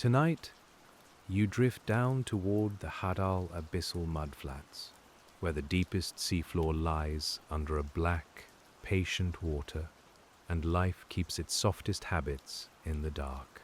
Tonight, you drift down toward the HADAL Abyssal Mudflats, where the deepest seafloor lies under a black, patient water, and life keeps its softest habits in the dark.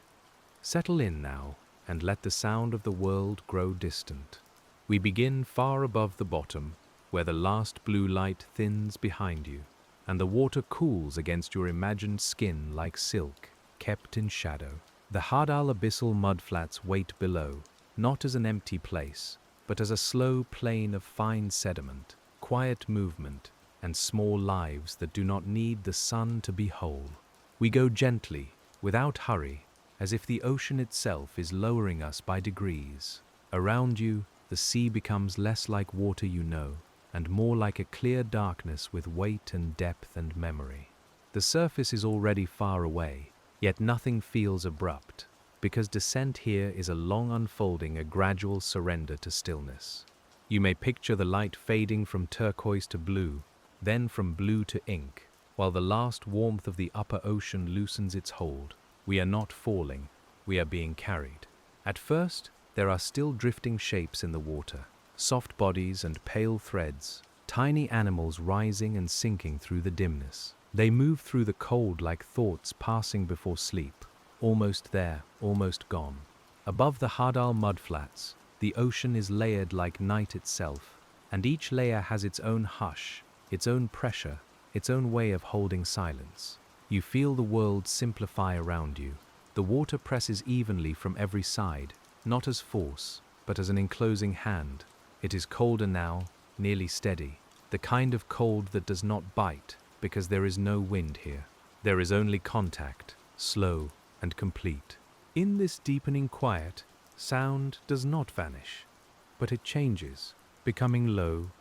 Settle in now, and let the sound of the world grow distant. We begin far above the bottom, where the last blue light thins behind you, and the water cools against your imagined skin like silk, kept in shadow. The HADAL Abyssal Mudflats wait below, not as an empty place, but as a slow plain of fine sediment, quiet movement, and small lives that do not need the sun to be whole. We go gently, without hurry, as if the ocean itself is lowering us by degrees. Around you, the sea becomes less like water you know, and more like a clear darkness with weight and depth and memory. The surface is already far away, yet nothing feels abrupt, because descent here is a long unfolding, a gradual surrender to stillness. You may picture the light fading from turquoise to blue, then from blue to ink, while the last warmth of the upper ocean loosens its hold. We are not falling, we are being carried. At first, there are still drifting shapes in the water, soft bodies and pale threads, tiny animals rising and sinking through the dimness. They move through the cold like thoughts passing before sleep, almost there, almost gone. Above the HADAL Mudflats, the ocean is layered like night itself, and each layer has its own hush, its own pressure, its own way of holding silence. You feel the world simplify around you. The water presses evenly from every side, not as force, but as an enclosing hand. It is colder now, nearly steady, the kind of cold that does not bite, because there is no wind here. There is only contact, slow and complete. In this deepening quiet, sound does not vanish, but it changes, becoming low,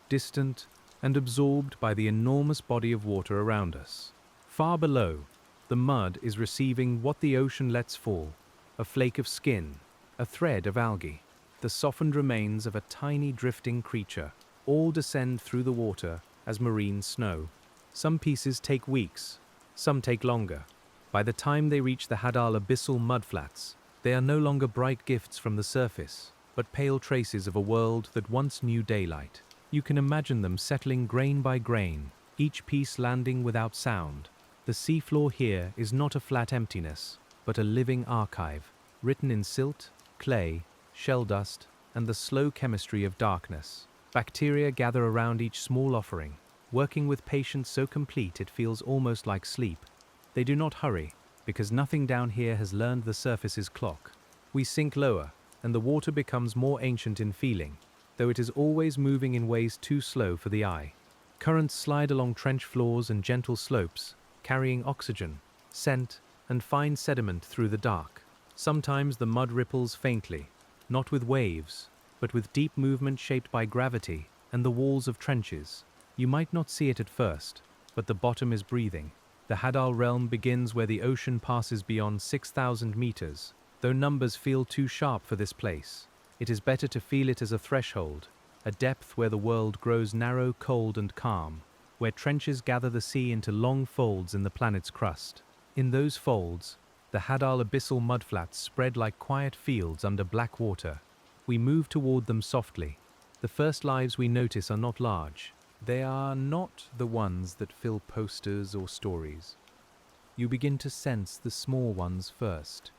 distant, and absorbed by the enormous body of water around us. Far below, the mud is receiving what the ocean lets fall, a flake of skin, a thread of algae, the softened remains of a tiny drifting creature. All descend through the water as marine snow. Some pieces take weeks, some take longer. By the time they reach the HADAL Abyssal Mudflats, they are no longer bright gifts from the surface, but pale traces of a world that once knew daylight. You can imagine them settling grain by grain, each piece landing without sound. The seafloor here is not a flat emptiness, but a living archive, written in silt, clay, shell dust, and the slow chemistry of darkness. Bacteria gather around each small offering, working with patience so complete it feels almost like sleep. They do not hurry, because nothing down here has learned the surface's clock. We sink lower, and the water becomes more ancient in feeling, though it is always moving in ways too slow for the eye. Currents slide along trench floors and gentle slopes, carrying oxygen, scent, and fine sediment through the dark. Sometimes the mud ripples faintly, not with waves, but with deep movement shaped by gravity and the walls of trenches. You might not see it at first, but the bottom is breathing. The HADAL realm begins where the ocean passes beyond 6,000 meters. Though numbers feel too sharp for this place, it is better to feel it as a threshold, a depth where the world grows narrow, cold, and calm, where trenches gather the sea into long folds in the planet's crust. In those folds, the HADAL Abyssal Mudflats spread like quiet fields under black water. We move toward them softly. The first lives we notice are not large. They are not the ones that fill posters or stories. You begin to sense the small ones first.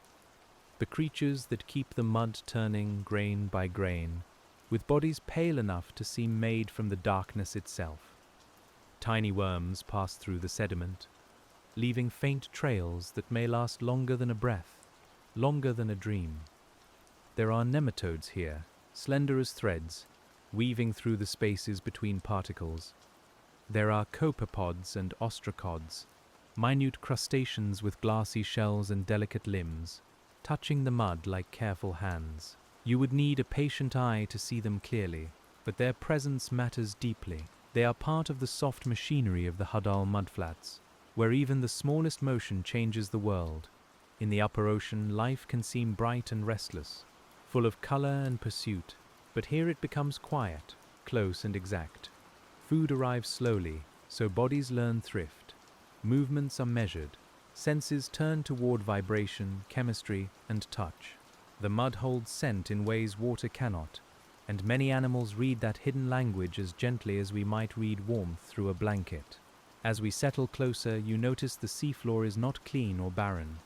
The creatures that keep the mud turning grain by grain, with bodies pale enough to seem made from the darkness itself. Tiny worms pass through the sediment, leaving faint trails that may last longer than a breath, longer than a dream. There are nematodes here, slender as threads, weaving through the spaces between particles. There are copepods and ostracods, minute crustaceans with glassy shells and delicate limbs, touching the mud like careful hands. You would need a patient eye to see them clearly, but their presence matters deeply. They are part of the soft machinery of the HADAL Mudflats, where even the smallest motion changes the world. In the upper ocean, life can seem bright and restless, full of color and pursuit, but here it becomes quiet, close and exact. Food arrives slowly, so bodies learn thrift. Movements are measured, senses turn toward vibration, chemistry, and touch. The mud holds scent in ways water cannot, and many animals read that hidden language as gently as we might read warmth through a blanket. As we settle closer, you notice the seafloor is not clean or barren.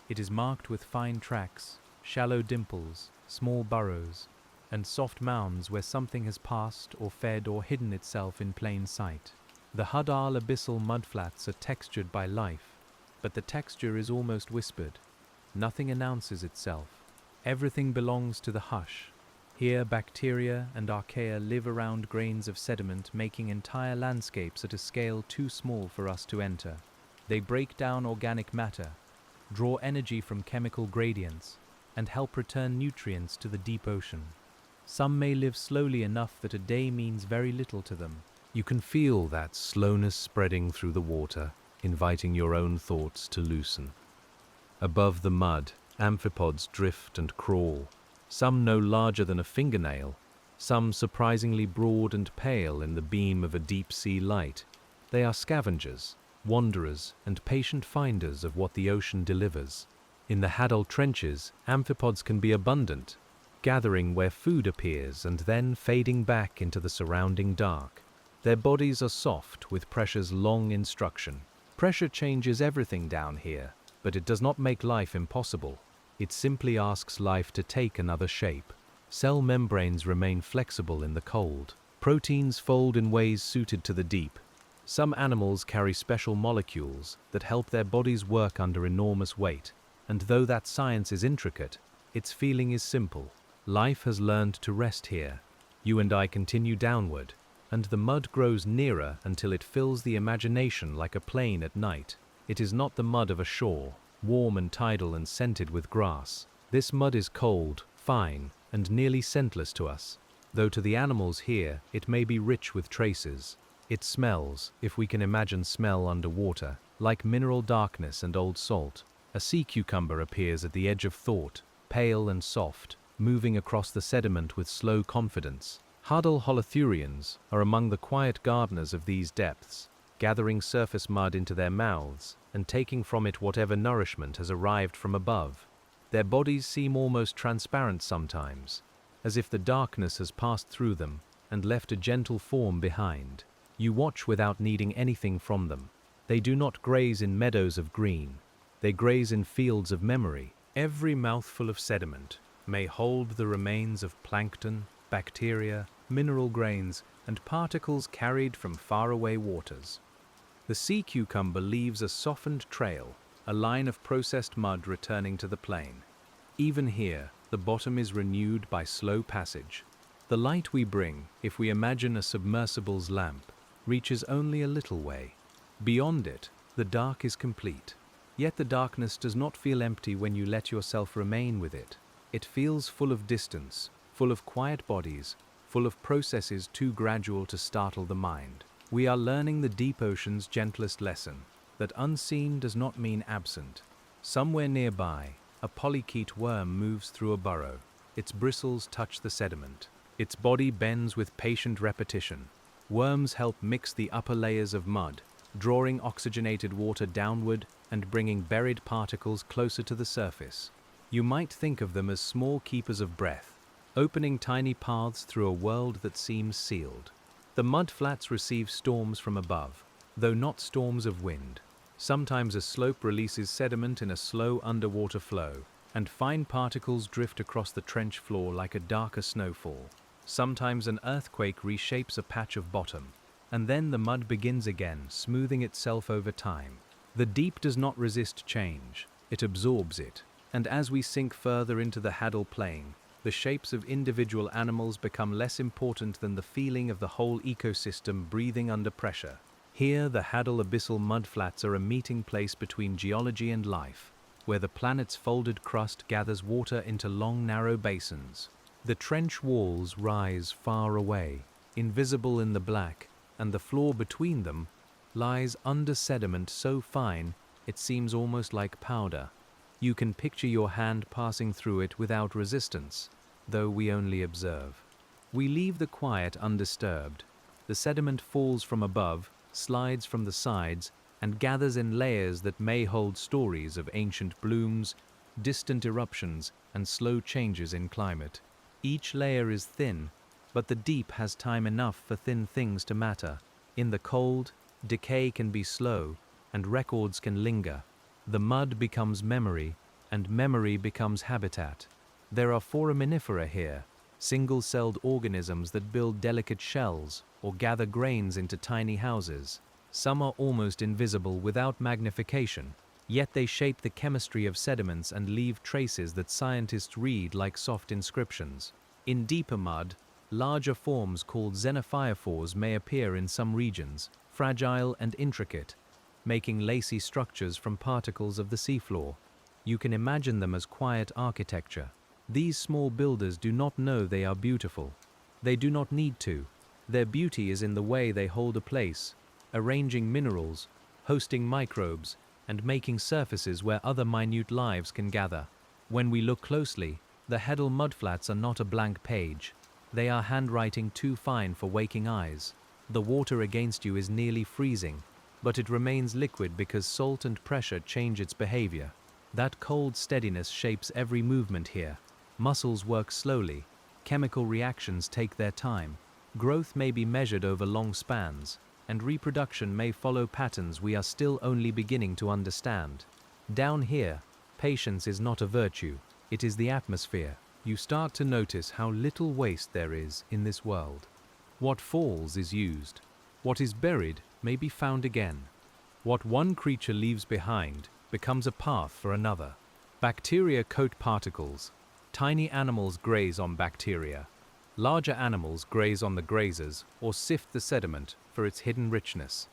It is marked with fine tracks, shallow dimples, small burrows, and soft mounds where something has passed or fed or hidden itself in plain sight. The HADAL Abyssal Mudflats are textured by life, but the texture is almost whispered. Nothing announces itself. Everything belongs to the hush. Here, bacteria and archaea live around grains of sediment, making entire landscapes at a scale too small for us to enter. They break down organic matter, draw energy from chemical gradients, and help return nutrients to the deep ocean. Some may live slowly enough that a day means very little to them. You can feel that slowness spreading through the water, inviting your own thoughts to loosen. Above the mud, amphipods drift and crawl, some no larger than a fingernail, some surprisingly broad and pale in the beam of a deep-sea light. They are scavengers, wanderers, and patient finders of what the ocean delivers. In the HADAL trenches, amphipods can be abundant, gathering where food appears and then fading back into the surrounding dark. Their bodies are soft, with pressure's long instruction. Pressure changes everything down here, but it does not make life impossible. It simply asks life to take another shape. Cell membranes remain flexible in the cold. Proteins fold in ways suited to the deep. Some animals carry special molecules that help their bodies work under enormous weight. And though that science is intricate, its feeling is simple. Life has learned to rest here. You and I continue downward, and the mud grows nearer until it fills the imagination like a plain at night. It is not the mud of a shore, warm and tidal and scented with grass. This mud is cold, fine, and nearly scentless to us, though to the animals here it may be rich with traces. It smells, if we can imagine smell underwater, like mineral darkness and old salt. A sea cucumber appears at the edge of thought, pale and soft, moving across the sediment with slow confidence. HADAL holothurians are among the quiet gardeners of these depths, gathering surface mud into their mouths and taking from it whatever nourishment has arrived from above. Their bodies seem almost transparent sometimes, as if the darkness has passed through them and left a gentle form behind. You watch without needing anything from them. They do not graze in meadows of green. They graze in fields of memory. Every mouthful of sediment may hold the remains of plankton, bacteria, mineral grains, and particles carried from faraway waters. The sea cucumber leaves a softened trail, a line of processed mud returning to the plain. Even here, the bottom is renewed by slow passage. The light we bring, if we imagine a submersible's lamp, reaches only a little way. Beyond it, the dark is complete. Yet the darkness does not feel empty when you let yourself remain with it. It feels full of distance, full of quiet bodies, full of processes too gradual to startle the mind. We are learning the deep ocean's gentlest lesson, that unseen does not mean absent. Somewhere nearby, a polychaete worm moves through a burrow. Its bristles touch the sediment. Its body bends with patient repetition. Worms help mix the upper layers of mud, drawing oxygenated water downward and bringing buried particles closer to the surface. You might think of them as small keepers of breath, opening tiny paths through a world that seems sealed. The mudflats receive storms from above, though not storms of wind. Sometimes a slope releases sediment in a slow underwater flow, and fine particles drift across the trench floor like a darker snowfall. Sometimes an earthquake reshapes a patch of bottom, and then the mud begins again, smoothing itself over time. The deep does not resist change, it absorbs it, and as we sink further into the HADAL plain, the shapes of individual animals become less important than the feeling of the whole ecosystem breathing under pressure. Here, the HADAL Abyssal Mudflats are a meeting place between geology and life, where the planet's folded crust gathers water into long, narrow basins. The trench walls rise far away, invisible in the black, and the floor between them lies under sediment so fine it seems almost like powder. You can picture your hand passing through it without resistance, though we only observe. We leave the quiet undisturbed. The sediment falls from above, slides from the sides, and gathers in layers that may hold stories of ancient blooms, distant eruptions, and slow changes in climate. Each layer is thin, but the deep has time enough for thin things to matter. In the cold, decay can be slow, and records can linger. The mud becomes memory, and memory becomes habitat. There are foraminifera here, single-celled organisms that build delicate shells or gather grains into tiny houses. Some are almost invisible without magnification, yet they shape the chemistry of sediments and leave traces that scientists read like soft inscriptions. In deeper mud, larger forms called xenophyophores may appear in some regions, fragile and intricate, making lacy structures from particles of the seafloor. You can imagine them as quiet architecture. These small builders do not know they are beautiful. They do not need to. Their beauty is in the way they hold a place, arranging minerals, hosting microbes, and making surfaces where other minute lives can gather. When we look closely, the HADAL mudflats are not a blank page. They are handwriting too fine for waking eyes. The water against you is nearly freezing, but it remains liquid because salt and pressure change its behavior. That cold steadiness shapes every movement here. Muscles work slowly. Chemical reactions take their time. Growth may be measured over long spans, and reproduction may follow patterns we are still only beginning to understand. Down here, patience is not a virtue, it is the atmosphere. You start to notice how little waste there is in this world. What falls is used. What is buried may be found again. What one creature leaves behind becomes a path for another. Bacteria coat particles. Tiny animals graze on bacteria. Larger animals graze on the grazers or sift the sediment for its hidden richness.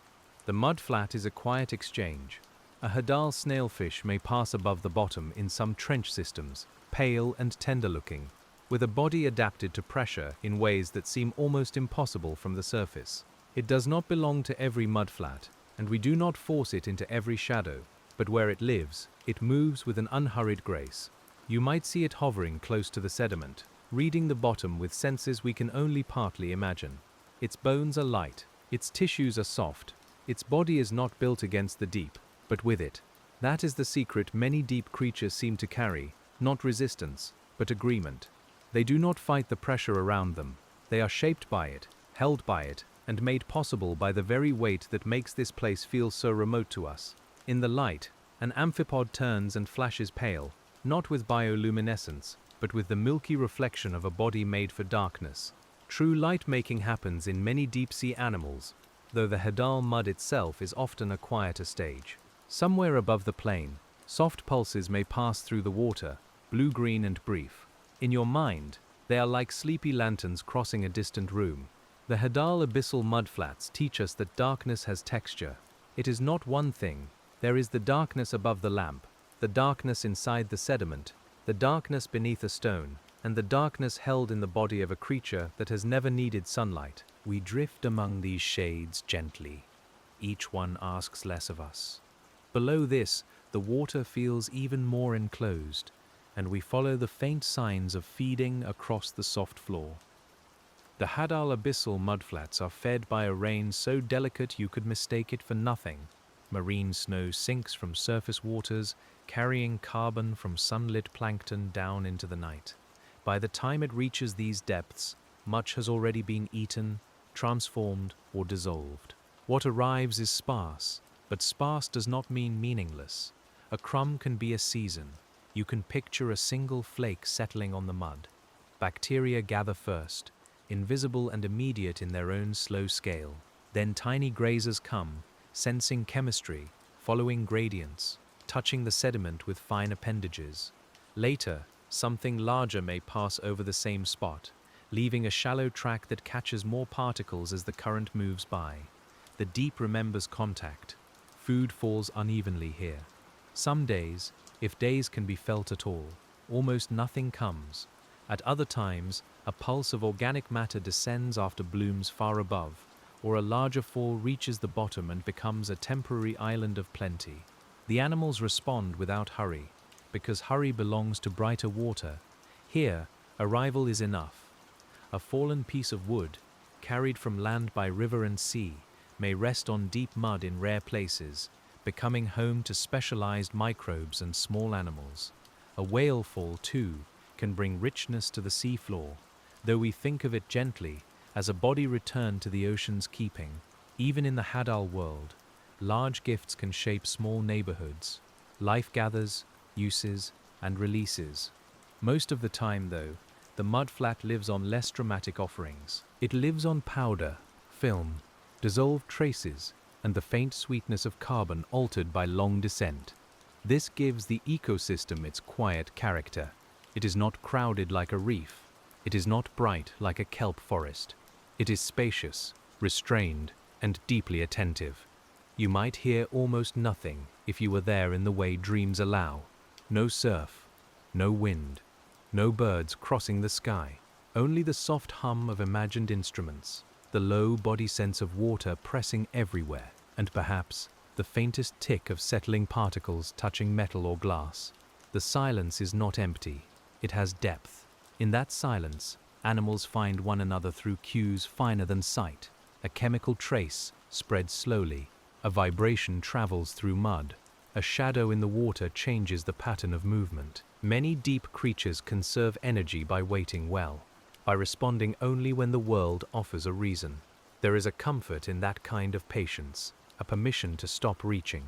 The mudflat is a quiet exchange. A HADAL snailfish may pass above the bottom in some trench systems, pale and tender-looking, with a body adapted to pressure in ways that seem almost impossible from the surface. It does not belong to every mudflat, and we do not force it into every shadow, but where it lives, it moves with an unhurried grace. You might see it hovering close to the sediment, reading the bottom with senses we can only partly imagine. Its bones are light, its tissues are soft, its body is not built against the deep, but with it. That is the secret many deep creatures seem to carry, not resistance, but agreement. They do not fight the pressure around them. They are shaped by it, held by it, and made possible by the very weight that makes this place feel so remote to us. In the light, an amphipod turns and flashes pale, not with bioluminescence, but with the milky reflection of a body made for darkness. True light-making happens in many deep-sea animals, though the HADAL mud itself is often a quieter stage. Somewhere above the plain, soft pulses may pass through the water, blue-green and brief. In your mind, they are like sleepy lanterns crossing a distant room. The HADAL Abyssal Mudflats teach us that darkness has texture. It is not one thing. There is the darkness above the lamp, the darkness inside the sediment, the darkness beneath a stone, and the darkness held in the body of a creature that has never needed sunlight. We drift among these shades gently. Each one asks less of us. Below this, the water feels even more enclosed, and we follow the faint signs of feeding across the soft floor. The HADAL Abyssal Mudflats are fed by a rain so delicate you could mistake it for nothing. Marine snow sinks from surface waters, carrying carbon from sunlit plankton down into the night. By the time it reaches these depths, much has already been eaten, transformed, or dissolved. What arrives is sparse, but sparse does not mean meaningless. A crumb can be a season. You can picture a single flake settling on the mud. Bacteria gather first, invisible and immediate in their own slow scale. Then tiny grazers come, sensing chemistry, following gradients, touching the sediment with fine appendages. Later, something larger may pass over the same spot, leaving a shallow track that catches more particles as the current moves by. The deep remembers contact. Food falls unevenly here. Some days, if days can be felt at all, almost nothing comes. At other times, a pulse of organic matter descends after blooms far above, or a larger fall reaches the bottom and becomes a temporary island of plenty. The animals respond without hurry, because hurry belongs to brighter water. Here, arrival is enough. A fallen piece of wood, carried from land by river and sea, may rest on deep mud in rare places, becoming home to specialized microbes and small animals. A whale fall, too, can bring richness to the seafloor, though we think of it gently as a body returned to the ocean's keeping. Even in the Hadal world, large gifts can shape small neighborhoods. Life gathers, uses, and releases. Most of the time, though, the mudflat lives on less dramatic offerings. It lives on powder, film, dissolved traces, and the faint sweetness of carbon altered by long descent. This gives the ecosystem its quiet character. It is not crowded like a reef. It is not bright like a kelp forest. It is spacious, restrained, and deeply attentive. You might hear almost nothing if you were there in the way dreams allow. No surf, no wind, no birds crossing the sky. Only the soft hum of imagined instruments, the low body sense of water pressing everywhere, and perhaps the faintest tick of settling particles touching metal or glass. The silence is not empty. It has depth. In that silence, animals find one another through cues finer than sight. A chemical trace spreads slowly. A vibration travels through mud. A shadow in the water changes the pattern of movement. Many deep creatures conserve energy by waiting well, by responding only when the world offers a reason. There is a comfort in that kind of patience, a permission to stop reaching.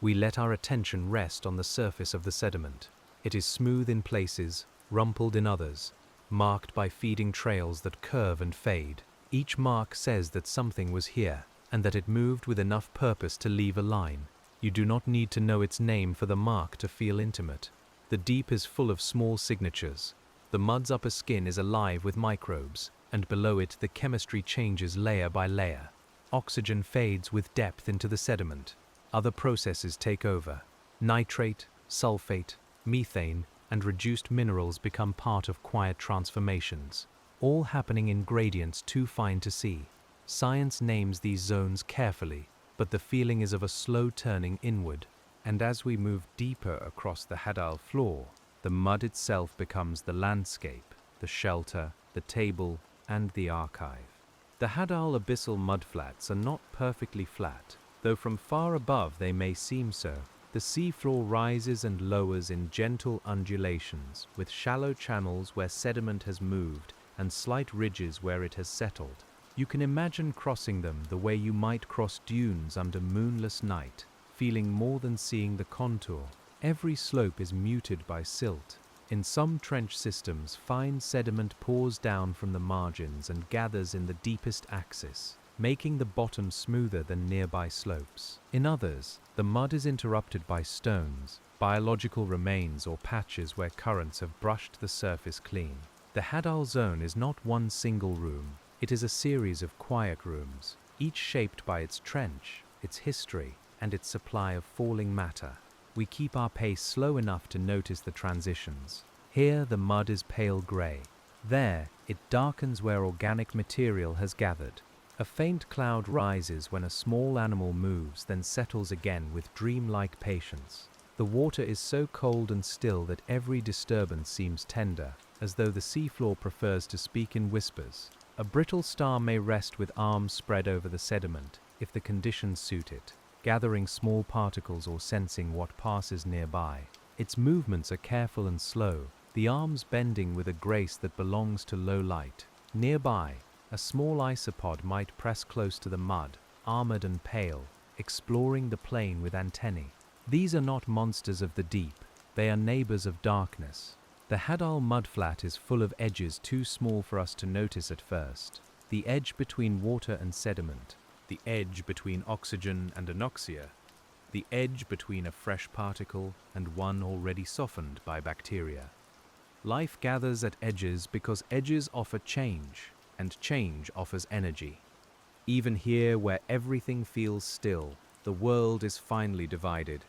We let our attention rest on the surface of the sediment. It is smooth in places, rumpled in others, marked by feeding trails that curve and fade. Each mark says that something was here, and that it moved with enough purpose to leave a line. You do not need to know its name for the mark to feel intimate. The deep is full of small signatures. The mud's upper skin is alive with microbes, and below it the chemistry changes layer by layer. Oxygen fades with depth into the sediment. Other processes take over. Nitrate, sulfate, methane, and reduced minerals become part of quiet transformations, all happening in gradients too fine to see. Science names these zones carefully, but the feeling is of a slow turning inward. And as we move deeper across the Hadal floor, the mud itself becomes the landscape, the shelter, the table, and the archive. The Hadal Abyssal Mudflats are not perfectly flat, though from far above they may seem so. The seafloor rises and lowers in gentle undulations, with shallow channels where sediment has moved and slight ridges where it has settled. You can imagine crossing them the way you might cross dunes under moonless night, feeling more than seeing the contour. Every slope is muted by silt. In some trench systems, fine sediment pours down from the margins and gathers in the deepest axis, making the bottom smoother than nearby slopes. In others, the mud is interrupted by stones, biological remains or patches where currents have brushed the surface clean. The Hadal zone is not one single room. It is a series of quiet rooms, each shaped by its trench, its history, and its supply of falling matter. We keep our pace slow enough to notice the transitions. Here the mud is pale grey. There it darkens where organic material has gathered. A faint cloud rises when a small animal moves, then settles again with dreamlike patience. The water is so cold and still that every disturbance seems tender, as though the seafloor prefers to speak in whispers. A brittle star may rest with arms spread over the sediment, if the conditions suit it, gathering small particles or sensing what passes nearby. Its movements are careful and slow, the arms bending with a grace that belongs to low light. Nearby, a small isopod might press close to the mud, armored and pale, exploring the plain with antennae. These are not monsters of the deep, they are neighbors of darkness. The Hadal mudflat is full of edges too small for us to notice at first. The edge between water and sediment, the edge between oxygen and anoxia, the edge between a fresh particle and one already softened by bacteria. Life gathers at edges because edges offer change, and change offers energy. Even here, where everything feels still, the world is finely divided.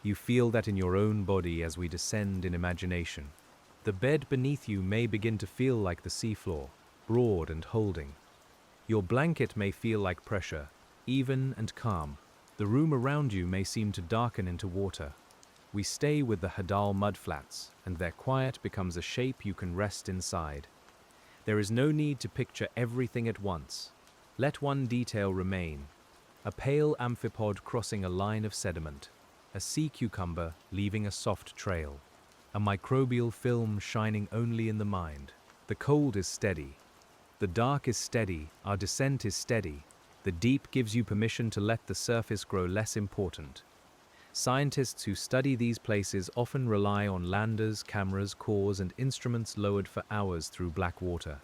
You feel that in your own body as we descend in imagination. The bed beneath you may begin to feel like the seafloor, broad and holding. Your blanket may feel like pressure, even and calm. The room around you may seem to darken into water. We stay with the Hadal mudflats, and their quiet becomes a shape you can rest inside. There is no need to picture everything at once. Let one detail remain. A pale amphipod crossing a line of sediment. A sea cucumber leaving a soft trail. a microbial film shining only in the mind. The cold is steady. The dark is steady, our descent is steady. The deep gives you permission to let the surface grow less important. Scientists who study these places often rely on landers, cameras, cores, and instruments lowered for hours through black water.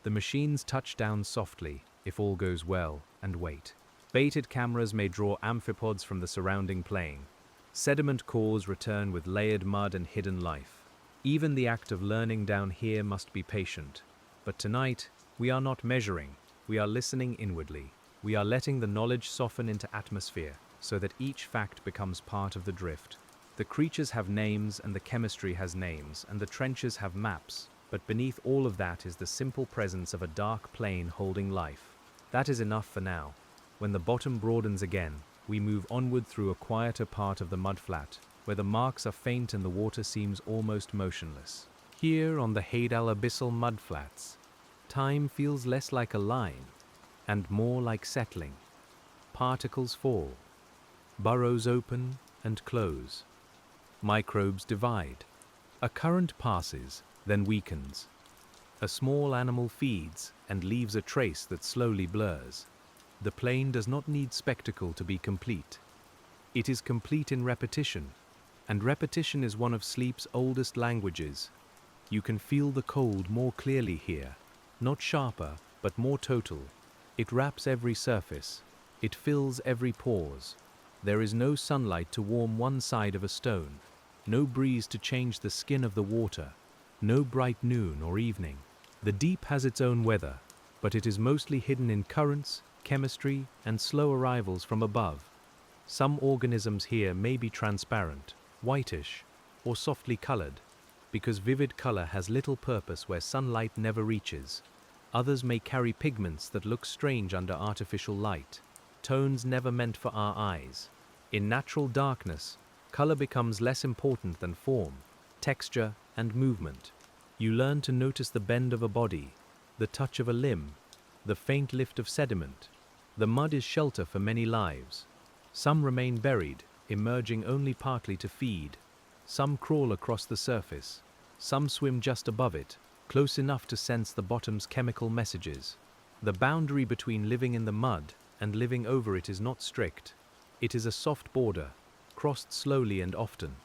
The machines touch down softly, if all goes well, and wait. Baited cameras may draw amphipods from the surrounding plain. Sediment cores return with layered mud and hidden life. Even the act of learning down here must be patient. But tonight, we are not measuring, we are listening inwardly. We are letting the knowledge soften into atmosphere, so that each fact becomes part of the drift. The creatures have names, and the chemistry has names, and the trenches have maps, but beneath all of that is the simple presence of a dark plain holding life. That is enough for now. When the bottom broadens again, we move onward through a quieter part of the mudflat, where the marks are faint and the water seems almost motionless. Here on the HADAL Abyssal Mudflats, time feels less like a line, and more like settling. Particles fall. Burrows open and close. Microbes divide. A current passes, then weakens. A small animal feeds and leaves a trace that slowly blurs. The plain does not need spectacle to be complete. It is complete in repetition, and repetition is one of sleep's oldest languages. You can feel the cold more clearly here, not sharper, but more total. It wraps every surface. It fills every pause. There is no sunlight to warm one side of a stone, no breeze to change the skin of the water, no bright noon or evening. The deep has its own weather, but it is mostly hidden in currents, chemistry, and slow arrivals from above. Some organisms here may be transparent, whitish, or softly colored, because vivid color has little purpose where sunlight never reaches. Others may carry pigments that look strange under artificial light, tones never meant for our eyes. In natural darkness, color becomes less important than form, texture, and movement. You learn to notice the bend of a body, the touch of a limb, the faint lift of sediment. The mud is shelter for many lives. Some remain buried, emerging only partly to feed. Some crawl across the surface. Some swim just above it, close enough to sense the bottom's chemical messages. The boundary between living in the mud and living over it is not strict. It is a soft border, crossed slowly and often.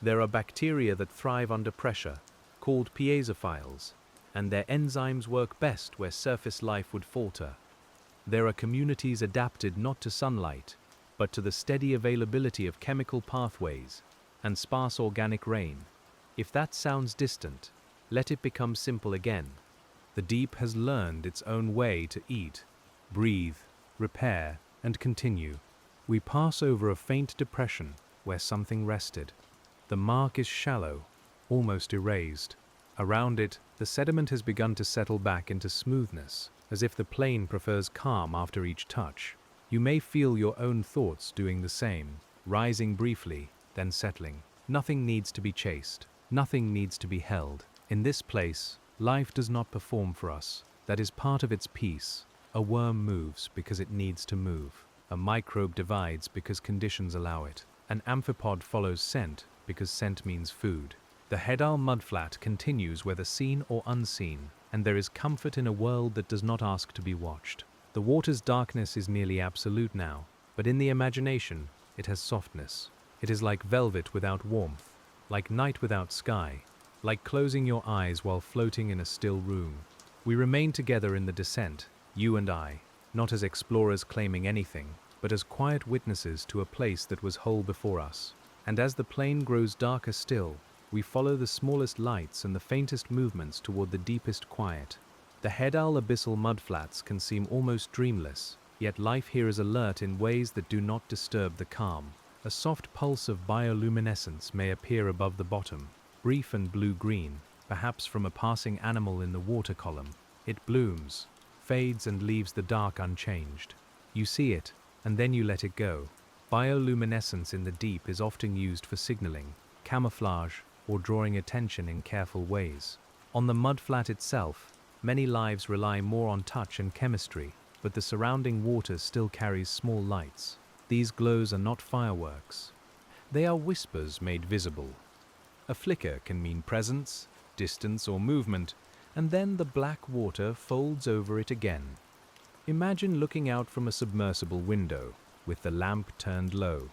There are bacteria that thrive under pressure, called piezophiles, and their enzymes work best where surface life would falter. There are communities adapted not to sunlight, but to the steady availability of chemical pathways and sparse organic rain. If that sounds distant, let it become simple again. The deep has learned its own way to eat, breathe, repair, and continue. We pass over a faint depression where something rested. The mark is shallow, almost erased. Around it, the sediment has begun to settle back into smoothness, as if the plain prefers calm after each touch. You may feel your own thoughts doing the same, rising briefly, then settling. Nothing needs to be chased. Nothing needs to be held. In this place, life does not perform for us. That is part of its peace. A worm moves because it needs to move. A microbe divides because conditions allow it. An amphipod follows scent because scent means food. The HADAL Mudflat continues whether seen or unseen, and there is comfort in a world that does not ask to be watched. The water's darkness is nearly absolute now, but in the imagination, it has softness. It is like velvet without warmth, like night without sky, like closing your eyes while floating in a still room. We remain together in the descent, you and I, not as explorers claiming anything, but as quiet witnesses to a place that was whole before us. And as the plain grows darker still, we follow the smallest lights and the faintest movements toward the deepest quiet. The HADAL Abyssal Mudflats can seem almost dreamless, yet life here is alert in ways that do not disturb the calm. A soft pulse of bioluminescence may appear above the bottom, brief and blue-green, perhaps from a passing animal in the water column. It blooms, fades and leaves the dark unchanged. You see it, and then you let it go. Bioluminescence in the deep is often used for signaling, camouflage, or drawing attention in careful ways. On the mudflat itself, many lives rely more on touch and chemistry, but the surrounding water still carries small lights. These glows are not fireworks. They are whispers made visible. A flicker can mean presence, distance, or movement, and then the black water folds over it again. Imagine looking out from a submersible window, with the lamp turned low.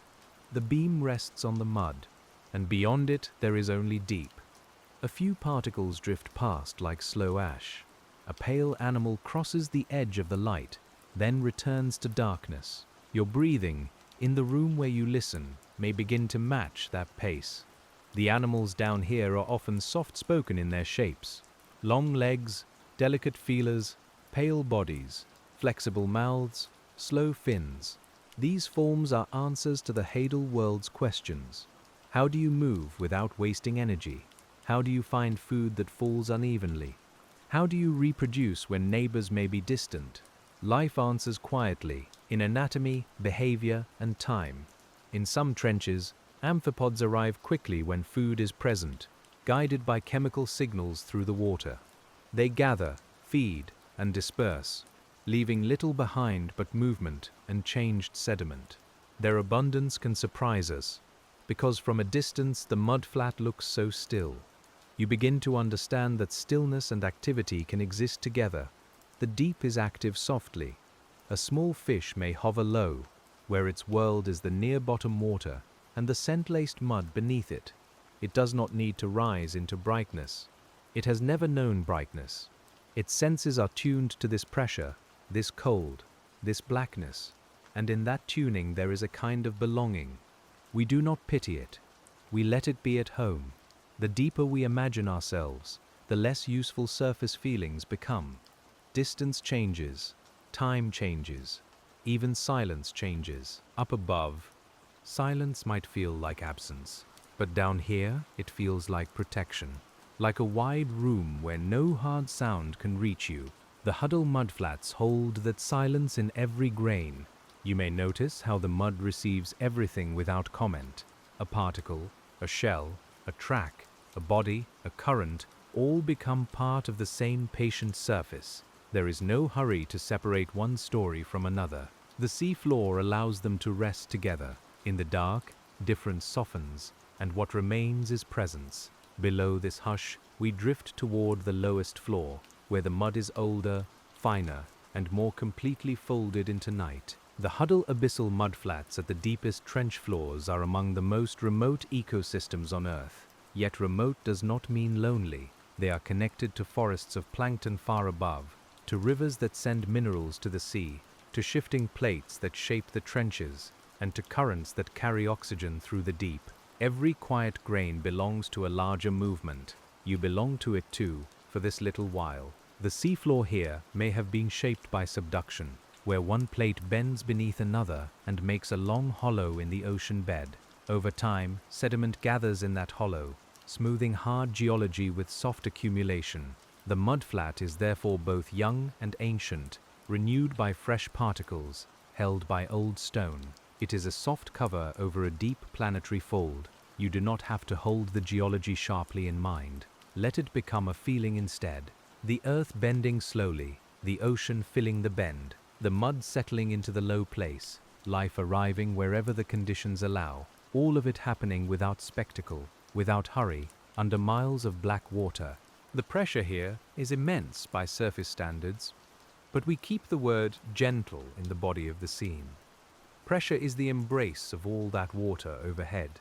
The beam rests on the mud, and beyond it there is only deep. A few particles drift past like slow ash. A pale animal crosses the edge of the light, then returns to darkness. Your breathing, in the room where you listen, may begin to match that pace. The animals down here are often soft-spoken in their shapes. Long legs, delicate feelers, pale bodies, flexible mouths, slow fins. These forms are answers to the HADAL world's questions. How do you move without wasting energy? How do you find food that falls unevenly? How do you reproduce when neighbors may be distant? Life answers quietly, in anatomy, behavior, and time. In some trenches, amphipods arrive quickly when food is present, guided by chemical signals through the water. They gather, feed, and disperse, leaving little behind but movement and changed sediment. Their abundance can surprise us, because from a distance the mudflat looks so still. You begin to understand that stillness and activity can exist together. The deep is active softly. A small fish may hover low, where its world is the near-bottom water and the scent-laced mud beneath it. It does not need to rise into brightness. It has never known brightness. Its senses are tuned to this pressure, this cold, this blackness, and in that tuning there is a kind of belonging. We do not pity it. We let it be at home. The deeper we imagine ourselves, the less useful surface feelings become. Distance changes, time changes, even silence changes. Up above, silence might feel like absence, but down here it feels like protection, like a wide room where no hard sound can reach you. The HADAL mudflats hold that silence in every grain. You may notice how the mud receives everything without comment. A particle, a shell, a track, a body, a current, all become part of the same patient surface. There is no hurry to separate one story from another. The seafloor allows them to rest together. In the dark, difference softens, and what remains is presence. Below this hush, we drift toward the lowest floor, where the mud is older, finer, and more completely folded into night. The HADAL Abyssal Mudflats at the deepest trench floors are among the most remote ecosystems on Earth. Yet remote does not mean lonely. They are connected to forests of plankton far above, to rivers that send minerals to the sea, to shifting plates that shape the trenches, and to currents that carry oxygen through the deep. Every quiet grain belongs to a larger movement. You belong to it too, for this little while. The seafloor here may have been shaped by subduction, where one plate bends beneath another and makes a long hollow in the ocean bed. Over time, sediment gathers in that hollow, smoothing hard geology with soft accumulation. The mudflat is therefore both young and ancient, renewed by fresh particles, held by old stone. It is a soft cover over a deep planetary fold. You do not have to hold the geology sharply in mind. Let it become a feeling instead. The earth bending slowly, the ocean filling the bend, the mud settling into the low place, life arriving wherever the conditions allow, all of it happening without spectacle, without hurry, under miles of black water. The pressure here is immense by surface standards, but we keep the word gentle in the body of the scene. Pressure is the embrace of all that water overhead.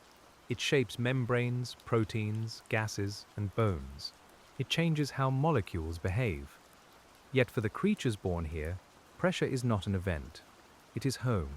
It shapes membranes, proteins, gases, and bones. It changes how molecules behave. Yet for the creatures born here, pressure is not an event. It is home.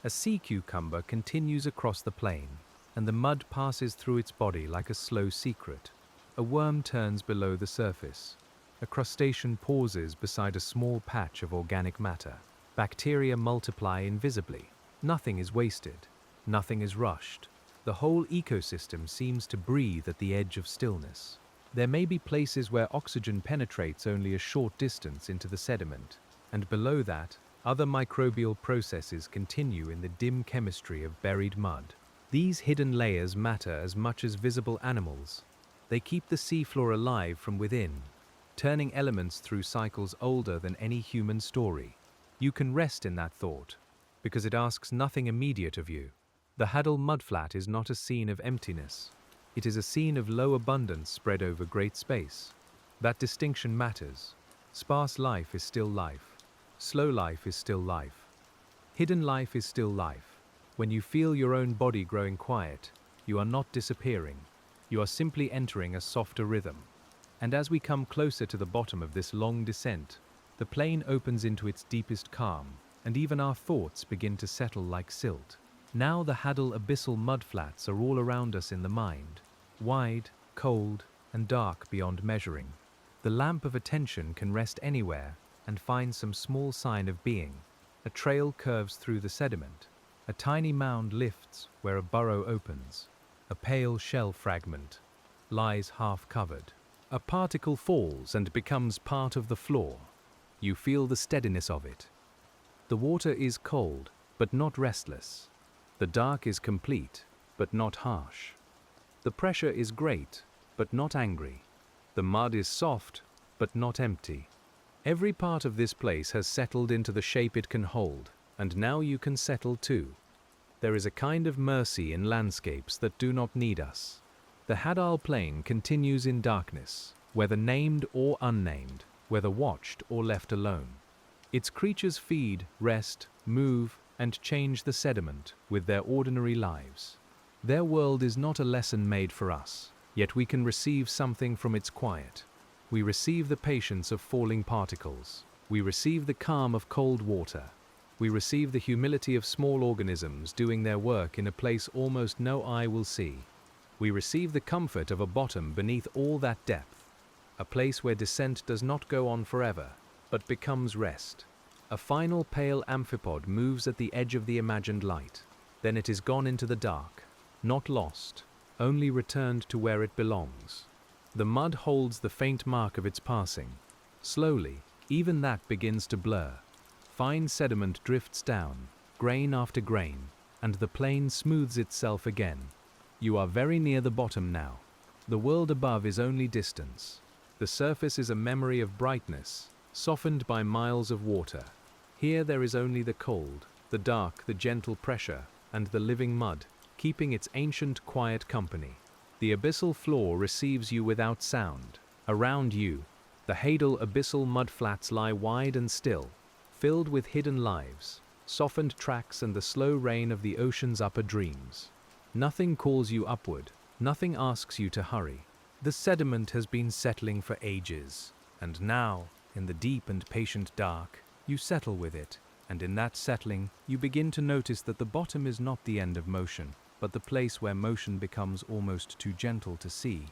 A sea cucumber continues across the plain, and the mud passes through its body like a slow secret. A worm turns below the surface. A crustacean pauses beside a small patch of organic matter. Bacteria multiply invisibly. Nothing is wasted. Nothing is rushed. The whole ecosystem seems to breathe at the edge of stillness. There may be places where oxygen penetrates only a short distance into the sediment, and below that, other microbial processes continue in the dim chemistry of buried mud. These hidden layers matter as much as visible animals. They keep the seafloor alive from within, turning elements through cycles older than any human story. You can rest in that thought, because it asks nothing immediate of you. The HADAL mudflat is not a scene of emptiness. It is a scene of low abundance spread over great space. That distinction matters. Sparse life is still life. Slow life is still life. Hidden life is still life. When you feel your own body growing quiet, you are not disappearing. You are simply entering a softer rhythm. And as we come closer to the bottom of this long descent, the plain opens into its deepest calm, and even our thoughts begin to settle like silt. Now the HADAL Abyssal Mudflats are all around us in the mind, wide, cold, and dark beyond measuring. The lamp of attention can rest anywhere and find some small sign of being. A trail curves through the sediment. A tiny mound lifts where a burrow opens. A pale shell fragment lies half covered. A particle falls and becomes part of the floor. You feel the steadiness of it. The water is cold, but not restless. The dark is complete, but not harsh. The pressure is great, but not angry. The mud is soft, but not empty. Every part of this place has settled into the shape it can hold, and now you can settle too. There is a kind of mercy in landscapes that do not need us. The HADAL Plain continues in darkness, whether named or unnamed, whether watched or left alone. Its creatures feed, rest, move, and change the sediment with their ordinary lives. Their world is not a lesson made for us, yet we can receive something from its quiet. We receive the patience of falling particles. We receive the calm of cold water. We receive the humility of small organisms doing their work in a place almost no eye will see. We receive the comfort of a bottom beneath all that depth, a place where descent does not go on forever, but becomes rest. A final pale amphipod moves at the edge of the imagined light. Then it is gone into the dark, not lost, only returned to where it belongs. The mud holds the faint mark of its passing. Slowly, even that begins to blur. Fine sediment drifts down, grain after grain, and the plain smooths itself again. You are very near the bottom now. The world above is only distance. The surface is a memory of brightness, softened by miles of water. Here there is only the cold, the dark, the gentle pressure, and the living mud, keeping its ancient quiet company. The abyssal floor receives you without sound. Around you, the HADAL Abyssal Mudflats lie wide and still, filled with hidden lives, softened tracks and the slow rain of the ocean's upper dreams. Nothing calls you upward, nothing asks you to hurry. The sediment has been settling for ages, and now, in the deep and patient dark, you settle with it, and in that settling, you begin to notice that the bottom is not the end of motion, but the place where motion becomes almost too gentle to see.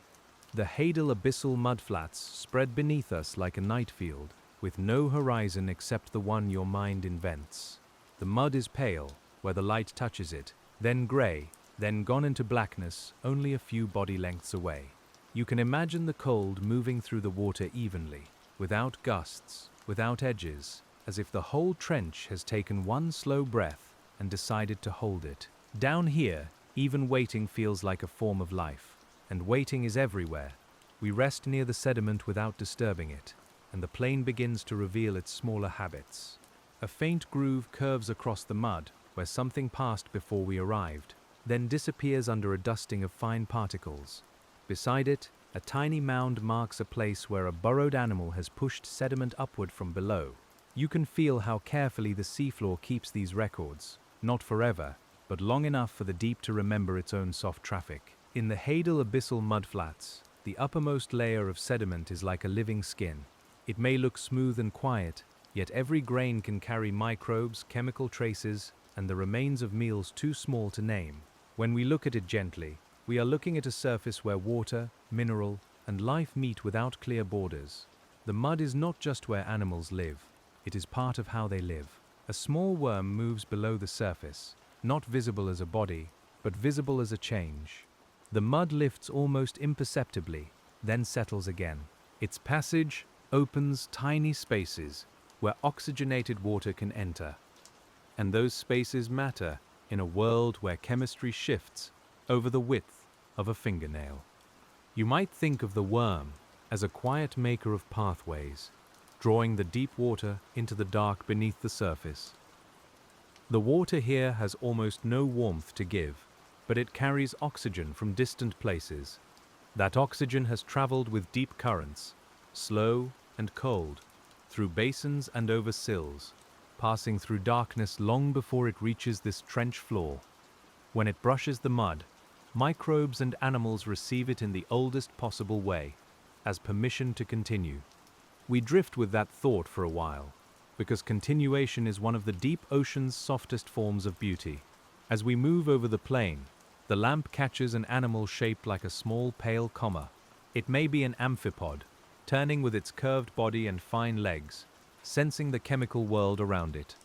The HADAL Abyssal Mudflats spread beneath us like a night field, with no horizon except the one your mind invents. The mud is pale, where the light touches it, then grey, then gone into blackness, only a few body lengths away. You can imagine the cold moving through the water evenly, without gusts, without edges, as if the whole trench has taken one slow breath and decided to hold it. Down here, even waiting feels like a form of life, and waiting is everywhere. We rest near the sediment without disturbing it, and the plain begins to reveal its smaller habits. A faint groove curves across the mud where something passed before we arrived, then disappears under a dusting of fine particles. Beside it, a tiny mound marks a place where a burrowed animal has pushed sediment upward from below. You can feel how carefully the seafloor keeps these records, not forever, but long enough for the deep to remember its own soft traffic. In the HADAL Abyssal Mudflats, the uppermost layer of sediment is like a living skin. It may look smooth and quiet, yet every grain can carry microbes, chemical traces, and the remains of meals too small to name. When we look at it gently, we are looking at a surface where water, mineral, and life meet without clear borders. The mud is not just where animals live, it is part of how they live. A small worm moves below the surface, not visible as a body, but visible as a change. The mud lifts almost imperceptibly, then settles again. Its passage opens tiny spaces where oxygenated water can enter. And those spaces matter in a world where chemistry shifts over the width of a fingernail. You might think of the worm as a quiet maker of pathways, drawing the deep water into the dark beneath the surface. The water here has almost no warmth to give. but it carries oxygen from distant places. That oxygen has traveled with deep currents, slow and cold, through basins and over sills, passing through darkness long before it reaches this trench floor. When it brushes the mud, microbes and animals receive it in the oldest possible way, as permission to continue. We drift with that thought for a while, because continuation is one of the deep ocean's softest forms of beauty. As we move over the plain, the lamp catches an animal shaped like a small pale comma. It may be an amphipod, turning with its curved body and fine legs, sensing the chemical world around it.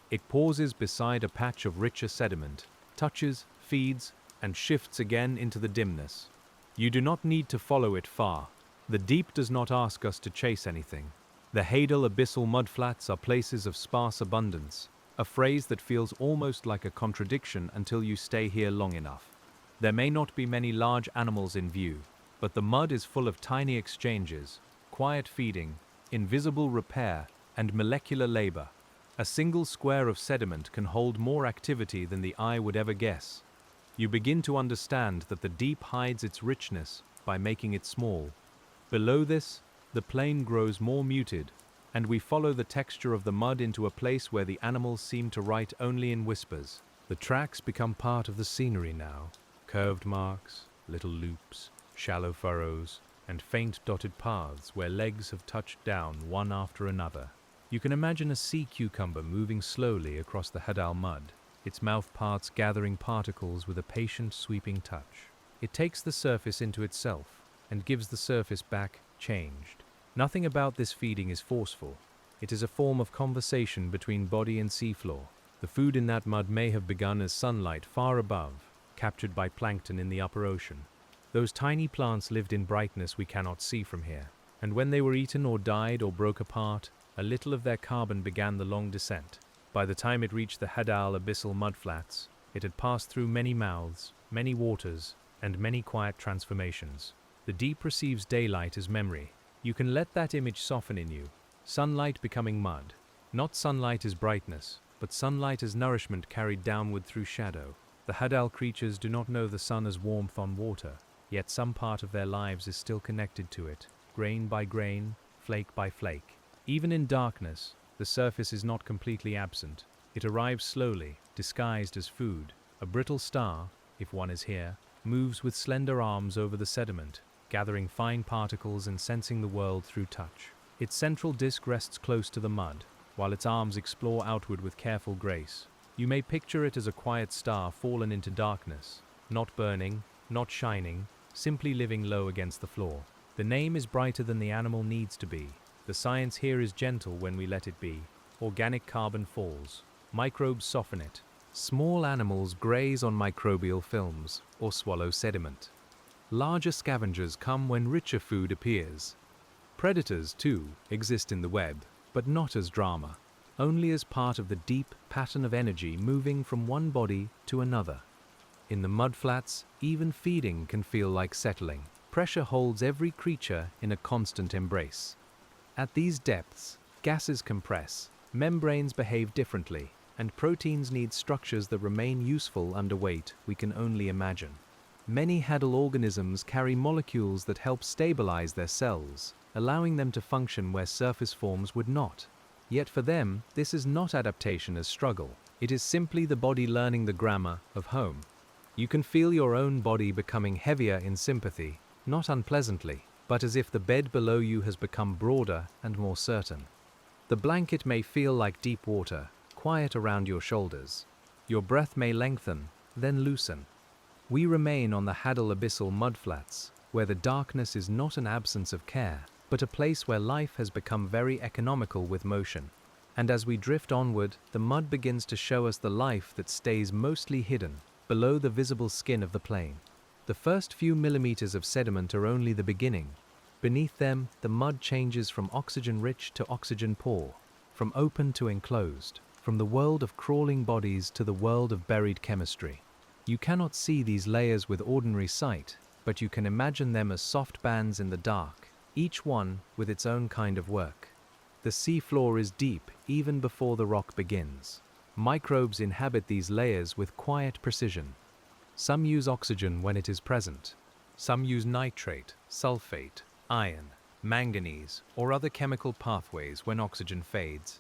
It pauses beside a patch of richer sediment, touches, feeds, and shifts again into the dimness. You do not need to follow it far. The deep does not ask us to chase anything. The HADAL Abyssal Mudflats are places of sparse abundance, a phrase that feels almost like a contradiction until you stay here long enough. There may not be many large animals in view, but the mud is full of tiny exchanges, quiet feeding, invisible repair, and molecular labor. A single square of sediment can hold more activity than the eye would ever guess. You begin to understand that the deep hides its richness by making it small. Below this, the plain grows more muted, and we follow the texture of the mud into a place where the animals seem to write only in whispers. The tracks become part of the scenery now. Curved marks, little loops, shallow furrows, and faint dotted paths where legs have touched down one after another. You can imagine a sea cucumber moving slowly across the HADAL mud, its mouth parts gathering particles with a patient, sweeping touch. It takes the surface into itself and gives the surface back changed. Nothing about this feeding is forceful. It is a form of conversation between body and seafloor. The food in that mud may have begun as sunlight far above, captured by plankton in the upper ocean. Those tiny plants lived in brightness we cannot see from here, and when they were eaten or died or broke apart, a little of their carbon began the long descent. By the time it reached the HADAL Abyssal Mudflats, it had passed through many mouths, many waters, and many quiet transformations. The deep receives daylight as memory. You can let that image soften in you. Sunlight becoming mud. Not sunlight as brightness, but sunlight as nourishment carried downward through shadow. The HADAL creatures do not know the sun as warmth on water, yet some part of their lives is still connected to it, grain by grain, flake by flake. Even in darkness, the surface is not completely absent. It arrives slowly, disguised as food. A brittle star, if one is here, moves with slender arms over the sediment, gathering fine particles and sensing the world through touch. Its central disc rests close to the mud, while its arms explore outward with careful grace. You may picture it as a quiet star fallen into darkness, not burning, not shining, simply living low against the floor. The name is brighter than the animal needs to be. The science here is gentle when we let it be. Organic carbon falls. Microbes soften it. Small animals graze on microbial films or swallow sediment. Larger scavengers come when richer food appears. Predators, too, exist in the web, but not as drama, only as part of the deep pattern of energy moving from one body to another. In the mudflats, even feeding can feel like settling. Pressure holds every creature in a constant embrace. At these depths, gases compress, membranes behave differently, and proteins need structures that remain useful under weight we can only imagine. Many HADAL organisms carry molecules that help stabilize their cells, allowing them to function where surface forms would not. Yet for them, this is not adaptation as struggle. It is simply the body learning the grammar of home. You can feel your own body becoming heavier in sympathy, not unpleasantly, but as if the bed below you has become broader and more certain. The blanket may feel like deep water, quiet around your shoulders. Your breath may lengthen, then loosen. We remain on the HADAL Abyssal Mudflats, where the darkness is not an absence of care, but a place where life has become very economical with motion. And as we drift onward, the mud begins to show us the life that stays mostly hidden, below the visible skin of the plain. The first few millimeters of sediment are only the beginning. Beneath them, the mud changes from oxygen-rich to oxygen-poor, from open to enclosed, from the world of crawling bodies to the world of buried chemistry. You cannot see these layers with ordinary sight, but you can imagine them as soft bands in the dark, each one with its own kind of work. The seafloor is deep even before the rock begins. Microbes inhabit these layers with quiet precision. Some use oxygen when it is present. Some use nitrate, sulfate, iron, manganese, or other chemical pathways when oxygen fades.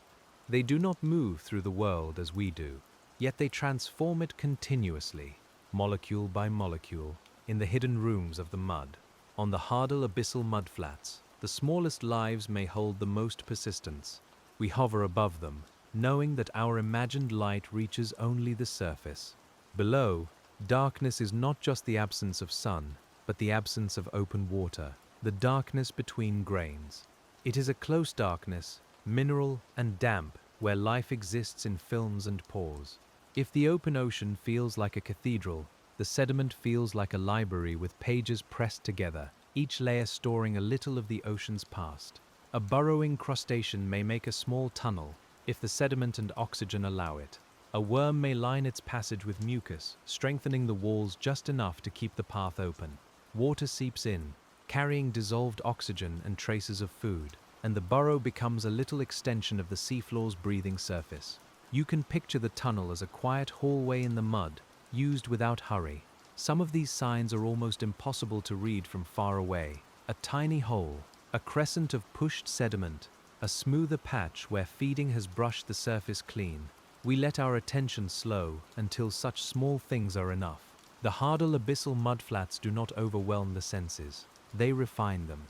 They do not move through the world as we do, yet they transform it continuously, molecule by molecule, in the hidden rooms of the mud. On the HADAL Abyssal Mudflats, the smallest lives may hold the most persistence. We hover above them, knowing that our imagined light reaches only the surface. Below, darkness is not just the absence of sun, but the absence of open water, the darkness between grains. It is a close darkness, mineral and damp, where life exists in films and pores. If the open ocean feels like a cathedral, the sediment feels like a library with pages pressed together, each layer storing a little of the ocean's past. A burrowing crustacean may make a small tunnel, if the sediment and oxygen allow it. A worm may line its passage with mucus, strengthening the walls just enough to keep the path open. Water seeps in, carrying dissolved oxygen and traces of food, and the burrow becomes a little extension of the seafloor's breathing surface. You can picture the tunnel as a quiet hallway in the mud, used without hurry. Some of these signs are almost impossible to read from far away. A tiny hole, a crescent of pushed sediment, a smoother patch where feeding has brushed the surface clean. We let our attention slow until such small things are enough. The HADAL Abyssal Mudflats do not overwhelm the senses. They refine them.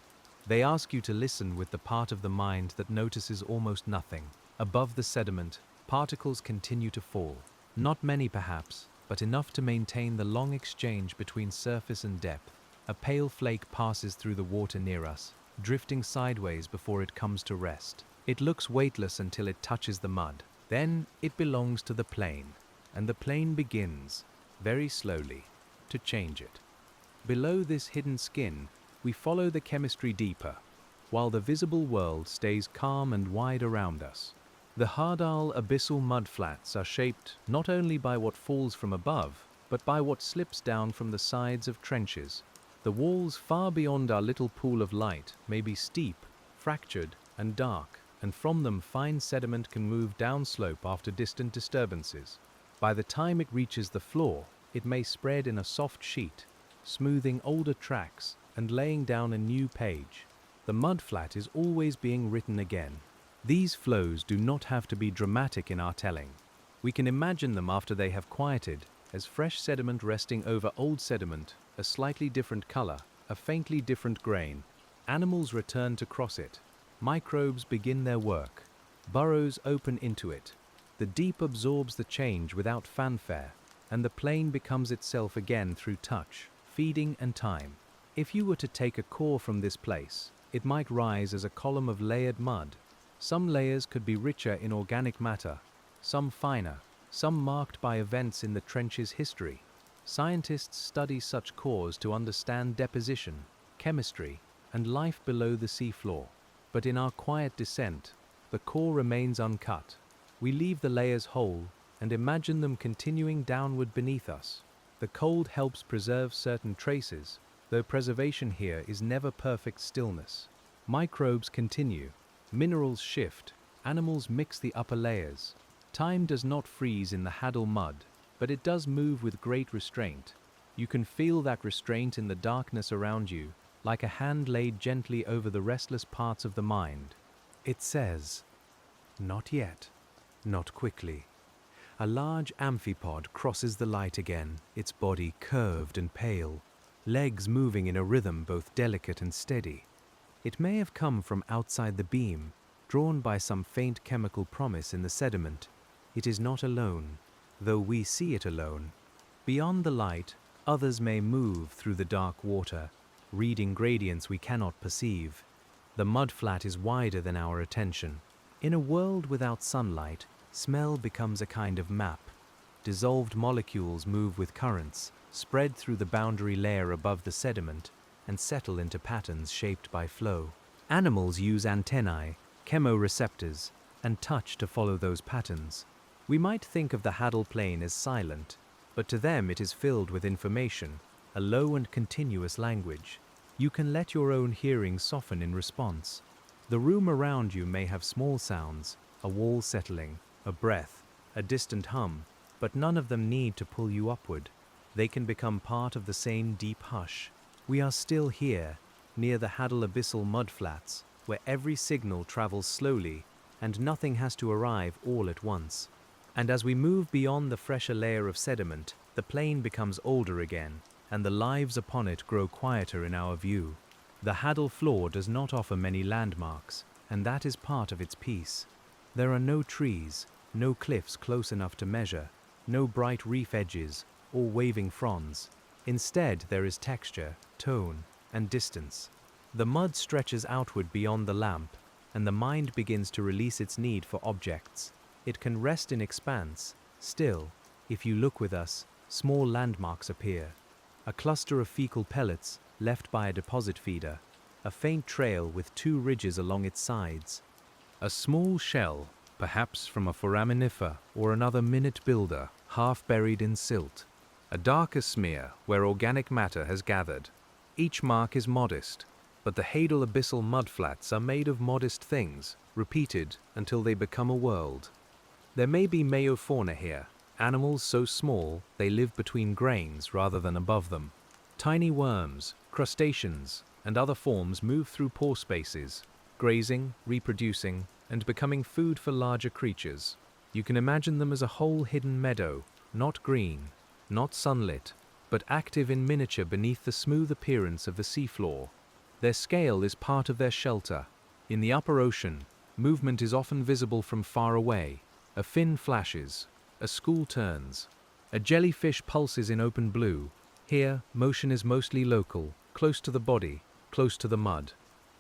They ask you to listen with the part of the mind that notices almost nothing. Above the sediment, particles continue to fall. Not many perhaps, but enough to maintain the long exchange between surface and depth. A pale flake passes through the water near us, drifting sideways before it comes to rest. It looks weightless until it touches the mud. Then it belongs to the plane, and the plane begins, very slowly, to change it. Below this hidden skin, we follow the chemistry deeper, while the visible world stays calm and wide around us. The HADAL Abyssal Mudflats are shaped not only by what falls from above, but by what slips down from the sides of trenches. The walls far beyond our little pool of light may be steep, fractured, and dark, and from them fine sediment can move downslope after distant disturbances. By the time it reaches the floor, it may spread in a soft sheet, smoothing older tracks and laying down a new page. The mudflat is always being written again. These flows do not have to be dramatic in our telling. We can imagine them after they have quieted, as fresh sediment resting over old sediment, a slightly different color, a faintly different grain. Animals return to cross it. Microbes begin their work. Burrows open into it. The deep absorbs the change without fanfare, and the plane becomes itself again through touch, feeding, and time. If you were to take a core from this place, it might rise as a column of layered mud. Some layers could be richer in organic matter, some finer, some marked by events in the trench's history. Scientists study such cores to understand deposition, chemistry, and life below the seafloor. But in our quiet descent, the core remains uncut. We leave the layers whole and imagine them continuing downward beneath us. The cold helps preserve certain traces, though preservation here is never perfect stillness. Microbes continue, minerals shift, animals mix the upper layers. Time does not freeze in the HADAL mud, but it does move with great restraint. You can feel that restraint in the darkness around you, like a hand laid gently over the restless parts of the mind. It says, "Not yet, not quickly." A large amphipod crosses the light again, its body curved and pale, legs moving in a rhythm both delicate and steady. It may have come from outside the beam, drawn by some faint chemical promise in the sediment. It is not alone, though we see it alone. Beyond the light, others may move through the dark water, reading gradients we cannot perceive. The mudflat is wider than our attention. In a world without sunlight, smell becomes a kind of map. Dissolved molecules move with currents, spread through the boundary layer above the sediment, and settle into patterns shaped by flow. Animals use antennae, chemoreceptors, and touch to follow those patterns. We might think of the HADAL plane as silent, but to them it is filled with information, a low and continuous language. You can let your own hearing soften in response. The room around you may have small sounds, a wall settling, a breath, a distant hum, but none of them need to pull you upward. they can become part of the same deep hush. We are still here, near the HADAL Abyssal Mudflats, where every signal travels slowly and nothing has to arrive all at once. And as we move beyond the fresher layer of sediment, the plain becomes older again, and the lives upon it grow quieter in our view. The HADAL floor does not offer many landmarks, and that is part of its peace. There are no trees, no cliffs close enough to measure, no bright reef edges or waving fronds. Instead, there is texture, tone, and distance. The mud stretches outward beyond the lamp, and the mind begins to release its need for objects. It can rest in expanse. Still, if you look with us, small landmarks appear. A cluster of fecal pellets left by a deposit feeder, a faint trail with 2 ridges along its sides. A small shell, perhaps from a foraminifer or another minute builder, half buried in silt. A darker smear where organic matter has gathered. Each mark is modest, but the HADAL Abyssal Mudflats are made of modest things, repeated until they become a world. There may be meiofauna here, animals so small they live between grains rather than above them. Tiny worms, crustaceans, and other forms move through pore spaces, grazing, reproducing, and becoming food for larger creatures. You can imagine them as a whole hidden meadow, not green, not sunlit, but active in miniature beneath the smooth appearance of the seafloor. Their scale is part of their shelter. In the upper ocean, movement is often visible from far away. A fin flashes, a school turns, a jellyfish pulses in open blue. Here, motion is mostly local, close to the body, close to the mud.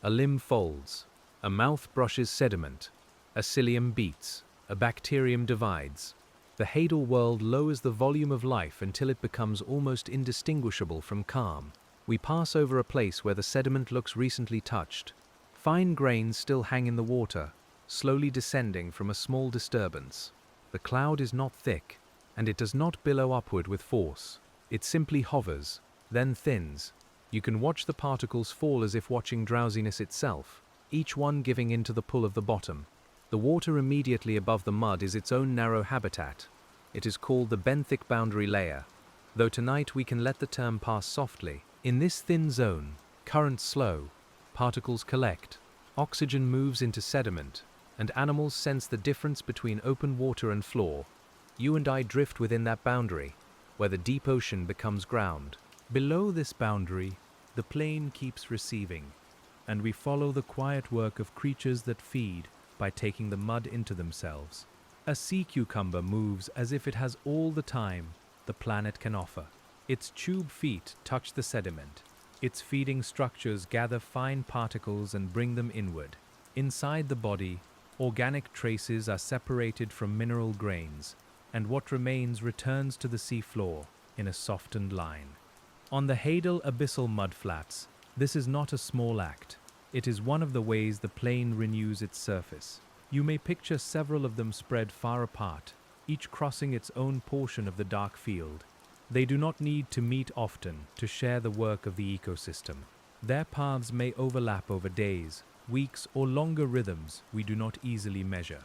A limb folds, a mouth brushes sediment, a cilium beats, a bacterium divides. The HADAL world lowers the volume of life until it becomes almost indistinguishable from calm. We pass over a place where the sediment looks recently touched. Fine grains still hang in the water, slowly descending from a small disturbance. The cloud is not thick, and it does not billow upward with force. It simply hovers, then thins. You can watch the particles fall as if watching drowsiness itself, each one giving in to the pull of the bottom. The water immediately above the mud is its own narrow habitat. It is called the benthic boundary layer, though tonight we can let the term pass softly. In this thin zone, currents slow, particles collect, oxygen moves into sediment, and animals sense the difference between open water and floor. You and I drift within that boundary, where the deep ocean becomes ground. Below this boundary, the plain keeps receiving, and we follow the quiet work of creatures that feed by taking the mud into themselves. A sea cucumber moves as if it has all the time the planet can offer. Its tube feet touch the sediment. Its feeding structures gather fine particles and bring them inward. Inside the body, organic traces are separated from mineral grains, and what remains returns to the seafloor in a softened line. On the HADAL Abyssal Mudflats, this is not a small act. It is one of the ways the plain renews its surface. You may picture several of them spread far apart, each crossing its own portion of the dark field. They do not need to meet often to share the work of the ecosystem. Their paths may overlap over days, weeks, or longer rhythms we do not easily measure.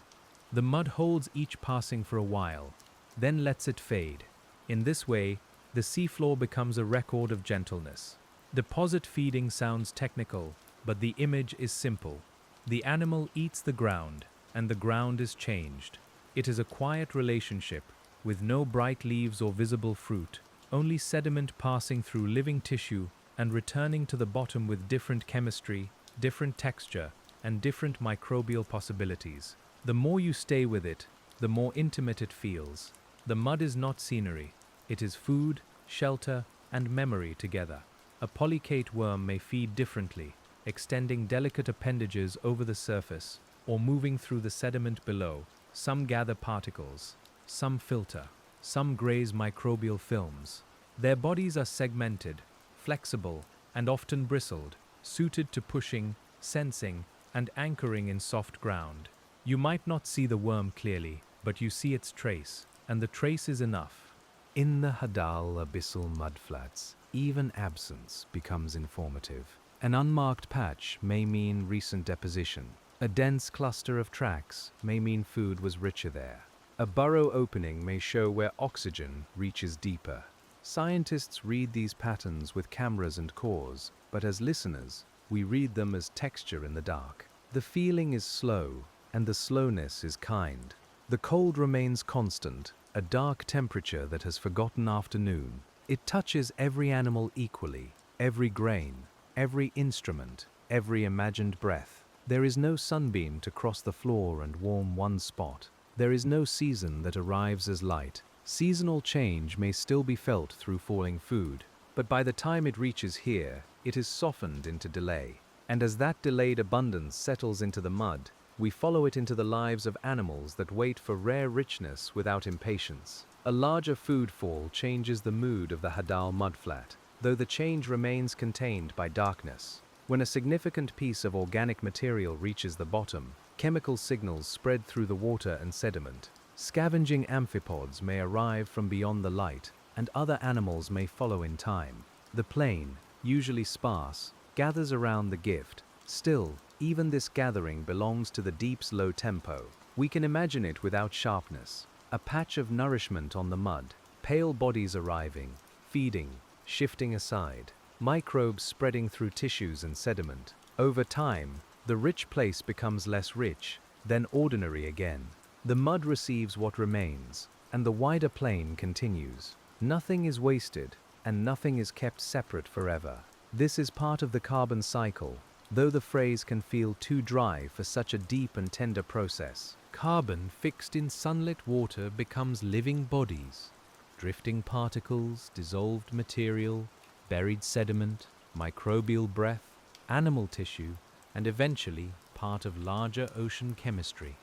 The mud holds each passing for a while, then lets it fade. In this way, the seafloor becomes a record of gentleness. Deposit feeding sounds technical, but the image is simple. The animal eats the ground, and the ground is changed. It is a quiet relationship, with no bright leaves or visible fruit, only sediment passing through living tissue and returning to the bottom with different chemistry, different texture, and different microbial possibilities. The more you stay with it, the more intimate it feels. The mud is not scenery. It is food, shelter, and memory together. A polychaete worm may feed differently, extending delicate appendages over the surface, or moving through the sediment below. Some gather particles, some filter, some graze microbial films. Their bodies are segmented, flexible, and often bristled, suited to pushing, sensing, and anchoring in soft ground. You might not see the worm clearly, but you see its trace, and the trace is enough. In the HADAL Abyssal Mudflats, even absence becomes informative. An unmarked patch may mean recent deposition. A dense cluster of tracks may mean food was richer there. A burrow opening may show where oxygen reaches deeper. Scientists read these patterns with cameras and cores, but as listeners, we read them as texture in the dark. The feeling is slow, and the slowness is kind. The cold remains constant, a dark temperature that has forgotten afternoon. It touches every animal equally, every grain, every instrument, every imagined breath. There is no sunbeam to cross the floor and warm one spot. There is no season that arrives as light. Seasonal change may still be felt through falling food, but by the time it reaches here, it is softened into delay. And as that delayed abundance settles into the mud, we follow it into the lives of animals that wait for rare richness without impatience. A larger food fall changes the mood of the HADAL mudflat, though the change remains contained by darkness. When a significant piece of organic material reaches the bottom, chemical signals spread through the water and sediment. Scavenging amphipods may arrive from beyond the light, and other animals may follow in time. The plain, usually sparse, gathers around the gift. Still, even this gathering belongs to the deep's low tempo. We can imagine it without sharpness. A patch of nourishment on the mud, pale bodies arriving, feeding, shifting aside, microbes spreading through tissues and sediment. Over time, the rich place becomes less rich, then ordinary again. The mud receives what remains, and the wider plain continues. Nothing is wasted, and nothing is kept separate forever. This is part of the carbon cycle, though the phrase can feel too dry for such a deep and tender process. Carbon fixed in sunlit water becomes living bodies. Drifting particles, dissolved material, buried sediment, microbial breath, animal tissue, and eventually part of larger ocean chemistry.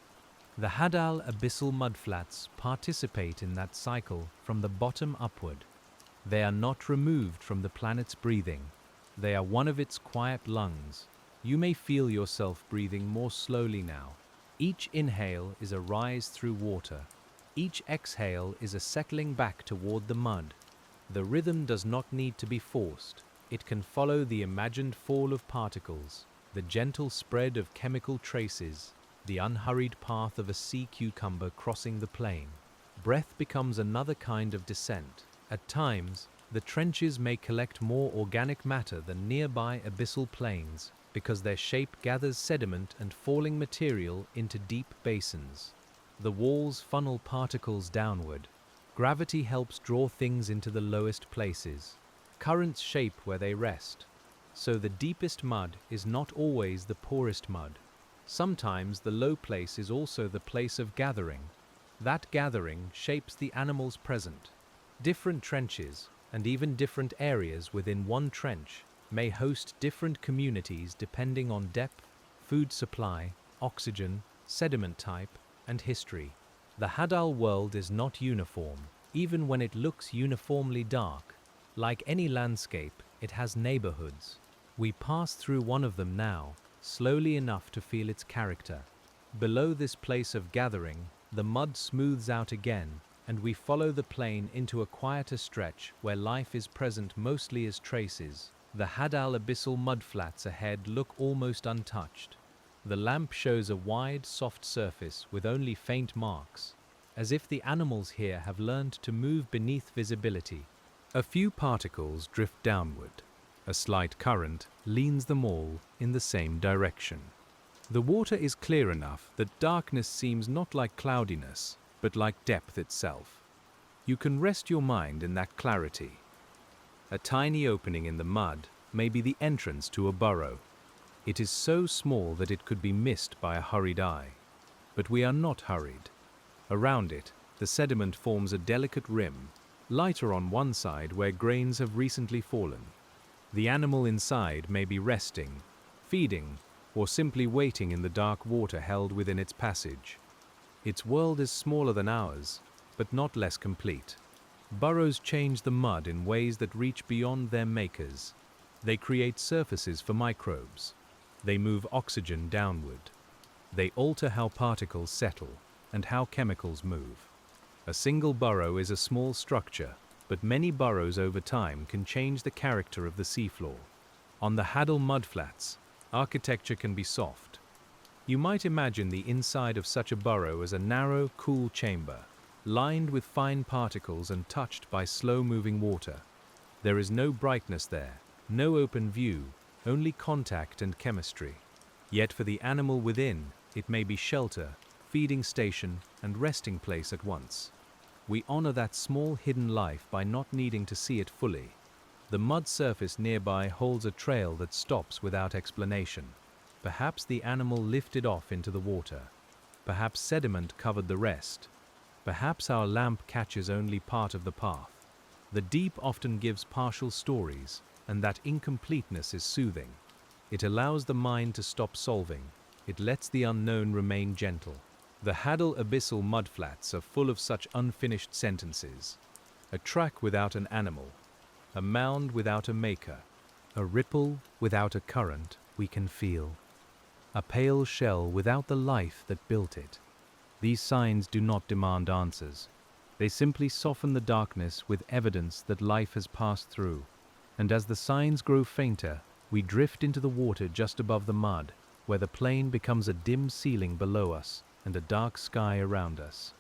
The HADAL Abyssal Mudflats participate in that cycle from the bottom upward. They are not removed from the planet's breathing. They are one of its quiet lungs. You may feel yourself breathing more slowly now. Each inhale is a rise through water. Each exhale is a settling back toward the mud. The rhythm does not need to be forced. It can follow the imagined fall of particles, the gentle spread of chemical traces, the unhurried path of a sea cucumber crossing the plain. Breath becomes another kind of descent. At times, the trenches may collect more organic matter than nearby abyssal plains because their shape gathers sediment and falling material into deep basins. The walls funnel particles downward. Gravity helps draw things into the lowest places. Currents shape where they rest. So the deepest mud is not always the poorest mud. Sometimes the low place is also the place of gathering. That gathering shapes the animals present. Different trenches, and even different areas within one trench, may host different communities depending on depth, food supply, oxygen, sediment type, and history. The HADAL world is not uniform, even when it looks uniformly dark. Like any landscape, it has neighborhoods. We pass through one of them now, slowly enough to feel its character. Below this place of gathering, the mud smooths out again, and we follow the plain into a quieter stretch where life is present mostly as traces. The HADAL Abyssal Mudflats ahead look almost untouched. The lamp shows a wide, soft surface with only faint marks, as if the animals here have learned to move beneath visibility. A few particles drift downward. A slight current leans them all in the same direction. The water is clear enough that darkness seems not like cloudiness, but like depth itself. You can rest your mind in that clarity. A tiny opening in the mud may be the entrance to a burrow. It is so small that it could be missed by a hurried eye. But we are not hurried. Around it, the sediment forms a delicate rim, lighter on one side where grains have recently fallen. The animal inside may be resting, feeding, or simply waiting in the dark water held within its passage. Its world is smaller than ours, but not less complete. Burrows change the mud in ways that reach beyond their makers. They create surfaces for microbes. They move oxygen downward. They alter how particles settle and how chemicals move. A single burrow is a small structure, but many burrows over time can change the character of the seafloor. On the HADAL mudflats, architecture can be soft. You might imagine the inside of such a burrow as a narrow, cool chamber. lined with fine particles and touched by slow-moving water. There is no brightness there, no open view, only contact and chemistry. Yet for the animal within, it may be shelter, feeding station, and resting place at once. We honor that small hidden life by not needing to see it fully. The mud surface nearby holds a trail that stops without explanation. Perhaps the animal lifted off into the water. Perhaps sediment covered the rest. Perhaps our lamp catches only part of the path. The deep often gives partial stories, and that incompleteness is soothing. It allows the mind to stop solving. It lets the unknown remain gentle. The HADAL Abyssal Mudflats are full of such unfinished sentences. A track without an animal, a mound without a maker, a ripple without a current we can feel, a pale shell without the life that built it. These signs do not demand answers. They simply soften the darkness with evidence that life has passed through. And as the signs grow fainter, we drift into the water just above the mud, where the plain becomes a dim ceiling below us and a dark sky around us.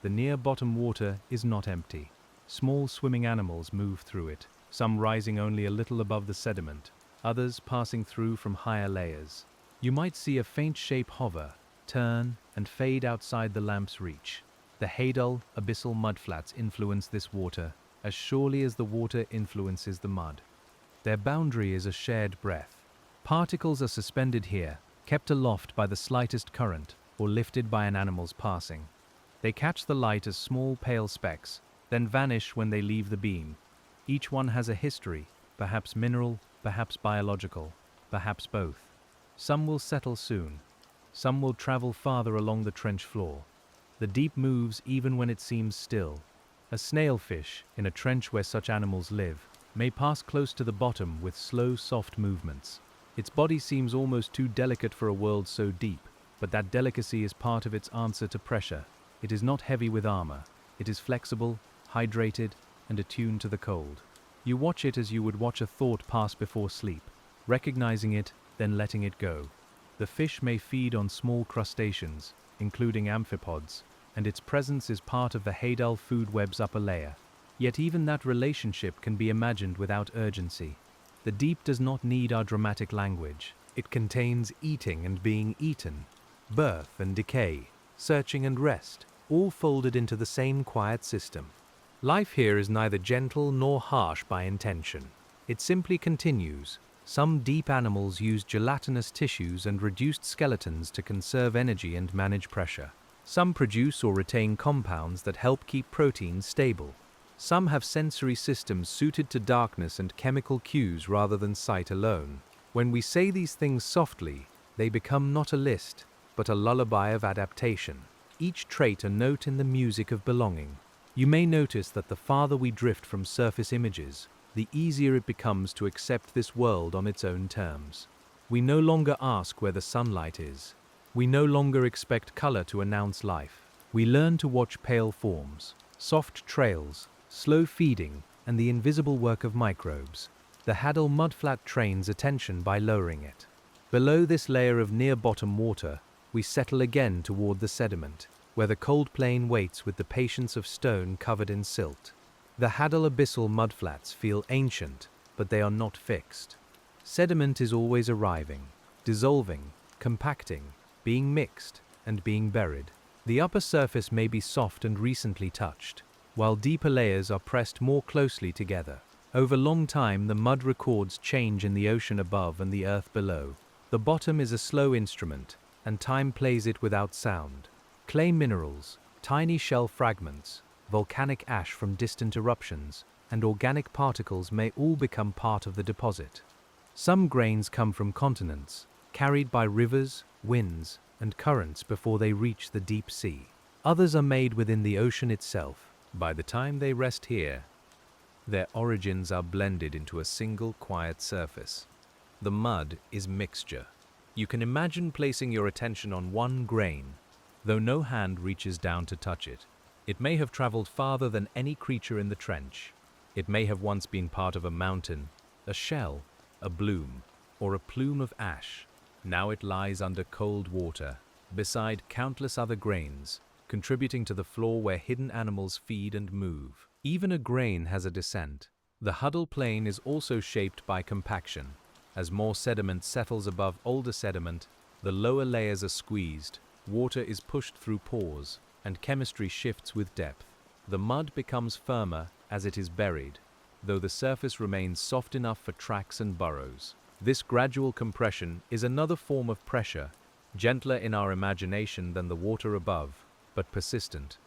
The near-bottom water is not empty. Small swimming animals move through it, some rising only a little above the sediment, others passing through from higher layers. You might see a faint shape hover, turn, and fade outside the lamp's reach. The HADAL Abyssal Mudflats influence this water as surely as the water influences the mud. Their boundary is a shared breath. Particles are suspended here, kept aloft by the slightest current, or lifted by an animal's passing. They catch the light as small pale specks, then vanish when they leave the beam. Each one has a history, perhaps mineral, perhaps biological, perhaps both. Some will settle soon. Some will travel farther along the trench floor. The deep moves even when it seems still. A snailfish, in a trench where such animals live, may pass close to the bottom with slow, soft movements. Its body seems almost too delicate for a world so deep, but that delicacy is part of its answer to pressure. It is not heavy with armor. It is flexible, hydrated, and attuned to the cold. You watch it as you would watch a thought pass before sleep, recognizing it, then letting it go. The fish may feed on small crustaceans, including amphipods, and its presence is part of the HADAL food web's upper layer. Yet even that relationship can be imagined without urgency. The deep does not need our dramatic language. It contains eating and being eaten, birth and decay, searching and rest, all folded into the same quiet system. Life here is neither gentle nor harsh by intention. It simply continues. Some deep animals use gelatinous tissues and reduced skeletons to conserve energy and manage pressure. Some produce or retain compounds that help keep proteins stable. Some have sensory systems suited to darkness and chemical cues rather than sight alone. When we say these things softly, they become not a list, but a lullaby of adaptation. Each trait a note in the music of belonging. You may notice that the farther we drift from surface images, the easier it becomes to accept this world on its own terms. We no longer ask where the sunlight is. We no longer expect color to announce life. We learn to watch pale forms, soft trails, slow feeding, and the invisible work of microbes. The HADAL mudflat trains attention by lowering it. Below this layer of near-bottom water, we settle again toward the sediment, where the cold plain waits with the patience of stone covered in silt. The HADAL Abyssal Mudflats feel ancient, but they are not fixed. Sediment is always arriving, dissolving, compacting, being mixed, and being buried. The upper surface may be soft and recently touched, while deeper layers are pressed more closely together. Over long time, the mud records change in the ocean above and the earth below. The bottom is a slow instrument, and time plays it without sound. Clay minerals, tiny shell fragments, volcanic ash from distant eruptions, and organic particles may all become part of the deposit. Some grains come from continents, carried by rivers, winds, and currents before they reach the deep sea. Others are made within the ocean itself. By the time they rest here, their origins are blended into a single quiet surface. The mud is mixture. You can imagine placing your attention on one grain, though no hand reaches down to touch it. It may have traveled farther than any creature in the trench. It may have once been part of a mountain, a shell, a bloom, or a plume of ash. Now it lies under cold water, beside countless other grains, contributing to the floor where hidden animals feed and move. Even a grain has a descent. The HADAL plane is also shaped by compaction. As more sediment settles above older sediment, the lower layers are squeezed, water is pushed through pores, and chemistry shifts with depth. The mud becomes firmer as it is buried, though the surface remains soft enough for tracks and burrows. This gradual compression is another form of pressure, gentler in our imagination than the water above, but persistent.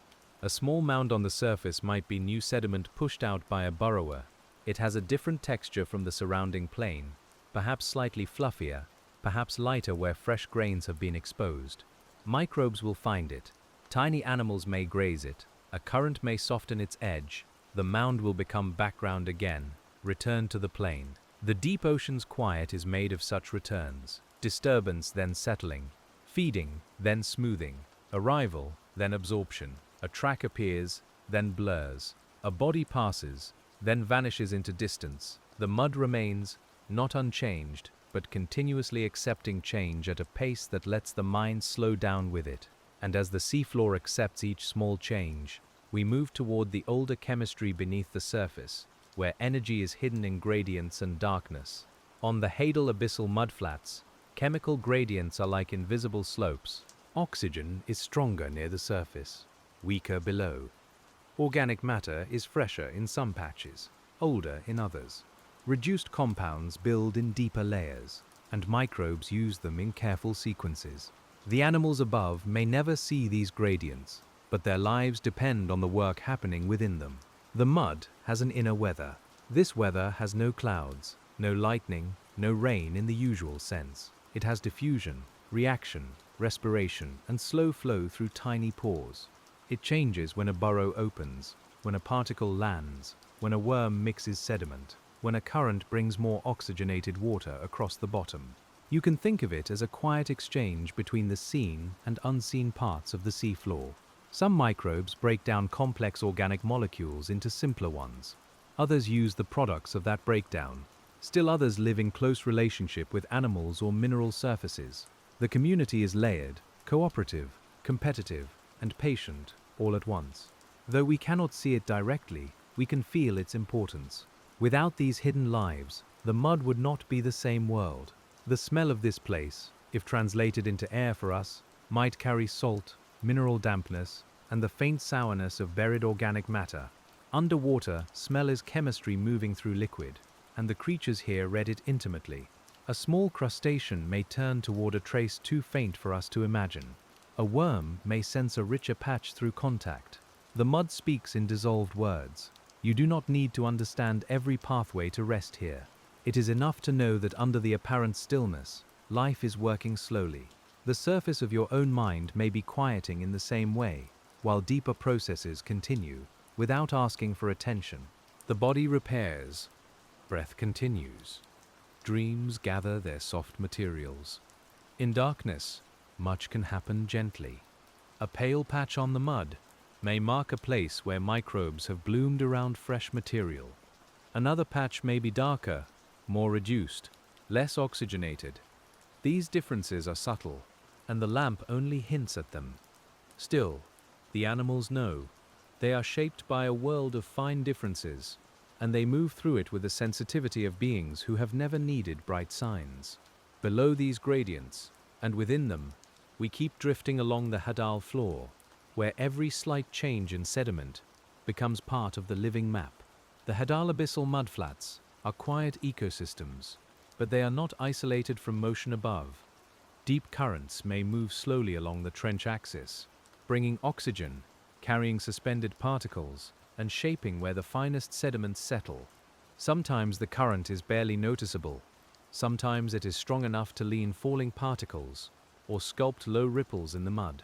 A small mound on the surface might be new sediment pushed out by a burrower. It has a different texture from the surrounding plain, perhaps slightly fluffier, perhaps lighter where fresh grains have been exposed. Microbes will find it. Tiny animals may graze it. A current may soften its edge. The mound will become background again, return to the plain. The deep ocean's quiet is made of such returns. Disturbance, then settling. Feeding, then smoothing. Arrival, then absorption. A track appears, then blurs. A body passes, then vanishes into distance. The mud remains, not unchanged, but continuously accepting change at a pace that lets the mind slow down with it. And as the seafloor accepts each small change, we move toward the older chemistry beneath the surface, where energy is hidden in gradients and darkness. On the HADAL Abyssal Mudflats, chemical gradients are like invisible slopes. Oxygen is stronger near the surface, weaker below. Organic matter is fresher in some patches, older in others. Reduced compounds build in deeper layers, and microbes use them in careful sequences. The animals above may never see these gradients, but their lives depend on the work happening within them. The mud has an inner weather. This weather has no clouds, no lightning, no rain in the usual sense. It has diffusion, reaction, respiration, and slow flow through tiny pores. It changes when a burrow opens, when a particle lands, when a worm mixes sediment, when a current brings more oxygenated water across the bottom. You can think of it as a quiet exchange between the seen and unseen parts of the seafloor. Some microbes break down complex organic molecules into simpler ones. Others use the products of that breakdown. Still others live in close relationship with animals or mineral surfaces. The community is layered, cooperative, competitive, and patient all at once. Though we cannot see it directly, we can feel its importance. Without these hidden lives, the mud would not be the same world. The smell of this place, if translated into air for us, might carry salt, mineral dampness, and the faint sourness of buried organic matter. Underwater, smell is chemistry moving through liquid, and the creatures here read it intimately. A small crustacean may turn toward a trace too faint for us to imagine. A worm may sense a richer patch through contact. The mud speaks in dissolved words. You do not need to understand every pathway to rest here. It is enough to know that under the apparent stillness, life is working slowly. The surface of your own mind may be quieting in the same way, while deeper processes continue, without asking for attention. The body repairs. Breath continues. Dreams gather their soft materials. In darkness, much can happen gently. A pale patch on the mud may mark a place where microbes have bloomed around fresh material. Another patch may be darker, more reduced, less oxygenated. These differences are subtle, and the lamp only hints at them. Still, the animals know. They are shaped by a world of fine differences, and they move through it with the sensitivity of beings who have never needed bright signs. Below these gradients, and within them, we keep drifting along the HADAL floor, where every slight change in sediment becomes part of the living map. The HADAL Abyssal Mudflats are quiet ecosystems, but they are not isolated from motion above. Deep currents may move slowly along the trench axis, bringing oxygen, carrying suspended particles, and shaping where the finest sediments settle. Sometimes the current is barely noticeable. Sometimes it is strong enough to lean falling particles or sculpt low ripples in the mud.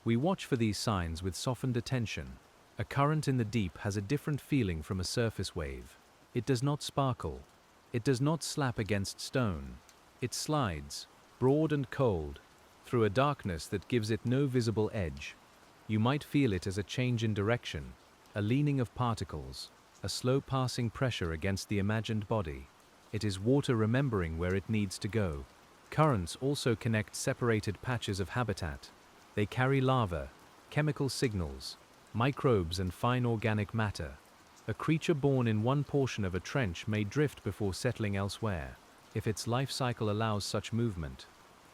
We watch for these signs with softened attention. A current in the deep has a different feeling from a surface wave. It does not sparkle. It does not slap against stone. It slides, broad and cold, through a darkness that gives it no visible edge. You might feel it as a change in direction, a leaning of particles, a slow passing pressure against the imagined body. It is water remembering where it needs to go. Currents also connect separated patches of habitat. They carry lava, chemical signals, microbes and fine organic matter. A creature born in one portion of a trench may drift before settling elsewhere, if its life cycle allows such movement.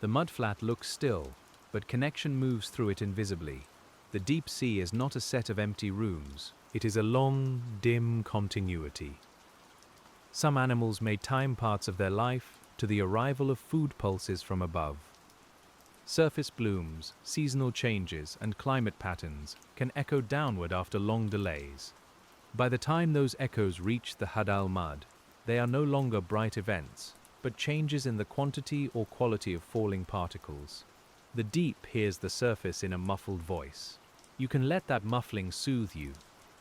The mudflat looks still, but connection moves through it invisibly. The deep sea is not a set of empty rooms, it is a long, dim continuity. Some animals may time parts of their life to the arrival of food pulses from above. Surface blooms, seasonal changes, and climate patterns can echo downward after long delays. By the time those echoes reach the HADAL mud, they are no longer bright events, but changes in the quantity or quality of falling particles. The deep hears the surface in a muffled voice. You can let that muffling soothe you.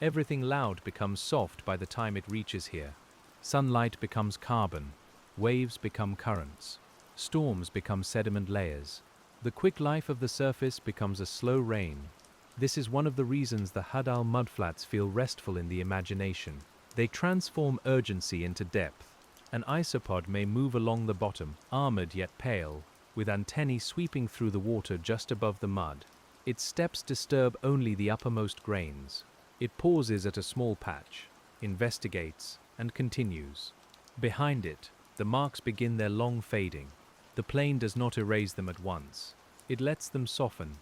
Everything loud becomes soft by the time it reaches here. Sunlight becomes carbon, waves become currents, storms become sediment layers. The quick life of the surface becomes a slow rain. This is one of the reasons the HADAL mudflats feel restful in the imagination. They transform urgency into depth. An isopod may move along the bottom, armored yet pale, with antennae sweeping through the water just above the mud. Its steps disturb only the uppermost grains. It pauses at a small patch, investigates, and continues. Behind it, the marks begin their long fading. The plane does not erase them at once. It lets them soften,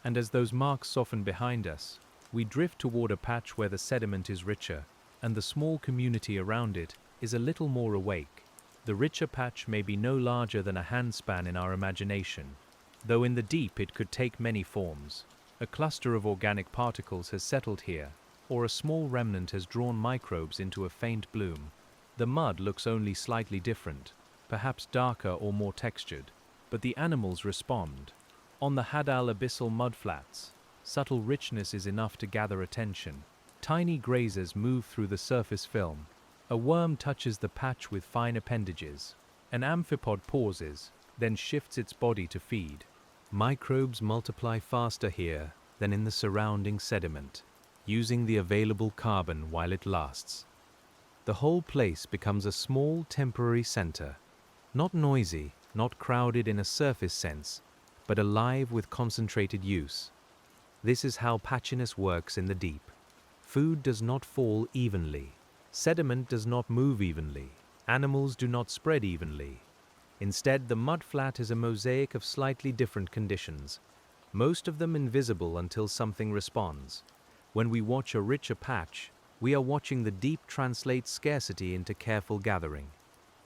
and as those marks soften behind us, we drift toward a patch where the sediment is richer, and the small community around it is a little more awake. The richer patch may be no larger than a handspan in our imagination, though in the deep it could take many forms. A cluster of organic particles has settled here, or a small remnant has drawn microbes into a faint bloom. The mud looks only slightly different, perhaps darker or more textured, but the animals respond. On the HADAL Abyssal Mudflats, subtle richness is enough to gather attention. Tiny grazers move through the surface film. A worm touches the patch with fine appendages. An amphipod pauses, then shifts its body to feed. Microbes multiply faster here than in the surrounding sediment, using the available carbon while it lasts. The whole place becomes a small temporary center, not noisy, not crowded in a surface sense, but alive with concentrated use. This is how patchiness works in the deep. Food does not fall evenly. Sediment does not move evenly. Animals do not spread evenly. Instead, the mudflat is a mosaic of slightly different conditions, most of them invisible until something responds. When we watch a richer patch, we are watching the deep translate scarcity into careful gathering.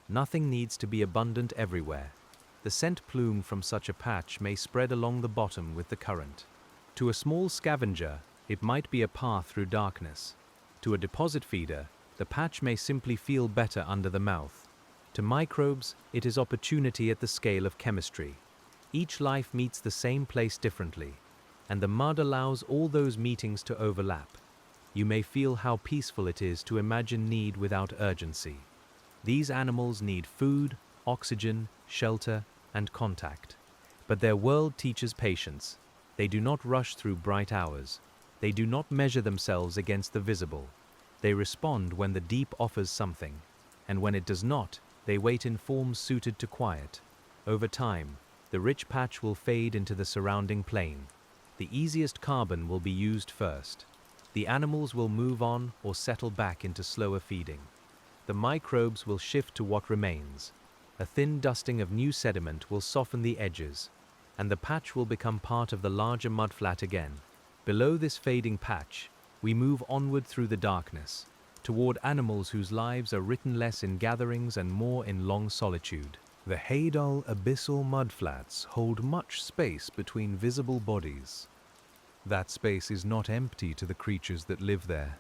Nothing needs to be abundant everywhere. The scent plume from such a patch may spread along the bottom with the current. To a small scavenger, it might be a path through darkness. To a deposit feeder, the patch may simply feel better under the mouth. To microbes, it is opportunity at the scale of chemistry. Each life meets the same place differently, and the mud allows all those meetings to overlap. You may feel how peaceful it is to imagine need without urgency. These animals need food, oxygen, shelter, and contact. But their world teaches patience. They do not rush through bright hours. They do not measure themselves against the visible. They respond when the deep offers something, and when it does not, they wait in forms suited to quiet. Over time, the rich patch will fade into the surrounding plain. The easiest carbon will be used first. The animals will move on or settle back into slower feeding. The microbes will shift to what remains. A thin dusting of new sediment will soften the edges, and the patch will become part of the larger mudflat again. Below this fading patch, we move onward through the darkness, toward animals whose lives are written less in gatherings and more in long solitude. The HADAL Abyssal Mudflats hold much space between visible bodies. That space is not empty to the creatures that live there.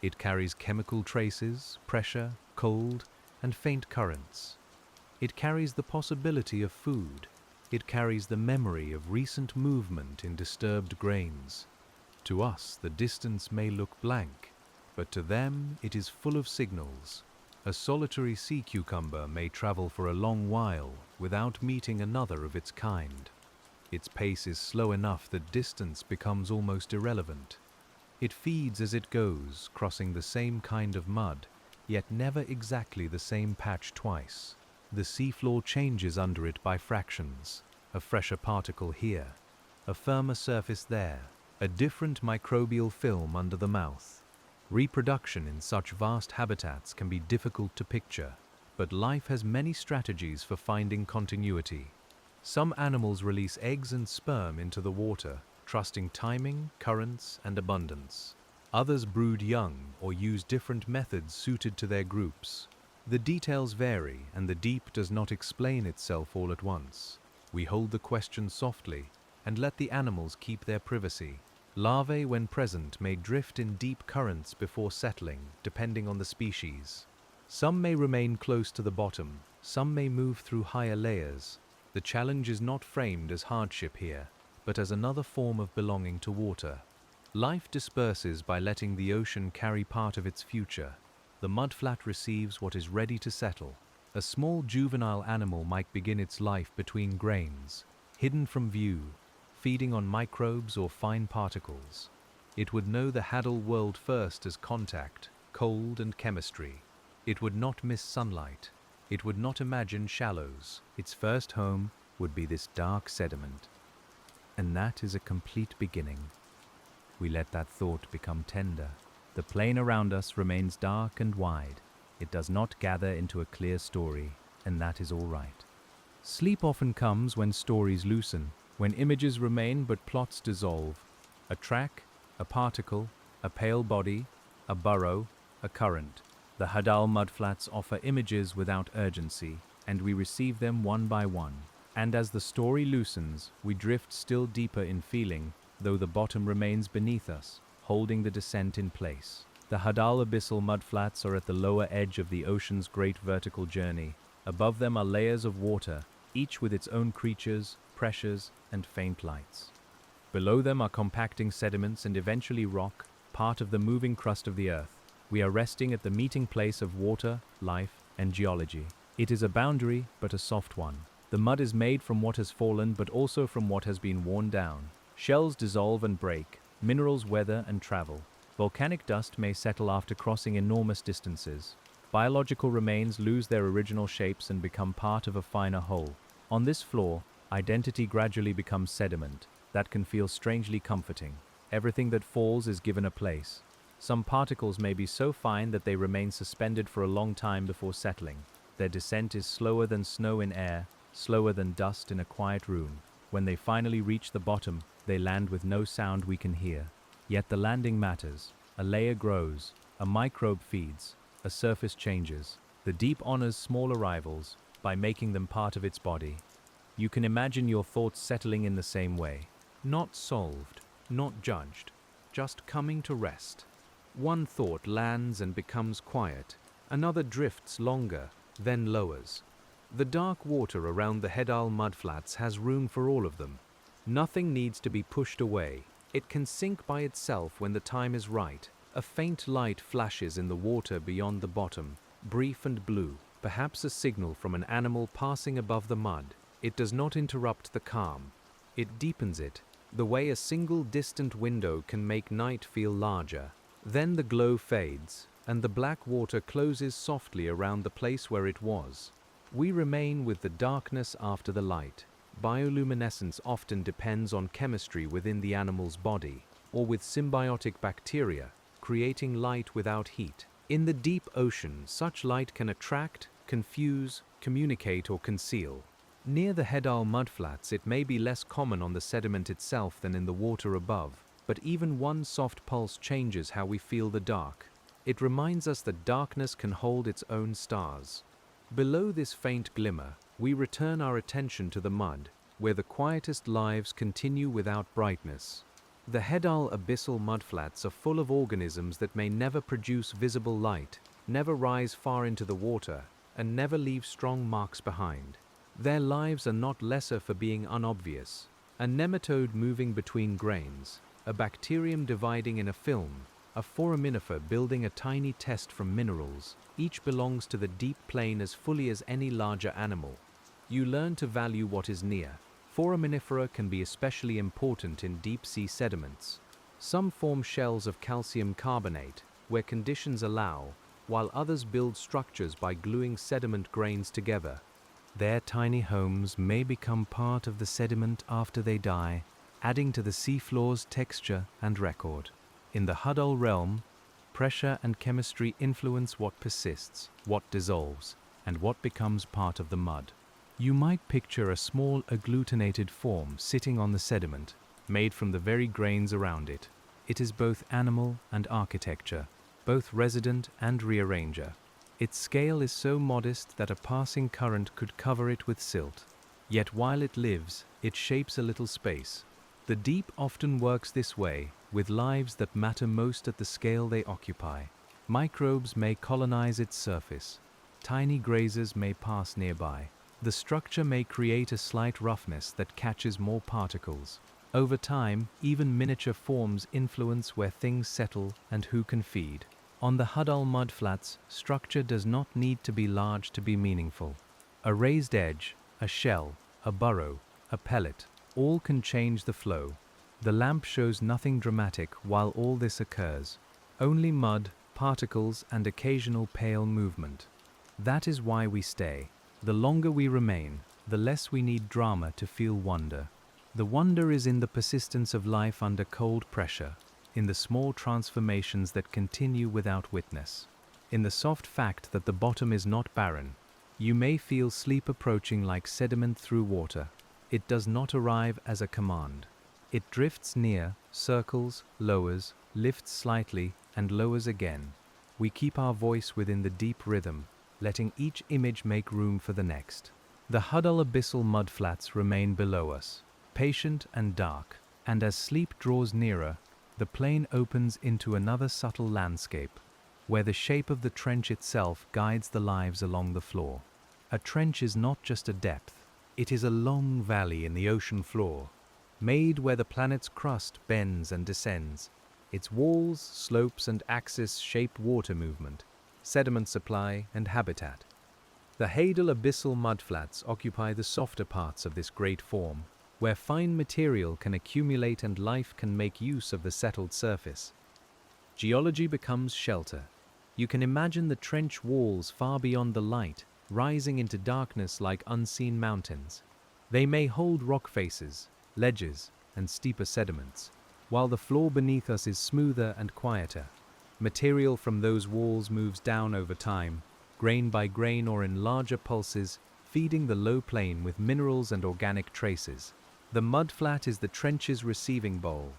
It carries chemical traces, pressure, cold, and faint currents. It carries the possibility of food. It carries the memory of recent movement in disturbed grains. To us, the distance may look blank, but to them it is full of signals. A solitary sea cucumber may travel for a long while without meeting another of its kind. Its pace is slow enough that distance becomes almost irrelevant. It feeds as it goes, crossing the same kind of mud, yet never exactly the same patch twice. The seafloor changes under it by fractions, a fresher particle here, a firmer surface there. a different microbial film under the mouth. Reproduction in such vast habitats can be difficult to picture, but life has many strategies for finding continuity. Some animals release eggs and sperm into the water, trusting timing, currents, and abundance. Others brood young or use different methods suited to their groups. The details vary, and the deep does not explain itself all at once. We hold the question softly and let the animals keep their privacy. Larvae, when present, may drift in deep currents before settling, depending on the species. Some may remain close to the bottom, some may move through higher layers. The challenge is not framed as hardship here, but as another form of belonging to water. Life disperses by letting the ocean carry part of its future. The mudflat receives what is ready to settle. A small juvenile animal might begin its life between grains, hidden from view, feeding on microbes or fine particles. It would know the HADAL world first as contact, cold and chemistry. It would not miss sunlight. It would not imagine shallows. Its first home would be this dark sediment. And that is a complete beginning. We let that thought become tender. The plain around us remains dark and wide. It does not gather into a clear story, and that is all right. Sleep often comes when stories loosen, when images remain but plots dissolve. A track, a particle, a pale body, a burrow, a current. The HADAL mudflats offer images without urgency, and we receive them one by one. And as the story loosens, we drift still deeper in feeling, though the bottom remains beneath us, holding the descent in place. The HADAL Abyssal Mudflats are at the lower edge of the ocean's great vertical journey. Above them are layers of water, each with its own creatures, pressures, and faint lights. Below them are compacting sediments and eventually rock, part of the moving crust of the earth. We are resting at the meeting place of water, life, and geology. It is a boundary, but a soft one. The mud is made from what has fallen, but also from what has been worn down. Shells dissolve and break, minerals weather and travel. Volcanic dust may settle after crossing enormous distances. Biological remains lose their original shapes and become part of a finer whole. On this floor, identity gradually becomes sediment. That can feel strangely comforting. Everything that falls is given a place. Some particles may be so fine that they remain suspended for a long time before settling. Their descent is slower than snow in air, slower than dust in a quiet room. When they finally reach the bottom, they land with no sound we can hear. Yet the landing matters. A layer grows, a microbe feeds, a surface changes. The deep honors small arrivals by making them part of its body. You can imagine your thoughts settling in the same way. Not solved, not judged, just coming to rest. One thought lands and becomes quiet. Another drifts longer, then lowers. The dark water around the HADAL mudflats has room for all of them. Nothing needs to be pushed away. It can sink by itself when the time is right. A faint light flashes in the water beyond the bottom, brief and blue, perhaps a signal from an animal passing above the mud. It does not interrupt the calm. It deepens it, the way a single distant window can make night feel larger. Then the glow fades, and the black water closes softly around the place where it was. We remain with the darkness after the light. Bioluminescence often depends on chemistry within the animal's body, or with symbiotic bacteria, creating light without heat. In the deep ocean, such light can attract, confuse, communicate, or conceal. Near the HADAL mudflats, it may be less common on the sediment itself than in the water above, but even one soft pulse changes how we feel the dark. It reminds us that darkness can hold its own stars. Below this faint glimmer, we return our attention to the mud, where the quietest lives continue without brightness. The HADAL Abyssal Mudflats are full of organisms that may never produce visible light, never rise far into the water, and never leave strong marks behind. Their lives are not lesser for being unobvious. A nematode moving between grains, a bacterium dividing in a film, a foraminifer building a tiny test from minerals. Each belongs to the deep plane as fully as any larger animal. You learn to value what is near. Foraminifera can be especially important in deep-sea sediments. Some form shells of calcium carbonate, where conditions allow, while others build structures by gluing sediment grains together. Their tiny homes may become part of the sediment after they die, adding to the seafloor's texture and record. In the HADAL realm, pressure and chemistry influence what persists, what dissolves, and what becomes part of the mud. You might picture a small agglutinated form sitting on the sediment, made from the very grains around it. It is both animal and architecture, both resident and rearranger. Its scale is so modest that a passing current could cover it with silt. Yet while it lives, it shapes a little space. The deep often works this way, with lives that matter most at the scale they occupy. Microbes may colonize its surface. Tiny grazers may pass nearby. The structure may create a slight roughness that catches more particles. Over time, even miniature forms influence where things settle and who can feed. On the HADAL mudflats, structure does not need to be large to be meaningful. A raised edge, a shell, a burrow, a pellet, all can change the flow. The lamp shows nothing dramatic while all this occurs. Only mud, particles, and occasional pale movement. That is why we stay. The longer we remain, the less we need drama to feel wonder. The wonder is in the persistence of life under cold pressure, in the small transformations that continue without witness, in the soft fact that the bottom is not barren. You may feel sleep approaching like sediment through water. It does not arrive as a command. It drifts near, circles, lowers, lifts slightly, and lowers again. We keep our voice within the deep rhythm, letting each image make room for the next. The HADAL Abyssal Mudflats remain below us, patient and dark, and as sleep draws nearer, the plain opens into another subtle landscape, where the shape of the trench itself guides the lives along the floor. A trench is not just a depth, it is a long valley in the ocean floor, made where the planet's crust bends and descends. Its walls, slopes, and axis shape water movement, sediment supply, and habitat. The HADAL Abyssal Mudflats occupy the softer parts of this great form, where fine material can accumulate and life can make use of the settled surface. Geology becomes shelter. You can imagine the trench walls far beyond the light, rising into darkness like unseen mountains. They may hold rock faces, ledges, and steeper sediments, while the floor beneath us is smoother and quieter. Material from those walls moves down over time, grain by grain or in larger pulses, feeding the low plain with minerals and organic traces. The mudflat is the trench's receiving bowl.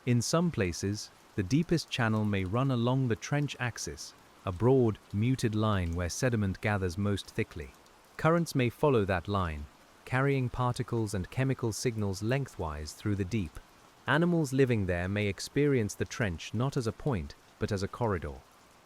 In some places, the deepest channel may run along the trench axis, a broad, muted line where sediment gathers most thickly. Currents may follow that line, carrying particles and chemical signals lengthwise through the deep. Animals living there may experience the trench not as a point, but as a corridor.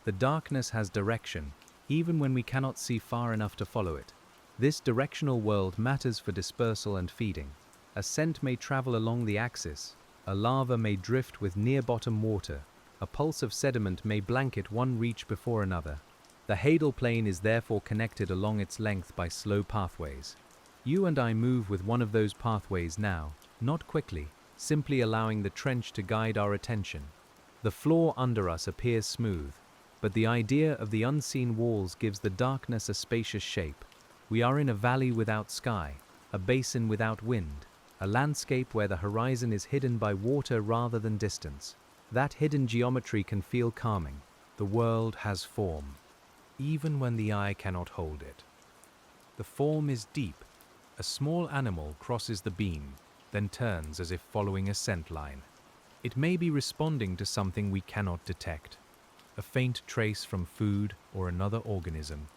The darkness has direction, even when we cannot see far enough to follow it. This directional world matters for dispersal and feeding. A scent may travel along the axis, a lava may drift with near-bottom water, a pulse of sediment may blanket one reach before another. The HADAL plane is therefore connected along its length by slow pathways. You and I move with one of those pathways now, not quickly, simply allowing the trench to guide our attention. The floor under us appears smooth, but the idea of the unseen walls gives the darkness a spacious shape. We are in a valley without sky, a basin without wind, a landscape where the horizon is hidden by water rather than distance. That hidden geometry can feel calming. The world has form, even when the eye cannot hold it. The form is deep. A small animal crosses the beam, then turns as if following a scent line. It may be responding to something we cannot detect, a faint trace from food or another organism.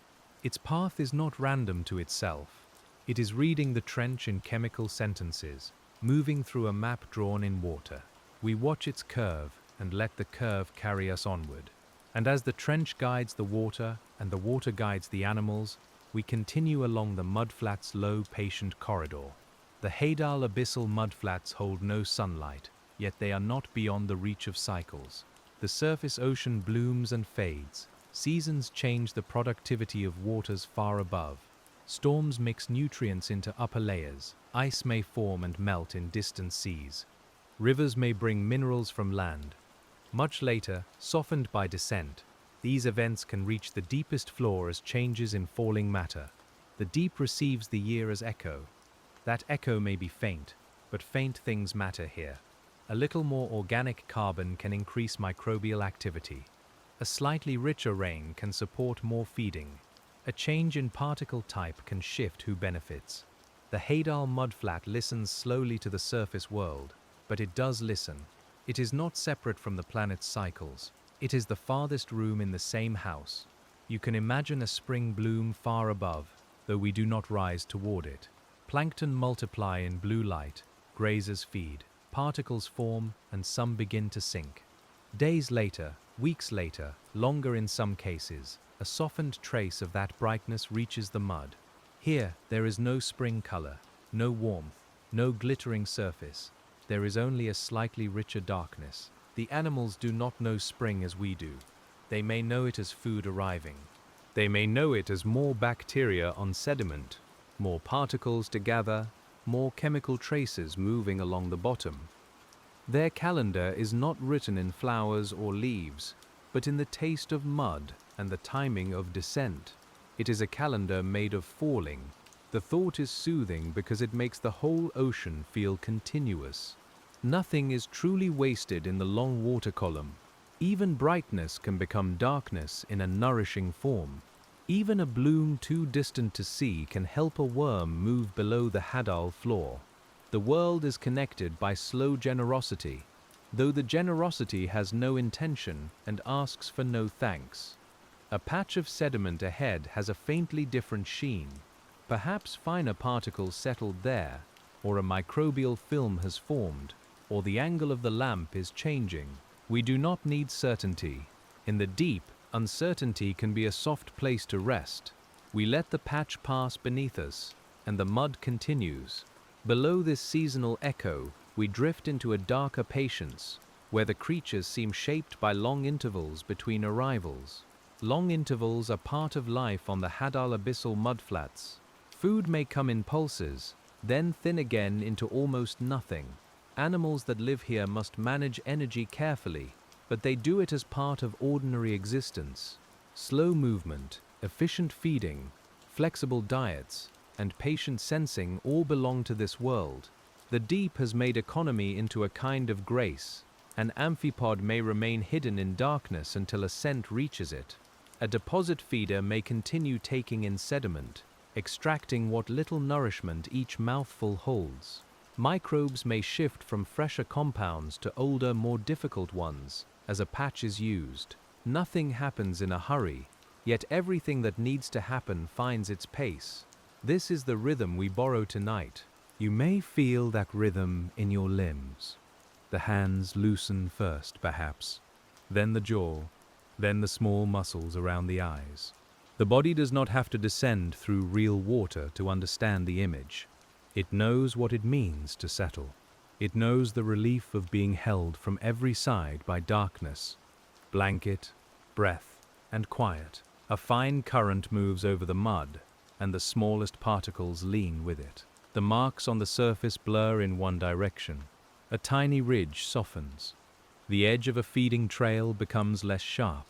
Its path is not random to itself. It is reading the trench in chemical sentences, moving through a map drawn in water. We watch its curve and let the curve carry us onward. And as the trench guides the water and the water guides the animals, we continue along the mudflat's low, patient corridor. The HADAL Abyssal Mudflats hold no sunlight, yet they are not beyond the reach of cycles. The surface ocean blooms and fades. Seasons change the productivity of waters far above. Storms mix nutrients into upper layers. Ice may form and melt in distant seas. Rivers may bring minerals from land. Much later, softened by descent, these events can reach the deepest floor as changes in falling matter. The deep receives the year as echo. That echo may be faint, But faint things matter here. A little more organic carbon can increase microbial activity. A slightly richer rain can support more feeding. A change in particle type can shift who benefits. The HADAL mudflat listens slowly to the surface world, but it does listen. It is not separate from the planet's cycles. It is the farthest room in the same house. You can imagine a spring bloom far above, though we do not rise toward it. Plankton multiply in blue light, grazers feed, particles form, and some begin to sink. Days later, weeks later, longer in some cases, a softened trace of that brightness reaches the mud. Here, there is no spring color, no warmth, no glittering surface. There is only a slightly richer darkness. The animals do not know spring as we do. They may know it as food arriving. They may know it as more bacteria on sediment, more particles to gather, more chemical traces moving along the bottom. Their calendar is not written in flowers or leaves, but in the taste of mud and the timing of descent. It is a calendar made of falling. The thought is soothing because it makes the whole ocean feel continuous. Nothing is truly wasted in the long water column. Even brightness can become darkness in a nourishing form. Even a bloom too distant to see can help a worm move below the HADAL floor. The world is connected by slow generosity, though the generosity has no intention and asks for no thanks. A patch of sediment ahead has a faintly different sheen. Perhaps finer particles settled there, or a microbial film has formed, or the angle of the lamp is changing. We do not need certainty. In the deep, uncertainty can be a soft place to rest. We let the patch pass beneath us, and the mud continues. Below this seasonal echo, we drift into a darker patience, where the creatures seem shaped by long intervals between arrivals. Long intervals are part of life on the HADAL Abyssal Mudflats. Food may come in pulses, then thin again into almost nothing. Animals that live here must manage energy carefully, but they do it as part of ordinary existence. Slow movement, efficient feeding, flexible diets, and patient sensing all belong to this world. The deep has made economy into a kind of grace. An amphipod may remain hidden in darkness until a scent reaches it. A deposit feeder may continue taking in sediment, extracting what little nourishment each mouthful holds. Microbes may shift from fresher compounds to older, more difficult ones as a patch is used. Nothing happens in a hurry, yet everything that needs to happen finds its pace. This is the rhythm we borrow tonight. You may feel that rhythm in your limbs. The hands loosen first, perhaps, then the jaw, then the small muscles around the eyes. The body does not have to descend through real water to understand the image. It knows what it means to settle. It knows the relief of being held from every side by darkness, blanket, breath, and quiet. A fine current moves over the mud, and the smallest particles lean with it. The marks on the surface blur in one direction. A tiny ridge softens. The edge of a feeding trail becomes less sharp.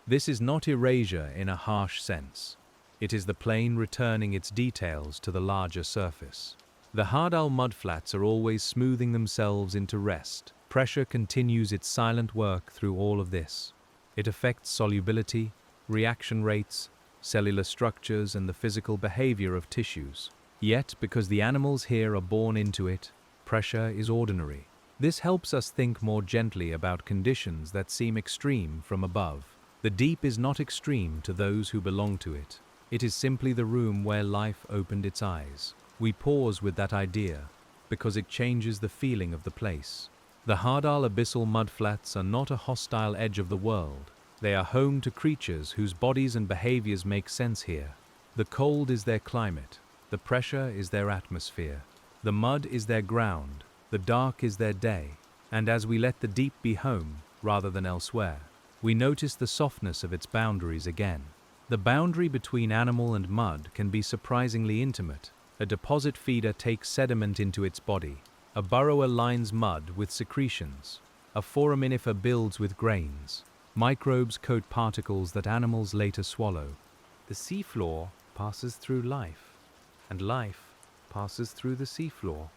This is not erasure in a harsh sense. It is the plane returning its details to the larger surface. The HADAL mudflats are always smoothing themselves into rest. Pressure continues its silent work through all of this. It affects solubility, reaction rates, cellular structures, and the physical behavior of tissues. Yet, because the animals here are born into it, pressure is ordinary. This helps us think more gently about conditions that seem extreme from above. The deep is not extreme to those who belong to it. It is simply the room where life opened its eyes. We pause with that idea, because it changes the feeling of the place. The HADAL Abyssal Mudflats are not a hostile edge of the world. They are home to creatures whose bodies and behaviors make sense here. The cold is their climate. The pressure is their atmosphere. The mud is their ground. The dark is their day. And as we let the deep be home, rather than elsewhere, we notice the softness of its boundaries again. The boundary between animal and mud can be surprisingly intimate. A deposit feeder takes sediment into its body. A burrower lines mud with secretions. A foraminifer builds with grains. Microbes coat particles that animals later swallow. The seafloor passes through life, and life passes through the seafloor.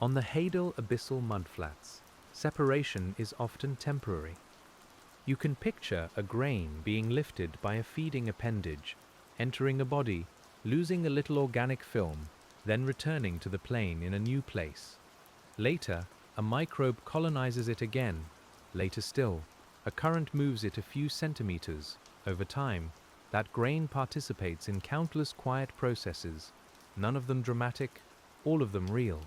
On the HADAL Abyssal Mudflats, separation is often temporary. You can picture a grain being lifted by a feeding appendage, entering a body, losing a little organic film, then returning to the plane in a new place. Later, a microbe colonizes it again. Later still, a current moves it a few centimeters. Over time, that grain participates in countless quiet processes, none of them dramatic, all of them real.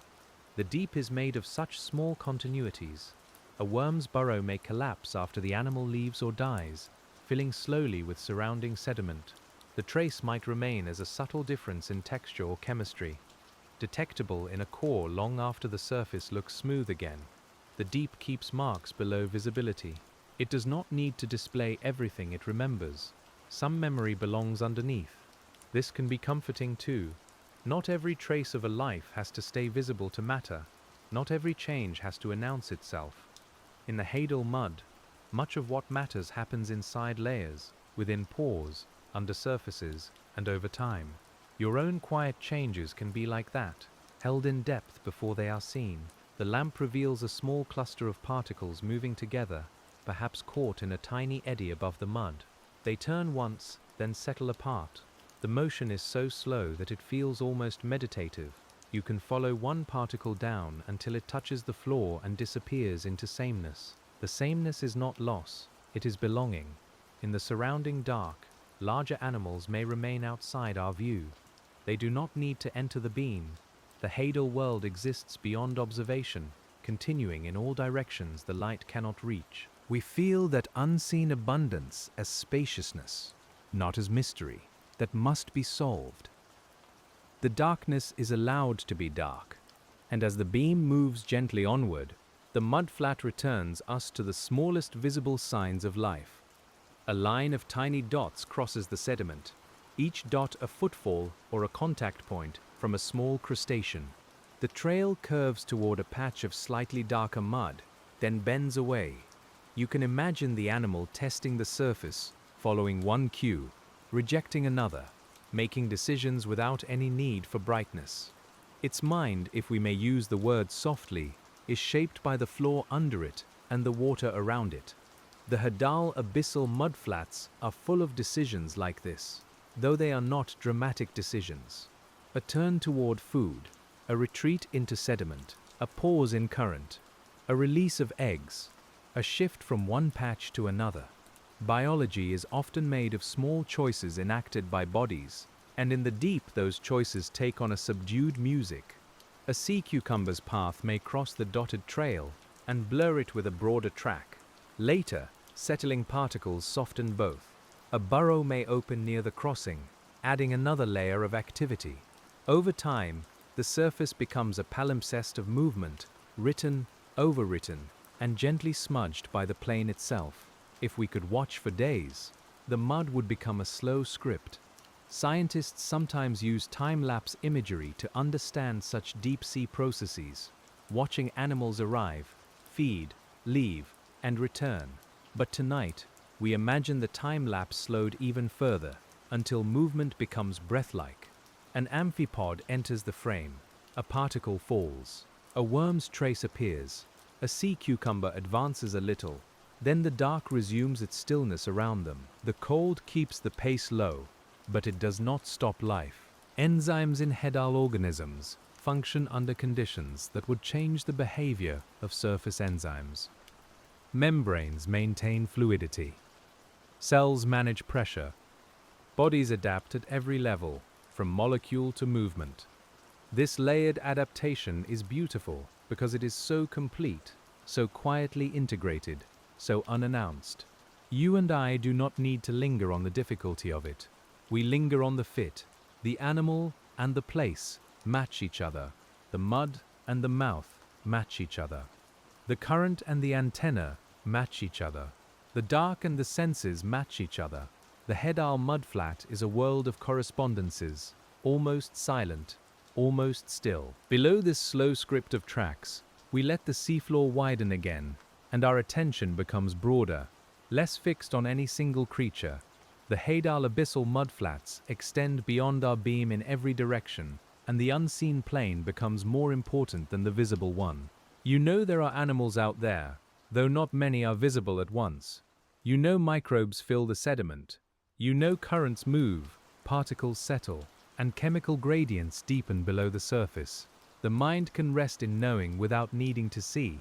The deep is made of such small continuities. A worm's burrow may collapse after the animal leaves or dies, filling slowly with surrounding sediment. The trace might remain as a subtle difference in texture or chemistry, detectable in a core long after the surface looks smooth again. The deep keeps marks below visibility. It does not need to display everything it remembers. Some memory belongs underneath. This can be comforting too. Not every trace of a life has to stay visible to matter. Not every change has to announce itself. In the HADAL mud, much of what matters happens inside layers, within pores, under surfaces, and over time. Your own quiet changes can be like that, held in depth before they are seen. The lamp reveals a small cluster of particles moving together, perhaps caught in a tiny eddy above the mud. They turn once, then settle apart. The motion is so slow that it feels almost meditative. You can follow one particle down until it touches the floor and disappears into sameness. The sameness is not loss, it is belonging. In the surrounding dark, larger animals may remain outside our view. They do not need to enter the beam. The HADAL world exists beyond observation, continuing in all directions the light cannot reach. We feel that unseen abundance as spaciousness, not as mystery, that must be solved. The darkness is allowed to be dark, and as the beam moves gently onward, the mudflat returns us to the smallest visible signs of life. A line of tiny dots crosses the sediment, each dot a footfall or a contact point from a small crustacean. The trail curves toward a patch of slightly darker mud, then bends away. You can imagine the animal testing the surface, following one cue, rejecting another, making decisions without any need for brightness. Its mind, if we may use the word softly, is shaped by the floor under it and the water around it. The HADAL Abyssal Mudflats are full of decisions like this, though they are not dramatic decisions. A turn toward food, a retreat into sediment, a pause in current, a release of eggs, a shift from one patch to another. Biology is often made of small choices enacted by bodies, and in the deep those choices take on a subdued music. A sea cucumber's path may cross the dotted trail and blur it with a broader track. Later, settling particles soften both. A burrow may open near the crossing, adding another layer of activity. Over time, the surface becomes a palimpsest of movement, written, overwritten, and gently smudged by the plane itself. If we could watch for days, the mud would become a slow script. Scientists sometimes use time-lapse imagery to understand such deep-sea processes, watching animals arrive, feed, leave, and return. But tonight, we imagine the time-lapse slowed even further, until movement becomes breath-like. An amphipod enters the frame, a particle falls, a worm's trace appears, a sea cucumber advances a little, then the dark resumes its stillness around them. The cold keeps the pace low, but it does not stop life. Enzymes in HADAL organisms function under conditions that would change the behavior of surface enzymes. Membranes maintain fluidity. Cells manage pressure. Bodies adapt at every level, from molecule to movement. This layered adaptation is beautiful because it is so complete, so quietly integrated, so unannounced. You and I do not need to linger on the difficulty of it. We linger on the fit. The animal and the place match each other. The mud and the mouth match each other. The current and the antenna match each other. The dark and the senses match each other. The HADAL mudflat is a world of correspondences, almost silent, almost still. Below this slow script of tracks, we let the seafloor widen again, and our attention becomes broader, less fixed on any single creature. The HADAL Abyssal Mudflats extend beyond our beam in every direction, and the unseen plane becomes more important than the visible one. You know there are animals out there, though not many are visible at once. You know microbes fill the sediment. You know currents move, particles settle, and chemical gradients deepen below the surface. The mind can rest in knowing without needing to see.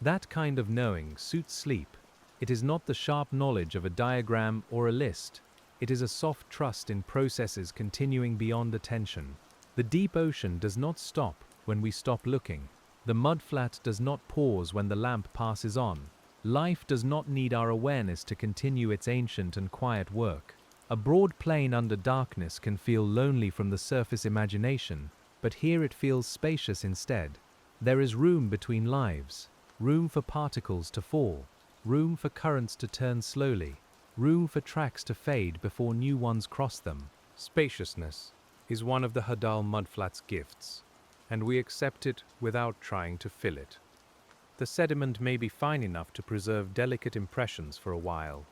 That kind of knowing suits sleep. It is not the sharp knowledge of a diagram or a list. It is a soft trust in processes continuing beyond attention. The deep ocean does not stop when we stop looking. The mudflat does not pause when the lamp passes on. Life does not need our awareness to continue its ancient and quiet work. A broad plain under darkness can feel lonely from the surface imagination, but here it feels spacious instead. There is room between lives, room for particles to fall, room for currents to turn slowly, room for tracks to fade before new ones cross them. Spaciousness is one of the HADAL Mudflats' gifts, and we accept it without trying to fill it. The sediment may be fine enough to preserve delicate impressions for a while.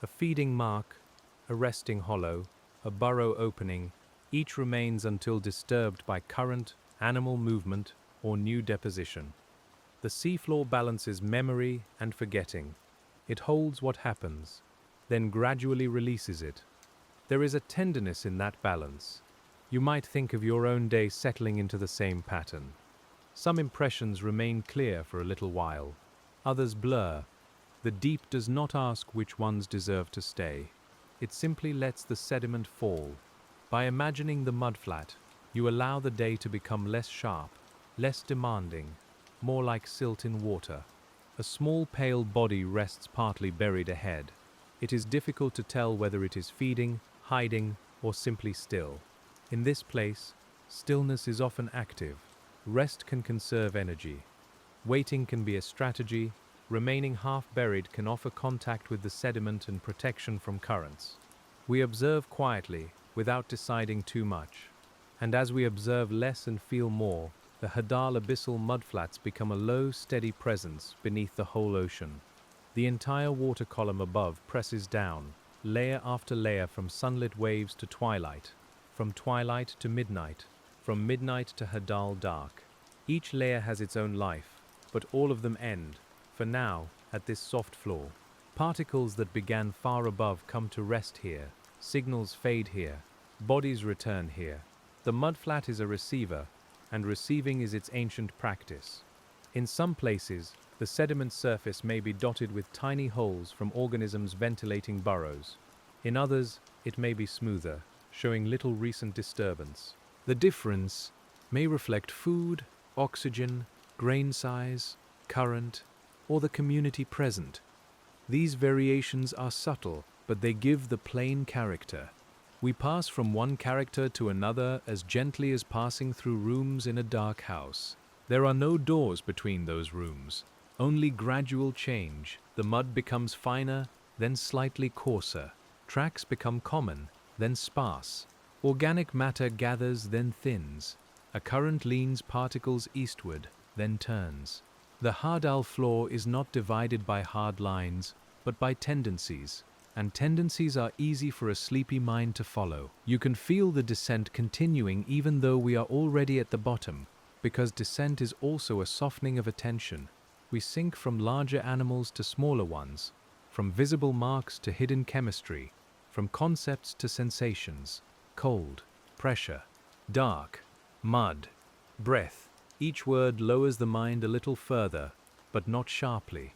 A feeding mark, a resting hollow, a burrow opening, each remains until disturbed by current, animal movement, or new deposition. The seafloor balances memory and forgetting. It holds what happens, then gradually releases it. There is a tenderness in that balance. You might think of your own day settling into the same pattern. Some impressions remain clear for a little while, others blur. The deep does not ask which ones deserve to stay. It simply lets the sediment fall. By imagining the mudflat, you allow the day to become less sharp, less demanding, more like silt in water. A small pale body rests partly buried ahead. It is difficult to tell whether it is feeding, hiding, or simply still. In this place, stillness is often active. Rest can conserve energy. Waiting can be a strategy. Remaining half-buried can offer contact with the sediment and protection from currents. We observe quietly, without deciding too much. And as we observe less and feel more, the HADAL Abyssal Mudflats become a low, steady presence beneath the whole ocean. The entire water column above presses down, layer after layer, from sunlit waves to twilight, from twilight to midnight, from midnight to HADAL dark. Each layer has its own life, but all of them end, for now, at this soft floor. Particles that began far above come to rest here, signals fade here, bodies return here. The mudflat is a receiver, and receiving is its ancient practice. In some places, the sediment surface may be dotted with tiny holes from organisms ventilating burrows. In others, it may be smoother, showing little recent disturbance. The difference may reflect food, oxygen, grain size, current, or the community present. These variations are subtle, but they give the plain character. We pass from one character to another as gently as passing through rooms in a dark house. There are no doors between those rooms, only gradual change. The mud becomes finer, then slightly coarser. Tracks become common, then sparse. Organic matter gathers, then thins. A current leans particles eastward, then turns. The HADAL floor is not divided by hard lines, but by tendencies. And tendencies are easy for a sleepy mind to follow. You can feel the descent continuing even though we are already at the bottom, because descent is also a softening of attention. We sink from larger animals to smaller ones, from visible marks to hidden chemistry, from concepts to sensations. Cold, pressure, dark, mud, breath. Each word lowers the mind a little further, but not sharply.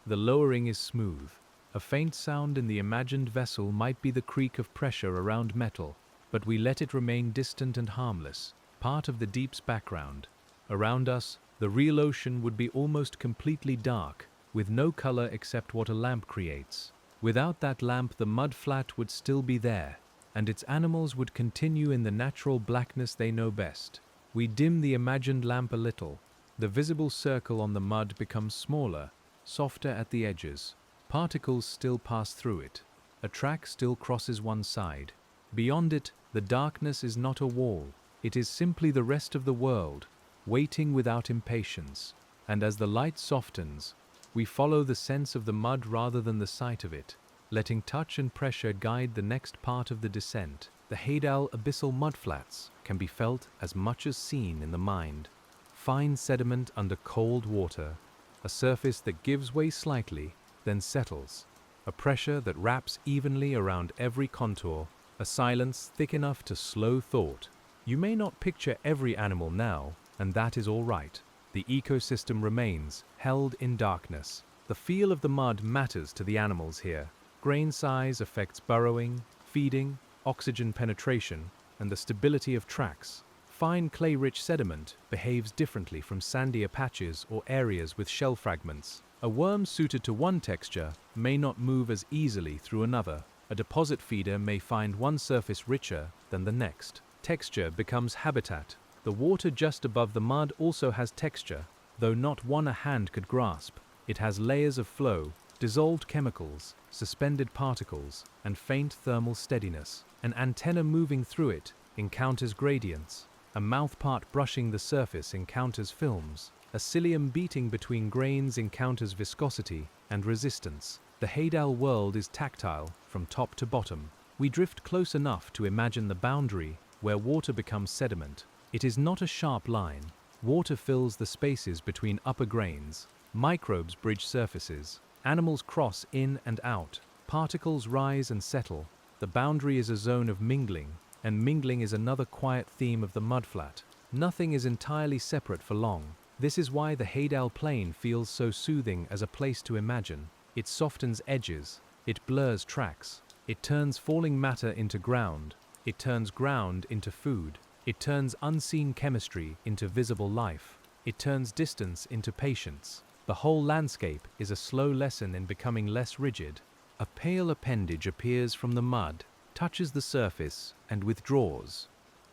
The lowering is smooth. A faint sound in the imagined vessel might be the creak of pressure around metal, but we let it remain distant and harmless, part of the deep's background. Around us, the real ocean would be almost completely dark, with no color except what a lamp creates. Without that lamp, the mudflat would still be there, and its animals would continue in the natural blackness they know best. We dim the imagined lamp a little. The visible circle on the mud becomes smaller, softer at the edges. Particles still pass through it. A track still crosses one side. Beyond it, the darkness is not a wall. It is simply the rest of the world, waiting without impatience. And as the light softens, we follow the sense of the mud rather than the sight of it, letting touch and pressure guide the next part of the descent. The HADAL Abyssal Mudflats can be felt as much as seen in the mind. Fine sediment under cold water, a surface that gives way slightly, then settles, a pressure that wraps evenly around every contour, a silence thick enough to slow thought. You may not picture every animal now, and that is all right. The ecosystem remains, held in darkness. The feel of the mud matters to the animals here. Grain size affects burrowing, feeding, oxygen penetration, and the stability of tracks. Fine clay-rich sediment behaves differently from sandier patches or areas with shell fragments. A worm suited to one texture may not move as easily through another. A deposit feeder may find one surface richer than the next. Texture becomes habitat. The water just above the mud also has texture, though not one a hand could grasp. It has layers of flow, dissolved chemicals, suspended particles, and faint thermal steadiness. An antenna moving through it encounters gradients. A mouthpart brushing the surface encounters films. A cilium beating between grains encounters viscosity and resistance. The HADAL world is tactile from top to bottom. We drift close enough to imagine the boundary where water becomes sediment. It is not a sharp line. Water fills the spaces between upper grains. Microbes bridge surfaces. Animals cross in and out. Particles rise and settle. The boundary is a zone of mingling, and mingling is another quiet theme of the mudflat. Nothing is entirely separate for long. This is why the HADAL plain feels so soothing as a place to imagine. It softens edges. It blurs tracks. It turns falling matter into ground. It turns ground into food. It turns unseen chemistry into visible life. It turns distance into patience. The whole landscape is a slow lesson in becoming less rigid. A pale appendage appears from the mud, touches the surface, and withdraws.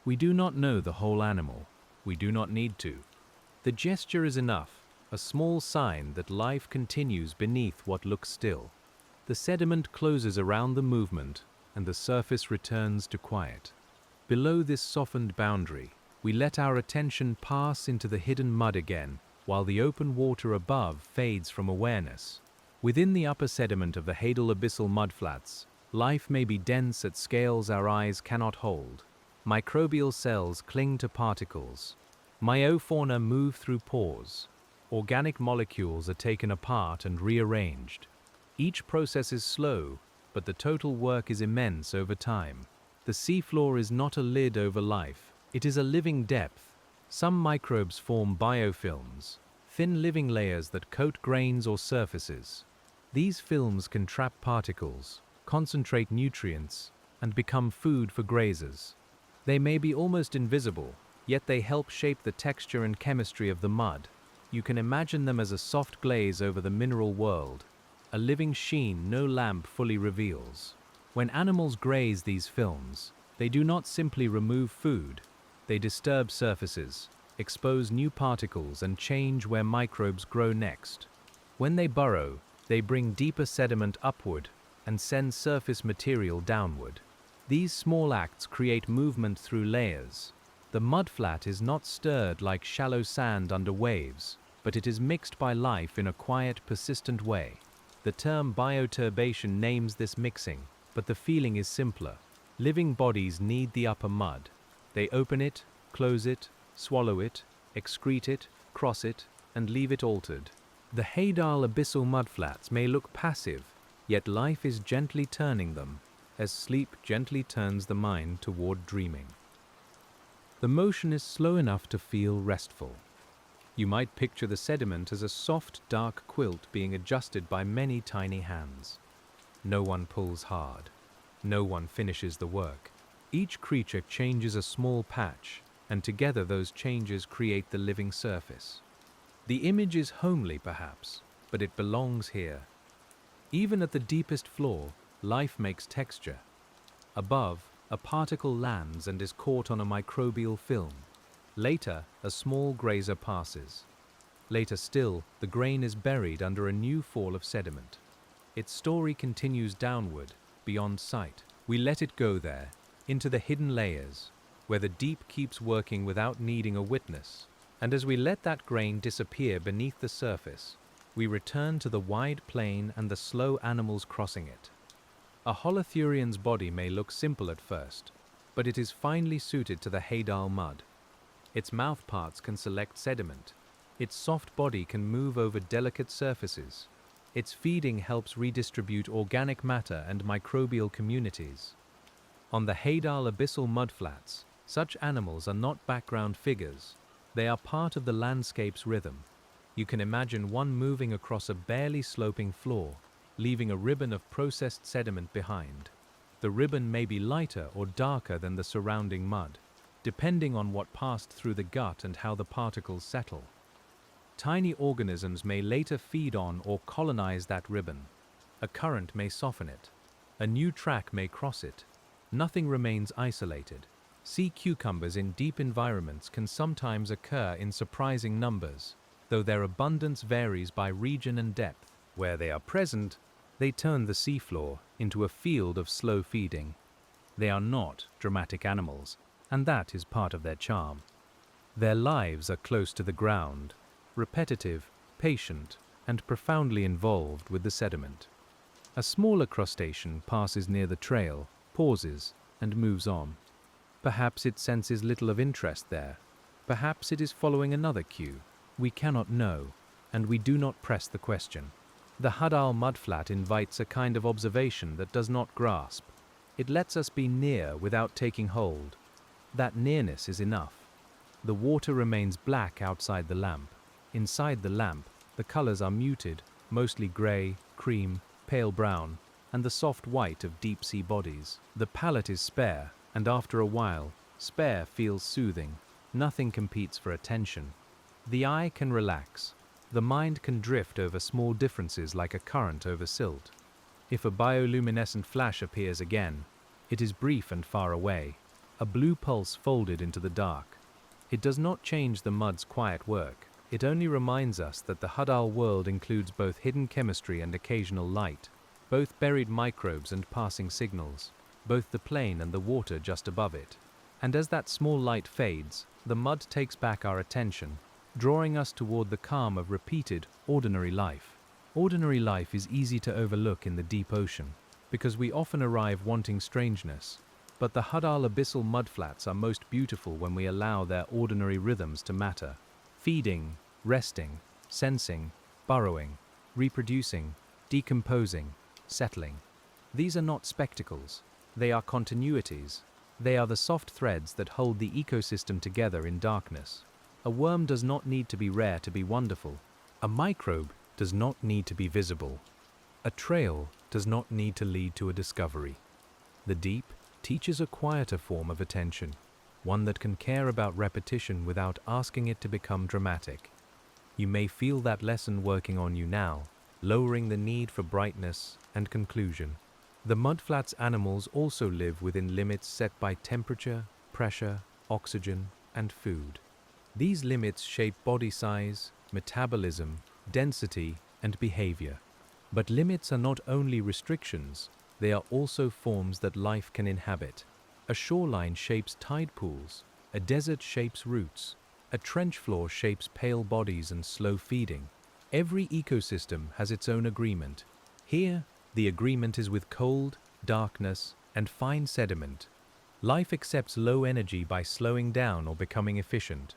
We do not know the whole animal. We do not need to. The gesture is enough, a small sign that life continues beneath what looks still. The sediment closes around the movement, and the surface returns to quiet. Below this softened boundary, we let our attention pass into the hidden mud again, while the open water above fades from awareness. Within the upper sediment of the HADAL Abyssal Mudflats, life may be dense at scales our eyes cannot hold. Microbial cells cling to particles. Myofauna move through pores. Organic molecules are taken apart and rearranged. Each process is slow, but the total work is immense over time. The seafloor is not a lid over life, it is a living depth. Some microbes form biofilms, thin living layers that coat grains or surfaces. These films can trap particles, concentrate nutrients, and become food for grazers. They may be almost invisible, yet they help shape the texture and chemistry of the mud. You can imagine them as a soft glaze over the mineral world, a living sheen no lamp fully reveals. When animals graze these films, they do not simply remove food. They disturb surfaces, expose new particles, and change where microbes grow next. When they burrow, they bring deeper sediment upward and send surface material downward. These small acts create movement through layers. The mudflat is not stirred like shallow sand under waves, but it is mixed by life in a quiet, persistent way. The term bioturbation names this mixing, but the feeling is simpler. Living bodies need the upper mud. They open it, close it, swallow it, excrete it, cross it, and leave it altered. The HADAL Abyssal Mudflats may look passive, yet life is gently turning them, as sleep gently turns the mind toward dreaming. The motion is slow enough to feel restful. You might picture the sediment as a soft, dark quilt being adjusted by many tiny hands. No one pulls hard. No one finishes the work. Each creature changes a small patch, and together those changes create the living surface. The image is homely, perhaps, but it belongs here. Even at the deepest floor, life makes texture. Above, a particle lands and is caught on a microbial film. Later, a small grazer passes. Later still, the grain is buried under a new fall of sediment. Its story continues downward, beyond sight. We let it go there, into the hidden layers, where the deep keeps working without needing a witness. And as we let that grain disappear beneath the surface, we return to the wide plain and the slow animals crossing it. A holothurian's body may look simple at first, but it is finely suited to the HADAL mud. Its mouthparts can select sediment. Its soft body can move over delicate surfaces. Its feeding helps redistribute organic matter and microbial communities. On the HADAL Abyssal Mudflats, such animals are not background figures. They are part of the landscape's rhythm. You can imagine one moving across a barely sloping floor, leaving a ribbon of processed sediment behind. The ribbon may be lighter or darker than the surrounding mud, depending on what passed through the gut and how the particles settle. Tiny organisms may later feed on or colonize that ribbon. A current may soften it. A new track may cross it. Nothing remains isolated. Sea cucumbers in deep environments can sometimes occur in surprising numbers, though their abundance varies by region and depth. Where they are present, they turn the seafloor into a field of slow feeding. They are not dramatic animals, and that is part of their charm. Their lives are close to the ground, repetitive, patient, and profoundly involved with the sediment. A smaller crustacean passes near the trail, pauses, and moves on. Perhaps it senses little of interest there. Perhaps it is following another cue. We cannot know, and we do not press the question. The HADAL mudflat invites a kind of observation that does not grasp. It lets us be near without taking hold. That nearness is enough. The water remains black outside the lamp. Inside the lamp, the colors are muted, mostly gray, cream, pale brown, and the soft white of deep-sea bodies. The palette is spare, and after a while, spare feels soothing. Nothing competes for attention. The eye can relax. The mind can drift over small differences like a current over silt. If a bioluminescent flash appears again, it is brief and far away, a blue pulse folded into the dark. It does not change the mud's quiet work. It only reminds us that the HADAL world includes both hidden chemistry and occasional light, both buried microbes and passing signals, both the plane and the water just above it. And as that small light fades, the mud takes back our attention, drawing us toward the calm of repeated, ordinary life. Ordinary life is easy to overlook in the deep ocean, because we often arrive wanting strangeness. But the HADAL Abyssal Mudflats are most beautiful when we allow their ordinary rhythms to matter. Feeding, resting, sensing, burrowing, reproducing, decomposing, settling. These are not spectacles. They are continuities. They are the soft threads that hold the ecosystem together in darkness. A worm does not need to be rare to be wonderful. A microbe does not need to be visible. A trail does not need to lead to a discovery. The deep teaches a quieter form of attention, one that can care about repetition without asking it to become dramatic. You may feel that lesson working on you now, lowering the need for brightness and conclusion. The mudflats animals also live within limits set by temperature, pressure, oxygen, and food. These limits shape body size, metabolism, density, and behavior. But limits are not only restrictions, they are also forms that life can inhabit. A shoreline shapes tide pools, a desert shapes roots, a trench floor shapes pale bodies and slow feeding. Every ecosystem has its own agreement. Here, the agreement is with cold, darkness, and fine sediment. Life accepts low energy by slowing down or becoming efficient.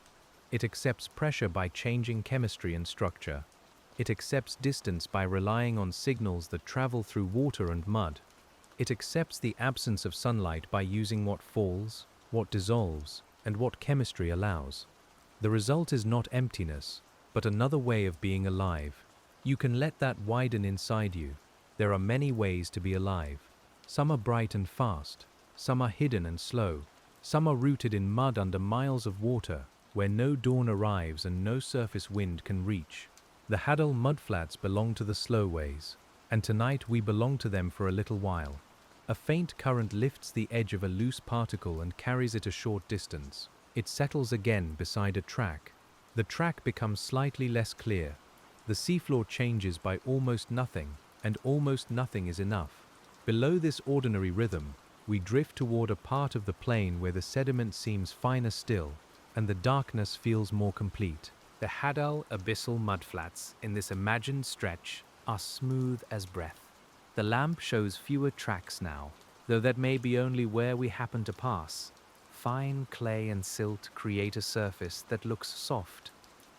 It accepts pressure by changing chemistry and structure. It accepts distance by relying on signals that travel through water and mud. It accepts the absence of sunlight by using what falls, what dissolves, and what chemistry allows. The result is not emptiness, but another way of being alive. You can let that widen inside you. There are many ways to be alive. Some are bright and fast. Some are hidden and slow. Some are rooted in mud under miles of water, where no dawn arrives and no surface wind can reach. The HADAL mudflats belong to the slow ways, and tonight we belong to them for a little while. A faint current lifts the edge of a loose particle and carries it a short distance. It settles again beside a track. The track becomes slightly less clear. The seafloor changes by almost nothing, and almost nothing is enough. Below this ordinary rhythm, we drift toward a part of the plain where the sediment seems finer still, and the darkness feels more complete. The HADAL Abyssal Mudflats in this imagined stretch are smooth as breath. The lamp shows fewer tracks now, though that may be only where we happen to pass. Fine clay and silt create a surface that looks soft,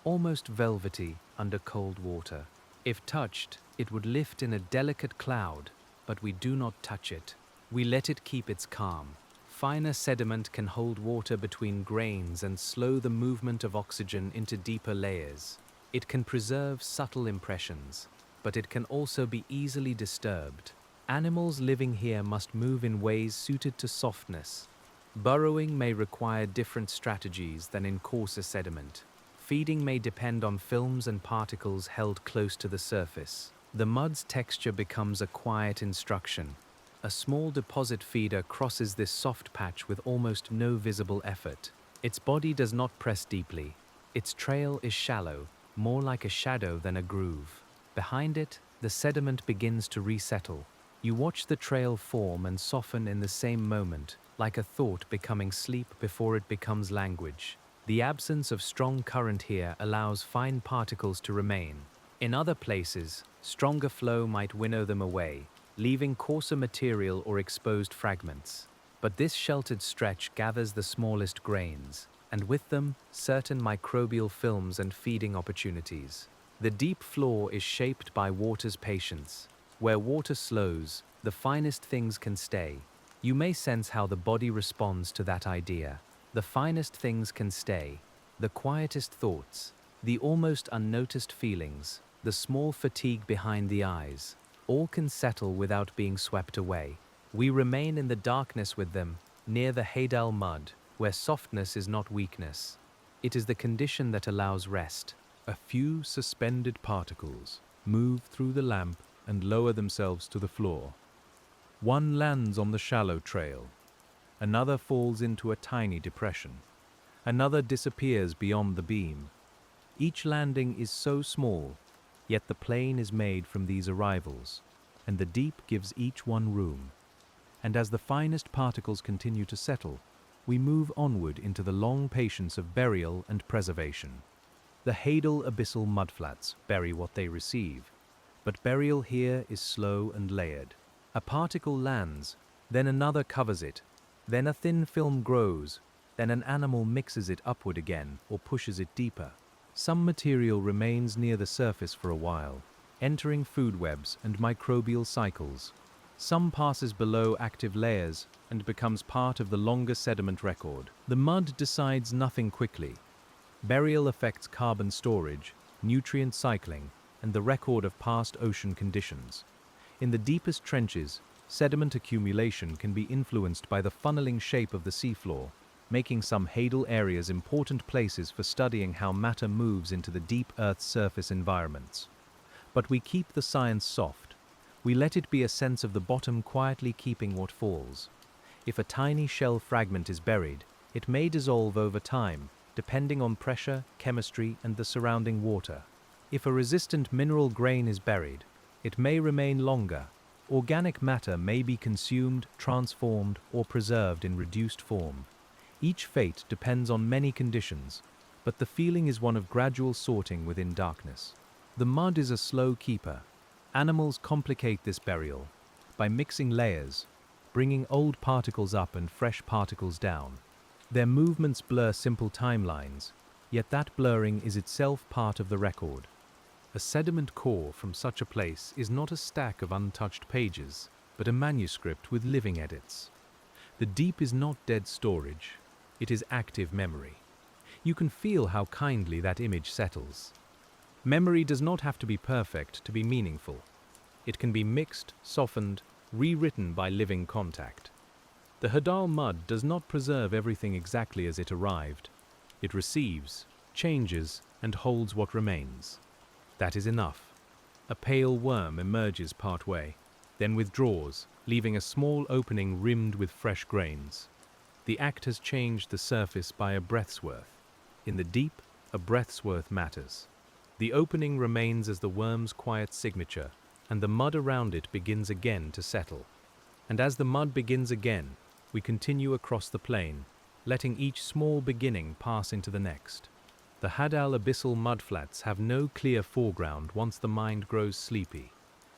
almost velvety under cold water. If touched, it would lift in a delicate cloud, but we do not touch it. We let it keep its calm. Finer sediment can hold water between grains and slow the movement of oxygen into deeper layers. It can preserve subtle impressions, but it can also be easily disturbed. Animals living here must move in ways suited to softness. Burrowing may require different strategies than in coarser sediment. Feeding may depend on films and particles held close to the surface. The mud's texture becomes a quiet instruction. A small deposit feeder crosses this soft patch with almost no visible effort. Its body does not press deeply. Its trail is shallow, more like a shadow than a groove. Behind it, the sediment begins to resettle. You watch the trail form and soften in the same moment, like a thought becoming sleep before it becomes language. The absence of strong current here allows fine particles to remain. In other places, stronger flow might winnow them away, leaving coarser material or exposed fragments. But this sheltered stretch gathers the smallest grains, and with them, certain microbial films and feeding opportunities. The deep floor is shaped by water's patience. Where water slows, the finest things can stay. You may sense how the body responds to that idea. The finest things can stay. The quietest thoughts, the almost unnoticed feelings, the small fatigue behind the eyes, all can settle without being swept away. We remain in the darkness with them, near the HADAL mud, where softness is not weakness. It is the condition that allows rest. A few suspended particles move through the lamp and lower themselves to the floor. One lands on the shallow trail. Another falls into a tiny depression. Another disappears beyond the beam. Each landing is so small, yet the plane is made from these arrivals, and the deep gives each one room. And as the finest particles continue to settle, we move onward into the long patience of burial and preservation. The HADAL Abyssal Mudflats bury what they receive, but burial here is slow and layered. A particle lands, then another covers it, then a thin film grows, then an animal mixes it upward again or pushes it deeper. Some material remains near the surface for a while, entering food webs and microbial cycles. Some passes below active layers and becomes part of the longer sediment record. The mud decides nothing quickly. Burial affects carbon storage, nutrient cycling, and the record of past ocean conditions. In the deepest trenches, sediment accumulation can be influenced by the funneling shape of the seafloor, making some HADAL areas important places for studying how matter moves into the deep Earth's surface environments. But we keep the science soft. We let it be a sense of the bottom quietly keeping what falls. If a tiny shell fragment is buried, it may dissolve over time, depending on pressure, chemistry, and the surrounding water. If a resistant mineral grain is buried, it may remain longer. Organic matter may be consumed, transformed, or preserved in reduced form. Each fate depends on many conditions, but the feeling is one of gradual sorting within darkness. The mud is a slow keeper. Animals complicate this burial by mixing layers, bringing old particles up and fresh particles down. Their movements blur simple timelines, yet that blurring is itself part of the record. A sediment core from such a place is not a stack of untouched pages, but a manuscript with living edits. The deep is not dead storage, it is active memory. You can feel how kindly that image settles. Memory does not have to be perfect to be meaningful. It can be mixed, softened, rewritten by living contact. The HADAL mud does not preserve everything exactly as it arrived. It receives, changes, and holds what remains. That is enough. A pale worm emerges partway, then withdraws, leaving a small opening rimmed with fresh grains. The act has changed the surface by a breath's worth. In the deep, a breath's worth matters. The opening remains as the worm's quiet signature, and the mud around it begins again to settle. And as the mud begins again, we continue across the plain, letting each small beginning pass into the next. The HADAL Abyssal Mudflats have no clear foreground once the mind grows sleepy.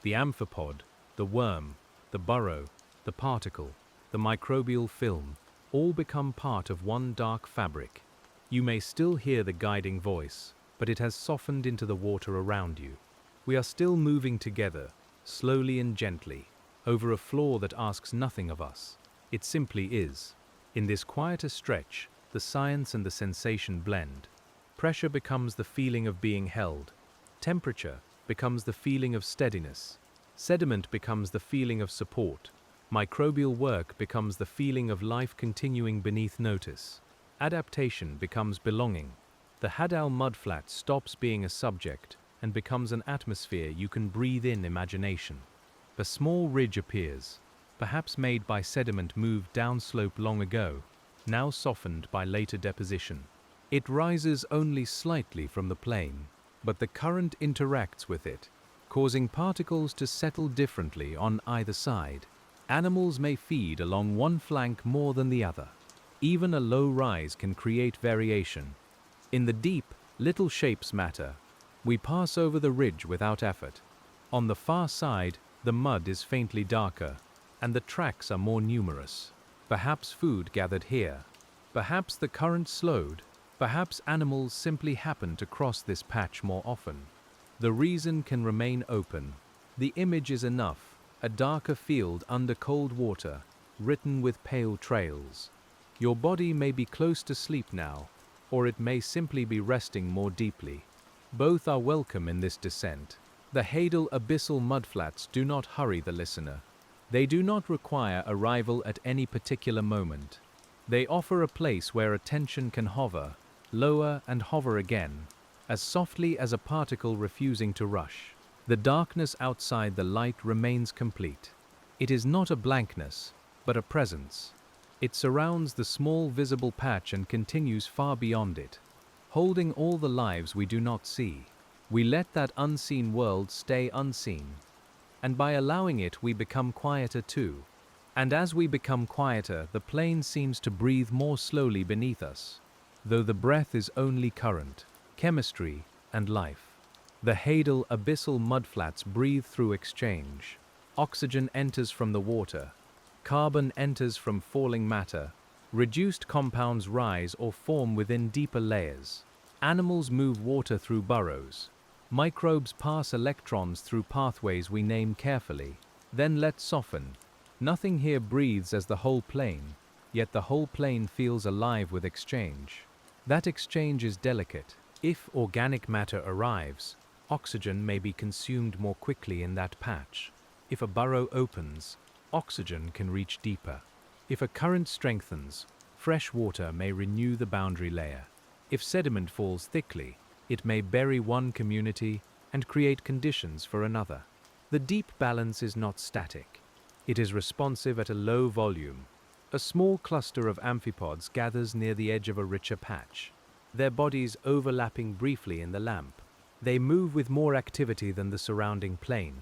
The amphipod, the worm, the burrow, the particle, the microbial film, all become part of one dark fabric. You may still hear the guiding voice, but it has softened into the water around you. We are still moving together, slowly and gently, over a floor that asks nothing of us. It simply is. In this quieter stretch, the science and the sensation blend. Pressure becomes the feeling of being held. Temperature becomes the feeling of steadiness. Sediment becomes the feeling of support. Microbial work becomes the feeling of life continuing beneath notice. Adaptation becomes belonging. The HADAL Mudflat stops being a subject and becomes an atmosphere you can breathe in imagination. A small ridge appears, perhaps made by sediment moved downslope long ago, now softened by later deposition. It rises only slightly from the plain, but the current interacts with it, causing particles to settle differently on either side. Animals may feed along one flank more than the other. Even a low rise can create variation. In the deep, little shapes matter. We pass over the ridge without effort. On the far side, the mud is faintly darker, and the tracks are more numerous. Perhaps food gathered here. Perhaps the current slowed. Perhaps animals simply happen to cross this patch more often. The reason can remain open. The image is enough. A darker field under cold water, written with pale trails. Your body may be close to sleep now, or it may simply be resting more deeply. Both are welcome in this descent. The HADAL Abyssal Mudflats do not hurry the listener. They do not require arrival at any particular moment. They offer a place where attention can hover, lower and hover again, as softly as a particle refusing to rush. The darkness outside the light remains complete. It is not a blankness, but a presence. It surrounds the small visible patch and continues far beyond it, holding all the lives we do not see. We let that unseen world stay unseen, and by allowing it we become quieter too. And as we become quieter, the plane seems to breathe more slowly beneath us, though the breath is only current, chemistry, and life. The HADAL Abyssal Mudflats breathe through exchange. Oxygen enters from the water. Carbon enters from falling matter. Reduced compounds rise or form within deeper layers. Animals move water through burrows. Microbes pass electrons through pathways we name carefully, then let soften. Nothing here breathes as the whole plane, yet the whole plane feels alive with exchange. That exchange is delicate. If organic matter arrives, oxygen may be consumed more quickly in that patch. If a burrow opens, oxygen can reach deeper. If a current strengthens, fresh water may renew the boundary layer. If sediment falls thickly, it may bury one community and create conditions for another. The deep balance is not static. It is responsive at a low volume. A small cluster of amphipods gathers near the edge of a richer patch, their bodies overlapping briefly in the lamp. They move with more activity than the surrounding plain,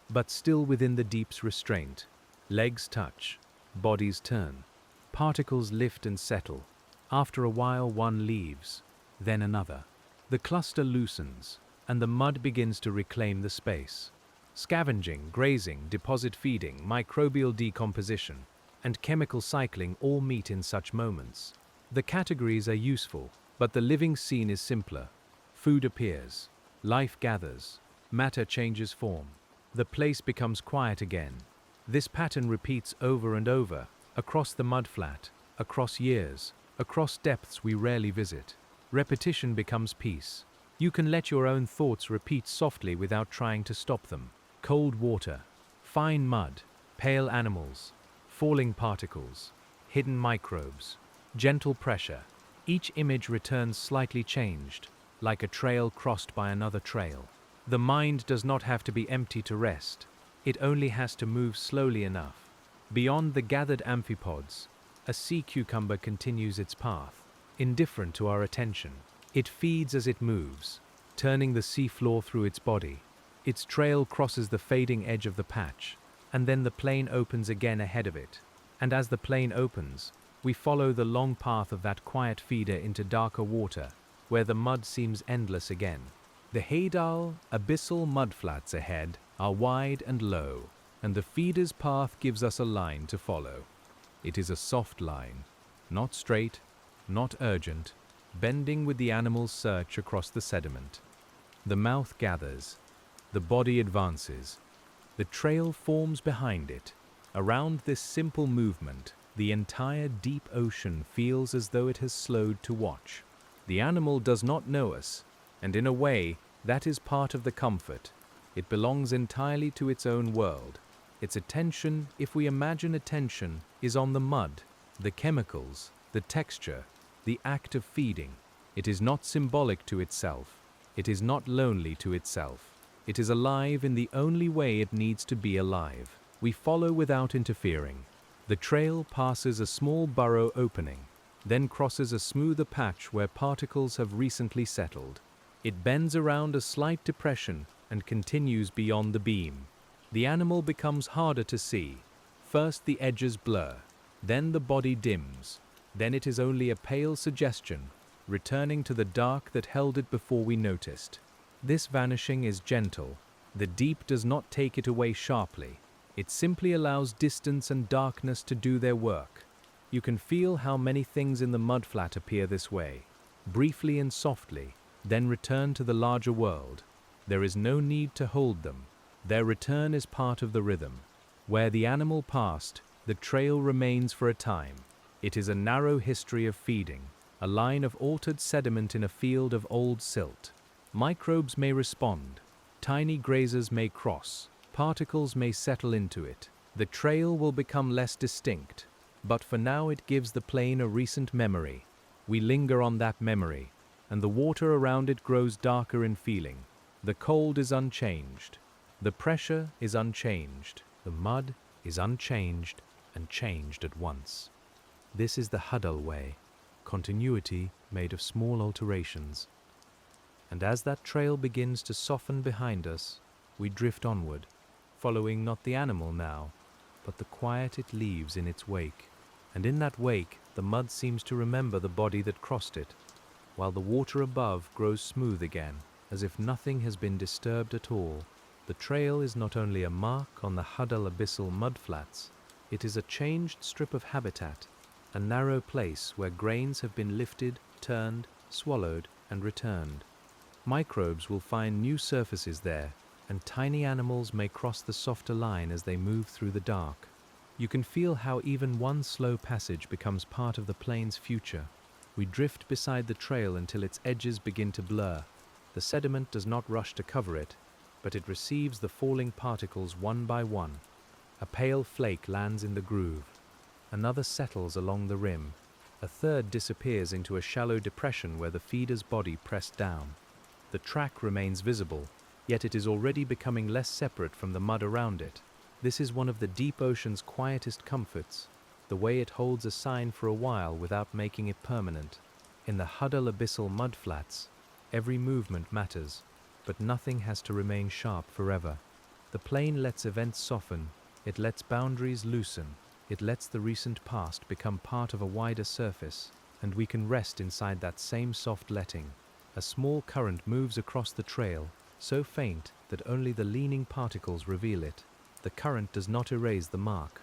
but still within the deep's restraint. Legs touch, bodies turn, particles lift and settle. After a while one leaves, then another. The cluster loosens, and the mud begins to reclaim the space. Scavenging, grazing, deposit feeding, microbial decomposition, and chemical cycling all meet in such moments. The categories are useful, but the living scene is simpler. Food appears. Life gathers, matter changes form. The place becomes quiet again. This pattern repeats over and over, across the mudflat, across years, across depths we rarely visit. Repetition becomes peace. You can let your own thoughts repeat softly without trying to stop them. Cold water, fine mud, pale animals, falling particles, hidden microbes, gentle pressure. Each image returns slightly changed, like a trail crossed by another trail. The mind does not have to be empty to rest. It only has to move slowly enough. Beyond the gathered amphipods, a sea cucumber continues its path, indifferent to our attention. It feeds as it moves, turning the seafloor through its body. Its trail crosses the fading edge of the patch, and then the plain opens again ahead of it. And as the plain opens, we follow the long path of that quiet feeder into darker water, where the mud seems endless again. The HADAL Abyssal Mudflats ahead are wide and low. and the feeder's path gives us a line to follow. It is a soft line, not straight, not urgent, bending with the animal's search across the sediment. The mouth gathers, the body advances, the trail forms behind it. Around this simple movement, the entire deep ocean feels as though it has slowed to watch. The animal does not know us, and in a way, that is part of the comfort. It belongs entirely to its own world. Its attention, if we imagine attention, is on the mud, the chemicals, the texture, the act of feeding. It is not symbolic to itself. It is not lonely to itself. It is alive in the only way it needs to be alive. We follow without interfering. The trail passes a small burrow opening, then crosses a smoother patch where particles have recently settled. It bends around a slight depression and continues beyond the beam. The animal becomes harder to see. First the edges blur, then the body dims, then it is only a pale suggestion, returning to the dark that held it before we noticed. This vanishing is gentle. The deep does not take it away sharply. It simply allows distance and darkness to do their work. You can feel how many things in the mudflat appear this way, briefly and softly, then return to the larger world. There is no need to hold them. Their return is part of the rhythm. Where the animal passed, the trail remains for a time. It is a narrow history of feeding, a line of altered sediment in a field of old silt. Microbes may respond, tiny grazers may cross, particles may settle into it. The trail will become less distinct, but for now it gives the plain a recent memory. We linger on that memory, and the water around it grows darker in feeling. The cold is unchanged. The pressure is unchanged. The mud is unchanged and changed at once. This is the HADAL way, continuity made of small alterations. And as that trail begins to soften behind us, we drift onward, following not the animal now, but the quiet it leaves in its wake. And in that wake, the mud seems to remember the body that crossed it, while the water above grows smooth again, as if nothing has been disturbed at all. The trail is not only a mark on the HADAL Abyssal Mudflats, it is a changed strip of habitat, a narrow place where grains have been lifted, turned, swallowed, and returned. Microbes will find new surfaces there, and tiny animals may cross the softer line as they move through the dark. You can feel how even one slow passage becomes part of the plain's future. We drift beside the trail until its edges begin to blur. The sediment does not rush to cover it, but it receives the falling particles one by one. A pale flake lands in the groove. Another settles along the rim. A third disappears into a shallow depression where the feeder's body pressed down. The track remains visible, yet it is already becoming less separate from the mud around it. This is one of the deep ocean's quietest comforts, the way it holds a sign for a while without making it permanent. In the HADAL Abyssal Mudflats, every movement matters, but nothing has to remain sharp forever. The plain lets events soften, it lets boundaries loosen, it lets the recent past become part of a wider surface, and we can rest inside that same soft letting. A small current moves across the trail, so faint that only the leaning particles reveal it. The current does not erase the mark.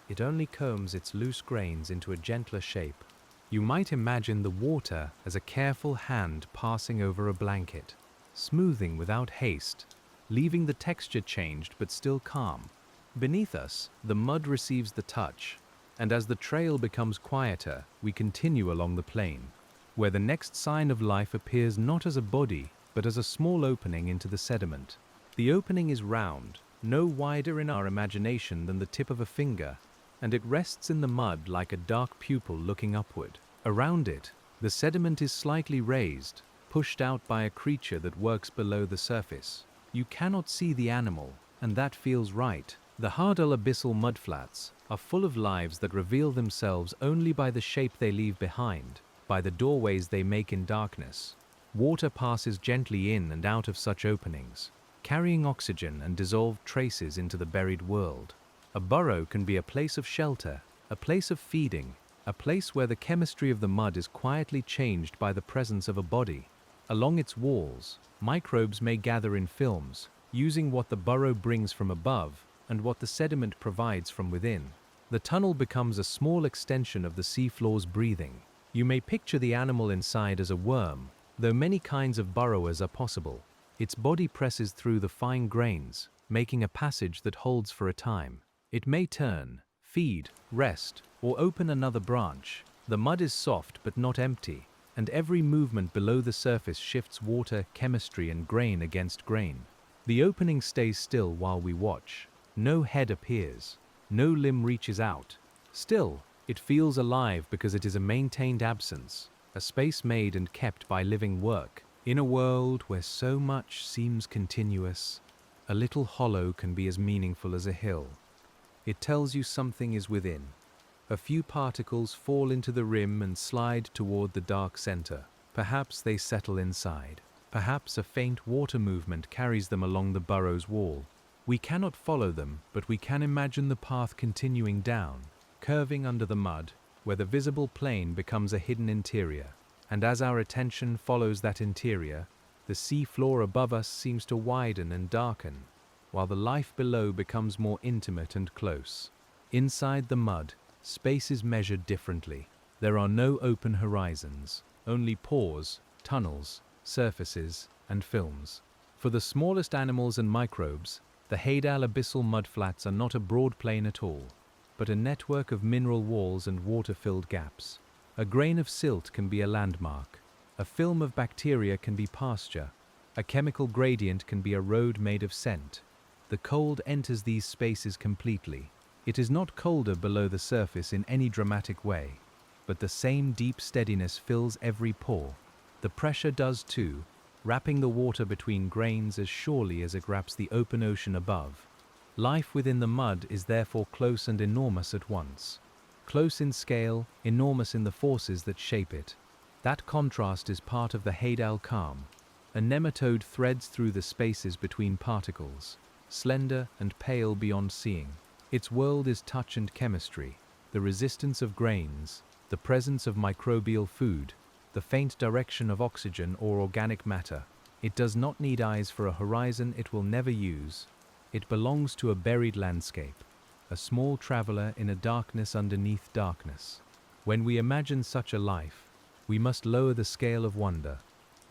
It only combs its loose grains into a gentler shape. You might imagine the water as a careful hand passing over a blanket, smoothing without haste, leaving the texture changed but still calm. Beneath us, the mud receives the touch, and as the trail becomes quieter, we continue along the plain, where the next sign of life appears not as a body, but as a small opening into the sediment. The opening is round, no wider in our imagination than the tip of a finger, and it rests in the mud like a dark pupil looking upward. Around it, the sediment is slightly raised, pushed out by a creature that works below the surface. You cannot see the animal, and that feels right. The HADAL Abyssal Mudflats are full of lives that reveal themselves only by the shape they leave behind, by the doorways they make in darkness. Water passes gently in and out of such openings, carrying oxygen and dissolved traces into the buried world. A burrow can be a place of shelter, a place of feeding, a place where the chemistry of the mud is quietly changed by the presence of a body. Along its walls, microbes may gather in films, using what the burrow brings from above, and what the sediment provides from within. The tunnel becomes a small extension of the seafloor's breathing. You may picture the animal inside as a worm, though many kinds of burrowers are possible. Its body presses through the fine grains, making a passage that holds for a time. It may turn, feed, rest, or open another branch. The mud is soft but not empty, and every movement below the surface shifts water, chemistry, and grain against grain. The opening stays still while we watch. No head appears. No limb reaches out. Still, it feels alive because it is a maintained absence, a space made and kept by living work. In a world where so much seems continuous, a little hollow can be as meaningful as a hill. It tells you something is within. A few particles fall into the rim and slide toward the dark center. Perhaps they settle inside. Perhaps a faint water movement carries them along the burrow's wall. We cannot follow them, but we can imagine the path continuing down, curving under the mud, where the visible plane becomes a hidden interior. And as our attention follows that interior, the sea floor above us seems to widen and darken, while the life below becomes more intimate and close. Inside the mud, space is measured differently. There are no open horizons, only pores, tunnels, surfaces, and films. For the smallest animals and microbes, the HADAL Abyssal Mudflats are not a broad plain at all, but a network of mineral walls and water-filled gaps. A grain of silt can be a landmark. A film of bacteria can be pasture. A chemical gradient can be a road made of scent. The cold enters these spaces completely. It is not colder below the surface in any dramatic way, but the same deep steadiness fills every pore. The pressure does too, wrapping the water between grains as surely as it wraps the open ocean above. Life within the mud is therefore close and enormous at once. Close in scale, enormous in the forces that shape it. That contrast is part of the HADAL calm. A nematode threads through the spaces between particles, slender and pale beyond seeing. Its world is touch and chemistry, the resistance of grains, the presence of microbial food, the faint direction of oxygen or organic matter. It does not need eyes for a horizon it will never use. It belongs to a buried landscape, a small traveler in a darkness underneath darkness. When we imagine such a life, we must lower the scale of wonder.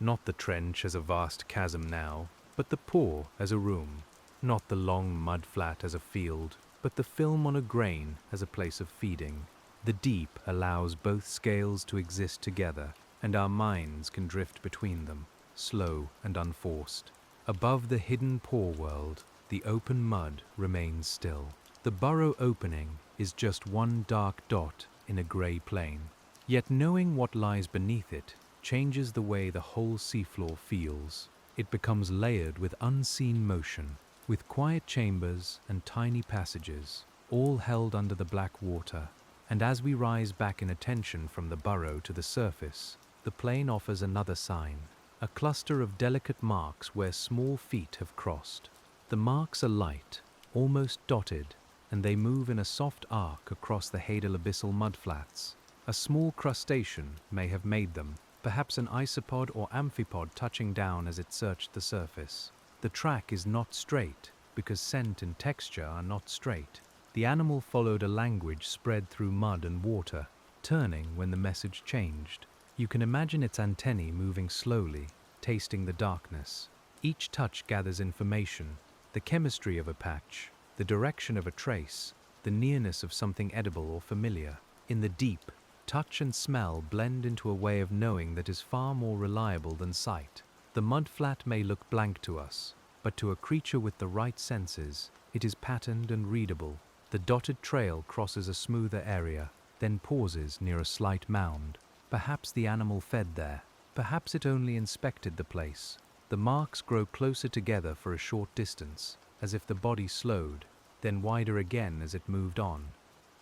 Not the trench as a vast chasm now, but the pore as a room. Not the long mud flat as a field, but the film on a grain as a place of feeding. The deep allows both scales to exist together, and our minds can drift between them, slow and unforced. Above the hidden pore world, the open mud remains still. The burrow opening is just one dark dot in a grey plain. Yet knowing what lies beneath it changes the way the whole seafloor feels. It becomes layered with unseen motion, with quiet chambers and tiny passages, all held under the black water. And as we rise back in attention from the burrow to the surface, the plain offers another sign, a cluster of delicate marks where small feet have crossed. The marks are light, almost dotted, and they move in a soft arc across the HADAL Abyssal Mudflats. A small crustacean may have made them, perhaps an isopod or amphipod touching down as it searched the surface. The track is not straight, because scent and texture are not straight. The animal followed a language spread through mud and water, turning when the message changed. You can imagine its antennae moving slowly, tasting the darkness. Each touch gathers information, the chemistry of a patch, the direction of a trace, the nearness of something edible or familiar. In the deep, touch and smell blend into a way of knowing that is far more reliable than sight. The mudflat may look blank to us, but to a creature with the right senses, it is patterned and readable. The dotted trail crosses a smoother area, then pauses near a slight mound. Perhaps the animal fed there. Perhaps it only inspected the place. The marks grow closer together for a short distance, as if the body slowed, then wider again as it moved on.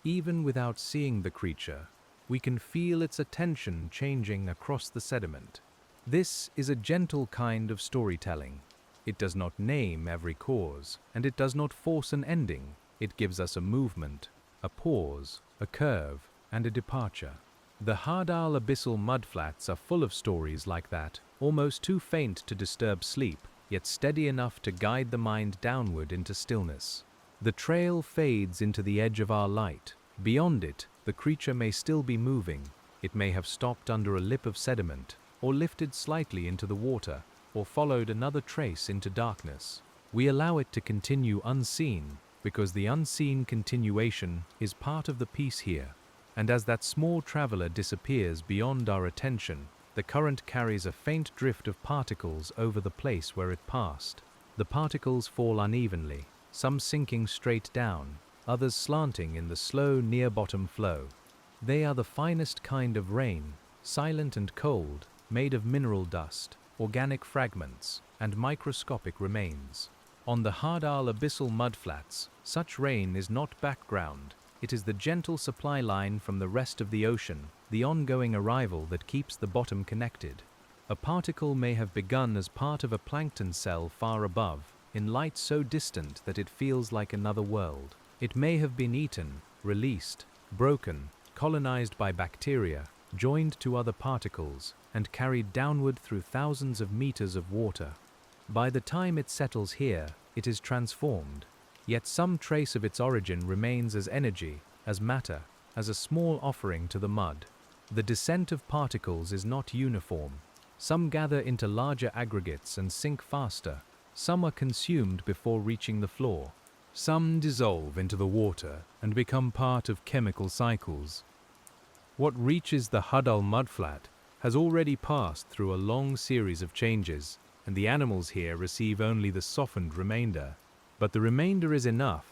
Even without seeing the creature, we can feel its attention changing across the sediment. This is a gentle kind of storytelling. It does not name every cause, and it does not force an ending. It gives us a movement, a pause, a curve, and a departure. The HADAL Abyssal Mudflats are full of stories like that, almost too faint to disturb sleep, yet steady enough to guide the mind downward into stillness. The trail fades into the edge of our light. Beyond it, the creature may still be moving. It may have stopped under a lip of sediment, or lifted slightly into the water, or followed another trace into darkness. We allow it to continue unseen, because the unseen continuation is part of the piece here. And as that small traveler disappears beyond our attention, the current carries a faint drift of particles over the place where it passed. The particles fall unevenly, some sinking straight down, others slanting in the slow near-bottom flow. They are the finest kind of rain, silent and cold, made of mineral dust, organic fragments, and microscopic remains. On the HADAL Abyssal Mudflats, such rain is not background. It is the gentle supply line from the rest of the ocean, the ongoing arrival that keeps the bottom connected. A particle may have begun as part of a plankton cell far above, in light so distant that it feels like another world. It may have been eaten, released, broken, colonized by bacteria, joined to other particles, and carried downward through thousands of meters of water. By the time it settles here, it is transformed, yet some trace of its origin remains as energy, as matter, as a small offering to the mud. The descent of particles is not uniform. Some gather into larger aggregates and sink faster. Some are consumed before reaching the floor. Some dissolve into the water and become part of chemical cycles. What reaches the HADAL mudflat has already passed through a long series of changes, and the animals here receive only the softened remainder. But the remainder is enough.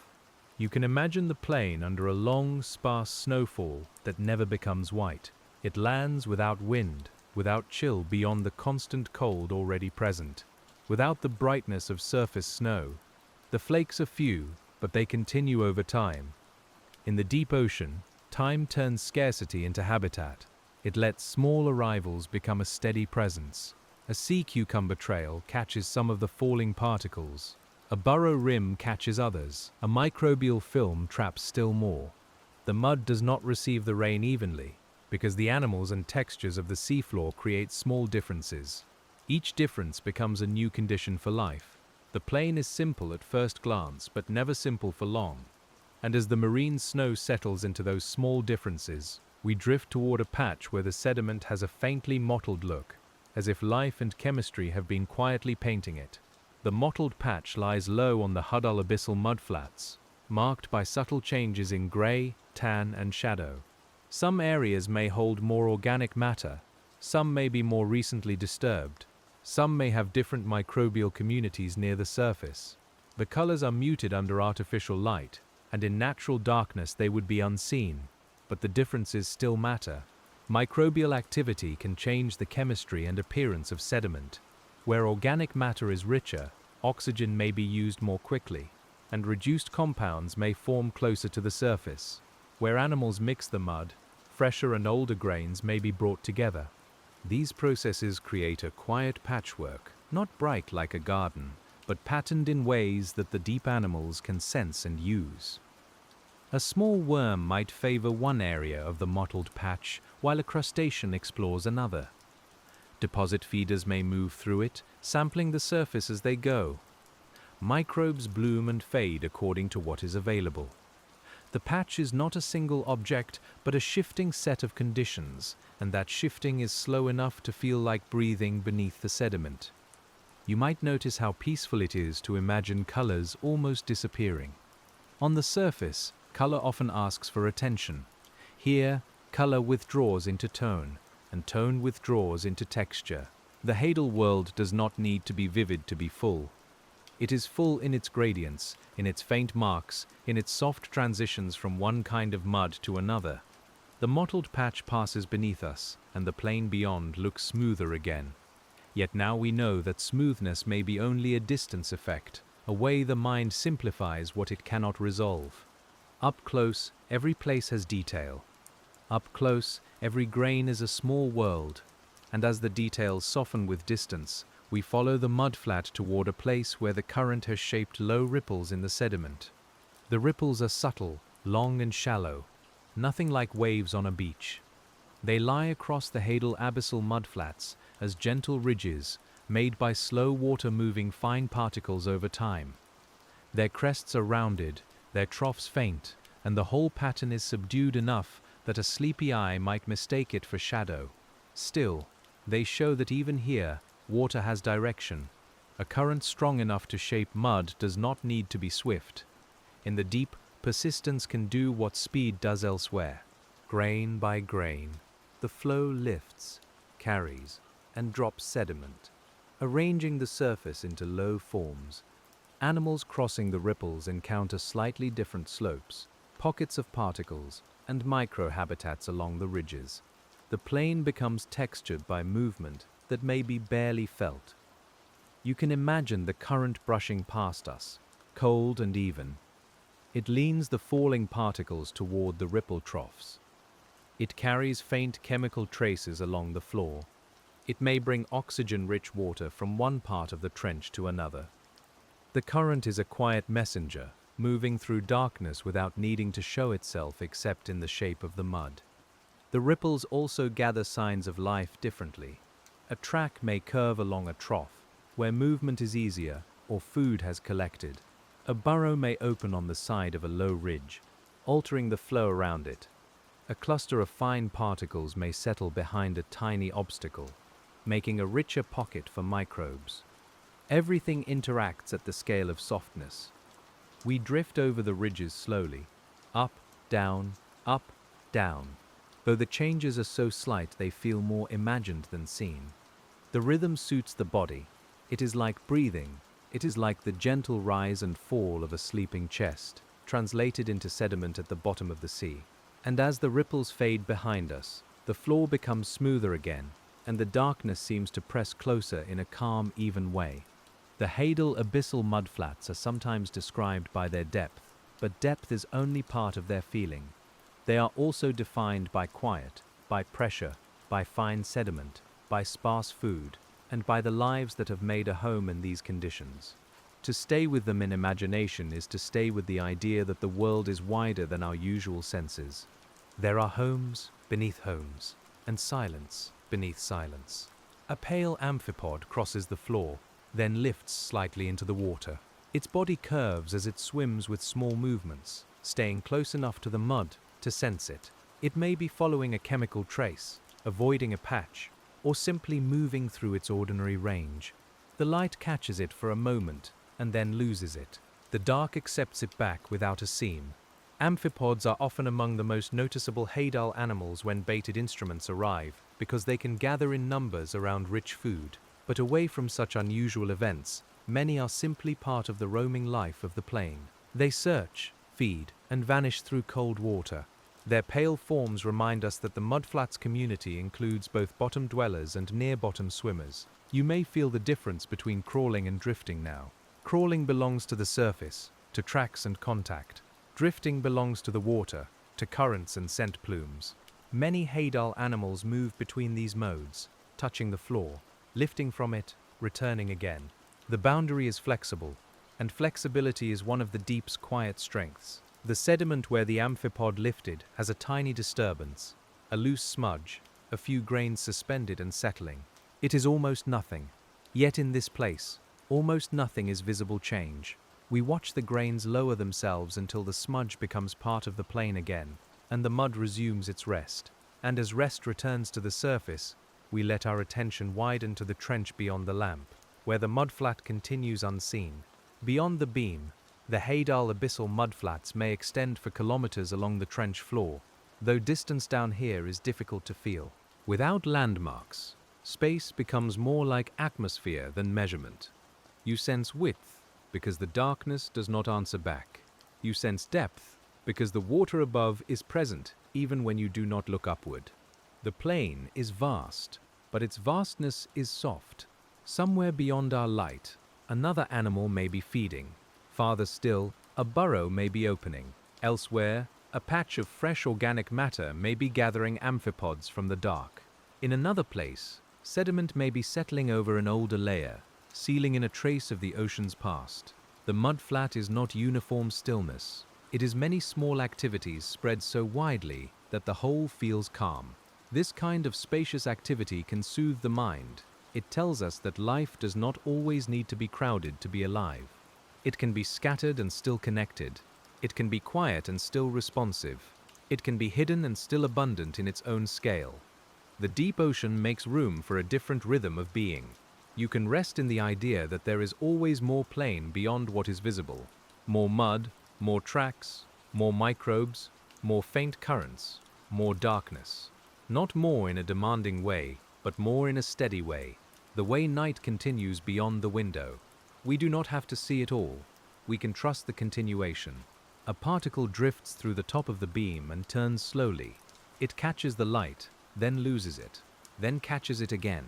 You can imagine the plain under a long, sparse snowfall that never becomes white. It lands without wind, without chill beyond the constant cold already present, without the brightness of surface snow. The flakes are few, but they continue over time. In the deep ocean, time turns scarcity into habitat. It lets small arrivals become a steady presence. A sea cucumber trail catches some of the falling particles. A burrow rim catches others. A microbial film traps still more. The mud does not receive the rain evenly, because the animals and textures of the seafloor create small differences. Each difference becomes a new condition for life. The plain is simple at first glance, but never simple for long. And as the marine snow settles into those small differences, we drift toward a patch where the sediment has a faintly mottled look, as if life and chemistry have been quietly painting it. The mottled patch lies low on the HADAL Abyssal Mudflats, marked by subtle changes in gray, tan, and shadow. Some areas may hold more organic matter, some may be more recently disturbed, some may have different microbial communities near the surface. The colors are muted under artificial light, and in natural darkness they would be unseen, but the differences still matter. Microbial activity can change the chemistry and appearance of sediment. Where organic matter is richer, oxygen may be used more quickly, and reduced compounds may form closer to the surface. Where animals mix the mud, fresher and older grains may be brought together. These processes create a quiet patchwork, not bright like a garden, but patterned in ways that the deep animals can sense and use. A small worm might favor one area of the mottled patch, while a crustacean explores another. Deposit feeders may move through it, sampling the surface as they go. Microbes bloom and fade according to what is available. The patch is not a single object, but a shifting set of conditions, and that shifting is slow enough to feel like breathing beneath the sediment. You might notice how peaceful it is to imagine colors almost disappearing. On the surface, color often asks for attention. Here, color withdraws into tone, and tone withdraws into texture. The HADAL world does not need to be vivid to be full. It is full in its gradients, in its faint marks, in its soft transitions from one kind of mud to another. The mottled patch passes beneath us, and the plain beyond looks smoother again. Yet now we know that smoothness may be only a distance effect, a way the mind simplifies what it cannot resolve. Up close, every place has detail. Up close, every grain is a small world, and as the details soften with distance, we follow the mudflat toward a place where the current has shaped low ripples in the sediment. The ripples are subtle, long and shallow, nothing like waves on a beach. They lie across the HADAL Abyssal Mudflats as gentle ridges, made by slow water moving fine particles over time. Their crests are rounded, their troughs faint, and the whole pattern is subdued enough that a sleepy eye might mistake it for shadow. Still, they show that even here, water has direction. A current strong enough to shape mud does not need to be swift. In the deep, persistence can do what speed does elsewhere. Grain by grain, the flow lifts, carries, and drops sediment, arranging the surface into low forms. Animals crossing the ripples encounter slightly different slopes, pockets of particles, and microhabitats along the ridges. The plain becomes textured by movement that may be barely felt. You can imagine the current brushing past us, cold and even. It leans the falling particles toward the ripple troughs. It carries faint chemical traces along the floor. It may bring oxygen-rich water from one part of the trench to another. The current is a quiet messenger, moving through darkness without needing to show itself except in the shape of the mud. The ripples also gather signs of life differently. A track may curve along a trough, where movement is easier or food has collected. A burrow may open on the side of a low ridge, altering the flow around it. A cluster of fine particles may settle behind a tiny obstacle, making a richer pocket for microbes. Everything interacts at the scale of softness. We drift over the ridges slowly, up, down, though the changes are so slight they feel more imagined than seen. The rhythm suits the body. It is like breathing. It is like the gentle rise and fall of a sleeping chest, translated into sediment at the bottom of the sea. And as the ripples fade behind us, the floor becomes smoother again, and the darkness seems to press closer in a calm, even way. The HADAL Abyssal Mudflats are sometimes described by their depth, but depth is only part of their feeling. They are also defined by quiet, by pressure, by fine sediment, by sparse food, and by the lives that have made a home in these conditions. To stay with them in imagination is to stay with the idea that the world is wider than our usual senses. There are homes beneath homes, and silence beneath silence. A pale amphipod crosses the floor, then lifts slightly into the water. Its body curves as it swims with small movements, staying close enough to the mud to sense it. It may be following a chemical trace, avoiding a patch, or simply moving through its ordinary range. The light catches it for a moment and then loses it. The dark accepts it back without a seam. Amphipods are often among the most noticeable HADAL animals when baited instruments arrive, because they can gather in numbers around rich food. But away from such unusual events, many are simply part of the roaming life of the plain. They search, feed, and vanish through cold water. Their pale forms remind us that the mudflats community includes both bottom dwellers and near-bottom swimmers. You may feel the difference between crawling and drifting now. Crawling belongs to the surface, to tracks and contact. Drifting belongs to the water, to currents and scent plumes. Many HADAL animals move between these modes, touching the floor, lifting from it, returning again. The boundary is flexible, and flexibility is one of the deep's quiet strengths. The sediment where the amphipod lifted has a tiny disturbance, a loose smudge, a few grains suspended and settling. It is almost nothing. Yet in this place, almost nothing is visible change. We watch the grains lower themselves until the smudge becomes part of the plain again, and the mud resumes its rest. And as rest returns to the surface, we let our attention widen to the trench beyond the lamp, where the mudflat continues unseen. Beyond the beam, the HADAL Abyssal Mudflats may extend for kilometers along the trench floor, though distance down here is difficult to feel. Without landmarks, space becomes more like atmosphere than measurement. You sense width, because the darkness does not answer back. You sense depth, because the water above is present even when you do not look upward. The plain is vast, but its vastness is soft. Somewhere beyond our light, another animal may be feeding. Farther still, a burrow may be opening. Elsewhere, a patch of fresh organic matter may be gathering amphipods from the dark. In another place, sediment may be settling over an older layer, sealing in a trace of the ocean's past. The mudflat is not uniform stillness. It is many small activities spread so widely that the whole feels calm. This kind of spacious activity can soothe the mind. It tells us that life does not always need to be crowded to be alive. It can be scattered and still connected. It can be quiet and still responsive. It can be hidden and still abundant in its own scale. The deep ocean makes room for a different rhythm of being. You can rest in the idea that there is always more plain beyond what is visible. More mud, more tracks, more microbes, more faint currents, more darkness. Not more in a demanding way, but more in a steady way. The way night continues beyond the window. We do not have to see it all. We can trust the continuation. A particle drifts through the top of the beam and turns slowly. It catches the light, then loses it, then catches it again.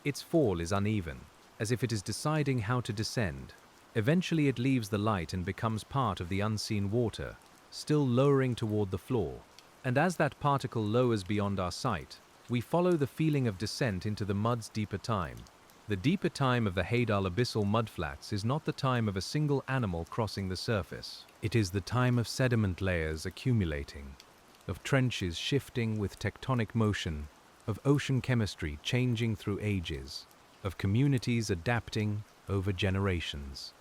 Its fall is uneven, as if it is deciding how to descend. Eventually it leaves the light and becomes part of the unseen water, still lowering toward the floor. And as that particle lowers beyond our sight, we follow the feeling of descent into the mud's deeper time. The deeper time of the HADAL Abyssal Mudflats is not the time of a single animal crossing the surface. It is the time of sediment layers accumulating, of trenches shifting with tectonic motion, of ocean chemistry changing through ages, of communities adapting over generations.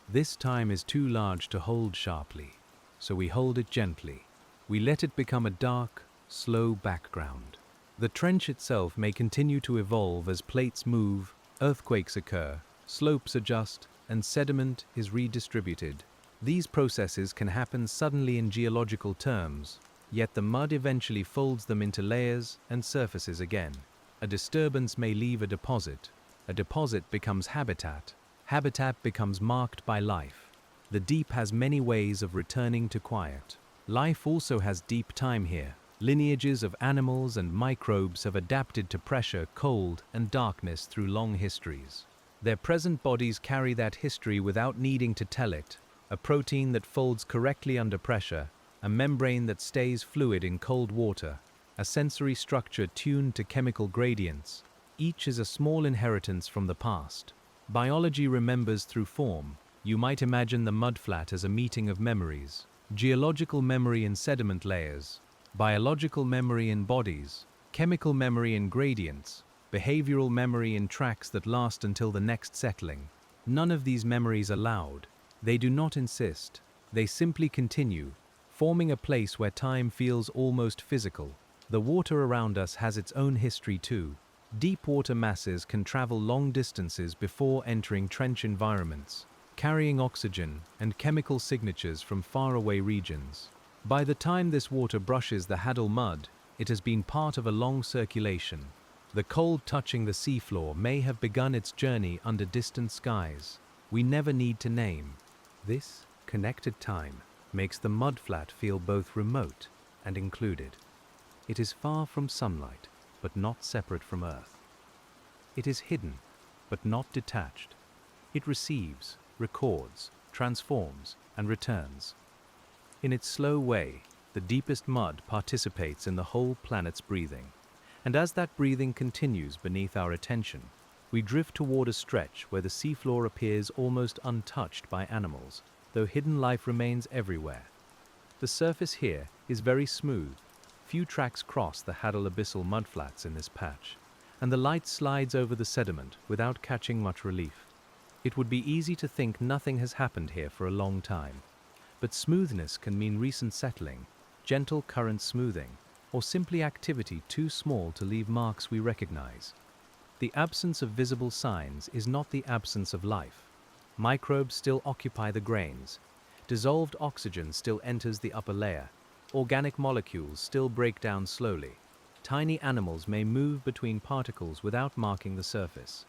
This time is too large to hold sharply, so we hold it gently. We let it become a dark, slow background. The trench itself may continue to evolve as plates move, earthquakes occur, slopes adjust, and sediment is redistributed. These processes can happen suddenly in geological terms, yet the mud eventually folds them into layers and surfaces again. A disturbance may leave a deposit becomes habitat becomes marked by life. The deep has many ways of returning to quiet. Life also has deep time here. Lineages of animals and microbes have adapted to pressure, cold, and darkness through long histories. Their present bodies carry that history without needing to tell it. A protein that folds correctly under pressure, a membrane that stays fluid in cold water, a sensory structure tuned to chemical gradients. Each is a small inheritance from the past. Biology remembers through form. You might imagine the mudflat as a meeting of memories. Geological memory in sediment layers, biological memory in bodies, chemical memory in gradients, behavioral memory in tracks that last until the next settling. None of these memories are loud. They do not insist. They simply continue, forming a place where time feels almost physical. The water around us has its own history too. Deep water masses can travel long distances before entering trench environments, carrying oxygen and chemical signatures from faraway regions. By the time this water brushes the HADAL mud, it has been part of a long circulation. The cold touching the seafloor may have begun its journey under distant skies. We never need to name. This connected time makes the mudflat feel both remote and included. It is far from sunlight, but not separate from Earth. It is hidden, but not detached. It receives, records, transforms, and returns. In its slow way, the deepest mud participates in the whole planet's breathing. And as that breathing continues beneath our attention, we drift toward a stretch where the seafloor appears almost untouched by animals, though hidden life remains everywhere. The surface here is very smooth. Few tracks cross the HADAL Abyssal Mudflats in this patch, and the light slides over the sediment without catching much relief. It would be easy to think nothing has happened here for a long time, but smoothness can mean recent settling, gentle current smoothing, or simply activity too small to leave marks we recognize. The absence of visible signs is not the absence of life. Microbes still occupy the grains. Dissolved oxygen still enters the upper layer. Organic molecules still break down slowly. Tiny animals may move between particles without marking the surface.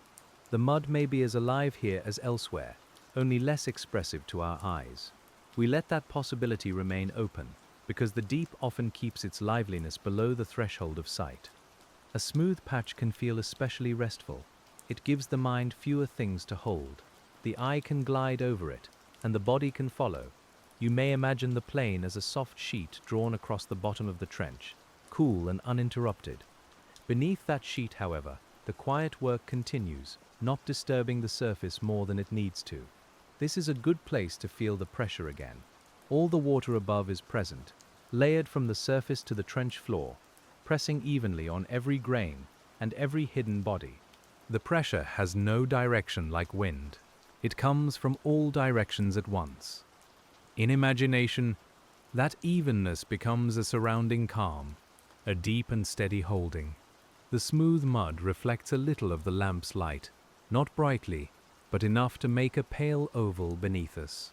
The mud may be as alive here as elsewhere, only less expressive to our eyes. We let that possibility remain open, because the deep often keeps its liveliness below the threshold of sight. A smooth patch can feel especially restful. It gives the mind fewer things to hold. The eye can glide over it, and the body can follow. You may imagine the plain as a soft sheet drawn across the bottom of the trench, cool and uninterrupted. Beneath that sheet, however, the quiet work continues, not disturbing the surface more than it needs to. This is a good place to feel the pressure again. All the water above is present, layered from the surface to the trench floor, pressing evenly on every grain and every hidden body. The pressure has no direction like wind. It comes from all directions at once. In imagination, That evenness becomes a surrounding calm, a deep and steady holding. The smooth mud reflects a little of the lamp's light, not brightly, but enough to make a pale oval beneath us.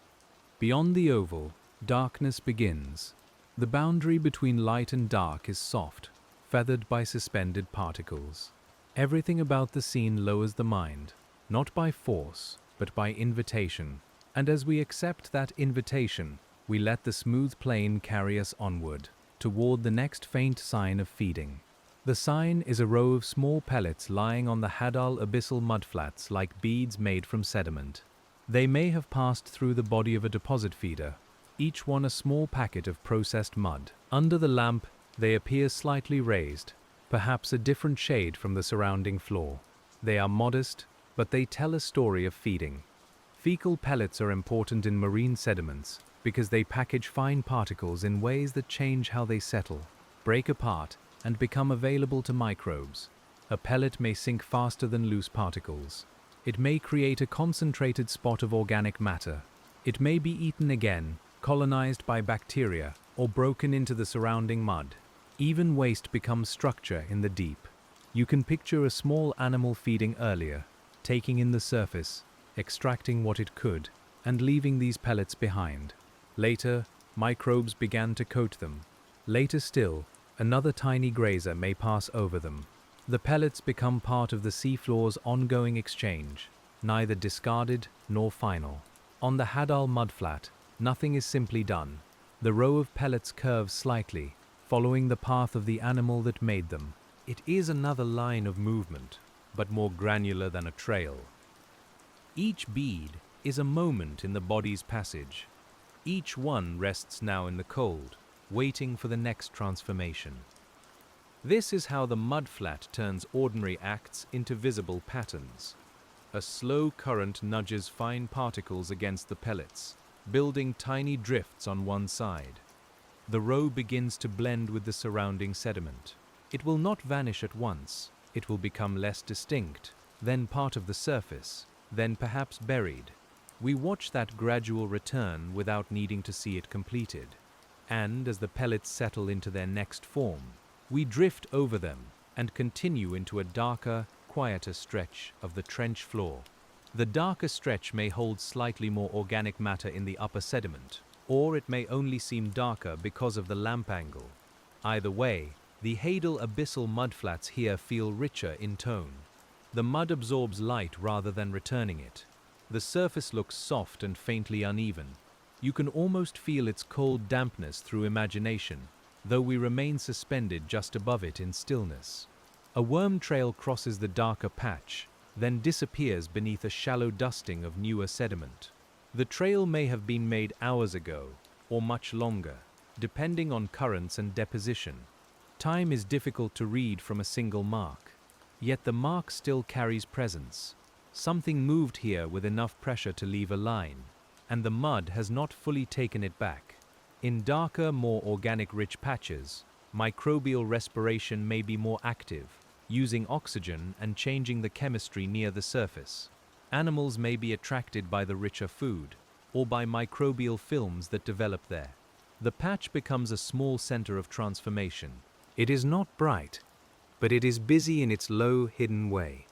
Beyond the oval, darkness begins. The boundary between light and dark is soft, feathered by suspended particles. Everything about the scene lowers the mind, not by force, but by invitation. And as we accept that invitation, we let the smooth plane carry us onward, toward the next faint sign of feeding. The sign is a row of small pellets lying on the HADAL Abyssal Mudflats like beads made from sediment. They may have passed through the body of a deposit feeder, each one a small packet of processed mud. Under the lamp, they appear slightly raised, perhaps a different shade from the surrounding floor. They are modest, but they tell a story of feeding. Fecal pellets are important in marine sediments because they package fine particles in ways that change how they settle, break apart, and become available to microbes. A pellet may sink faster than loose particles. It may create a concentrated spot of organic matter. It may be eaten again, colonized by bacteria, or broken into the surrounding mud. Even waste becomes structure in the deep. You can picture a small animal feeding earlier, taking in the surface, extracting what it could, and leaving these pellets behind. Later, microbes began to coat them. Later still, another tiny grazer may pass over them. The pellets become part of the seafloor's ongoing exchange, neither discarded nor final. On the HADAL mudflat, nothing is simply done. The row of pellets curves slightly, following the path of the animal that made them. It is another line of movement, but more granular than a trail. Each bead is a moment in the body's passage. Each one rests now in the cold, waiting for the next transformation. This is how the mudflat turns ordinary acts into visible patterns. A slow current nudges fine particles against the pellets, building tiny drifts on one side. The row begins to blend with the surrounding sediment. It will not vanish at once. It will become less distinct, then part of the surface, then perhaps buried. We watch that gradual return without needing to see it completed. And as the pellets settle into their next form, we drift over them and continue into a darker, quieter stretch of the trench floor. The darker stretch may hold slightly more organic matter in the upper sediment, or it may only seem darker because of the lamp angle. Either way, the HADAL Abyssal Mudflats here feel richer in tone. The mud absorbs light rather than returning it. The surface looks soft and faintly uneven. You can almost feel its cold dampness through imagination, though we remain suspended just above it in stillness. A worm trail crosses the darker patch, then disappears beneath a shallow dusting of newer sediment. The trail may have been made hours ago, or much longer, depending on currents and deposition. Time is difficult to read from a single mark, yet the mark still carries presence. Something moved here with enough pressure to leave a line, and the mud has not fully taken it back. In darker, more organic-rich patches, microbial respiration may be more active, using oxygen and changing the chemistry near the surface. Animals may be attracted by the richer food, or by microbial films that develop there. The patch becomes a small center of transformation. It is not bright, but it is busy in its low, hidden way.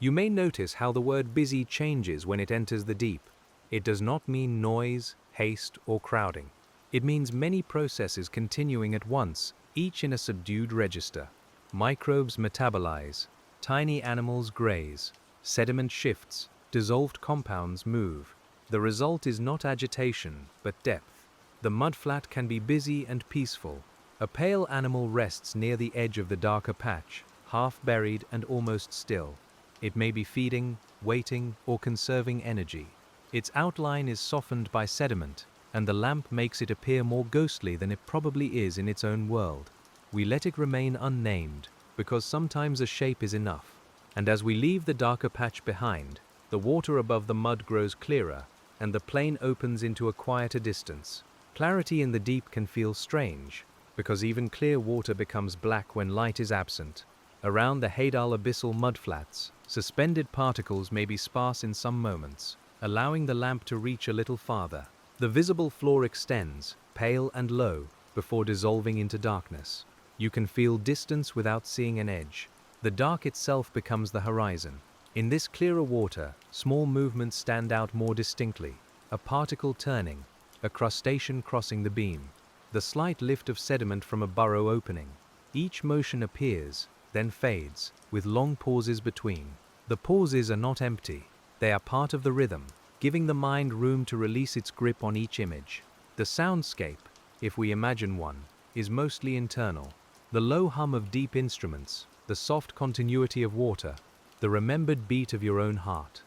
You may notice how the word busy changes when it enters the deep. It does not mean noise, haste, or crowding. It means many processes continuing at once, each in a subdued register. Microbes metabolize, tiny animals graze, sediment shifts, dissolved compounds move. The result is not agitation, but depth. The mudflat can be busy and peaceful. A pale animal rests near the edge of the darker patch, half buried and almost still. It may be feeding, waiting, or conserving energy. Its outline is softened by sediment, and the lamp makes it appear more ghostly than it probably is in its own world. We let it remain unnamed, because sometimes a shape is enough. And as we leave the darker patch behind, the water above the mud grows clearer, and the plain opens into a quieter distance. Clarity in the deep can feel strange, because even clear water becomes black when light is absent. Around the HADAL Abyssal Mudflats, suspended particles may be sparse in some moments, allowing the lamp to reach a little farther. The visible floor extends, pale and low, before dissolving into darkness. You can feel distance without seeing an edge. The dark itself becomes the horizon. In this clearer water, small movements stand out more distinctly. A particle turning, a crustacean crossing the beam, the slight lift of sediment from a burrow opening. Each motion appears, then fades, with long pauses between. The pauses are not empty. They are part of the rhythm, giving the mind room to release its grip on each image. The soundscape, if we imagine one, is mostly internal. The low hum of deep instruments, the soft continuity of water, the remembered beat of your own heart.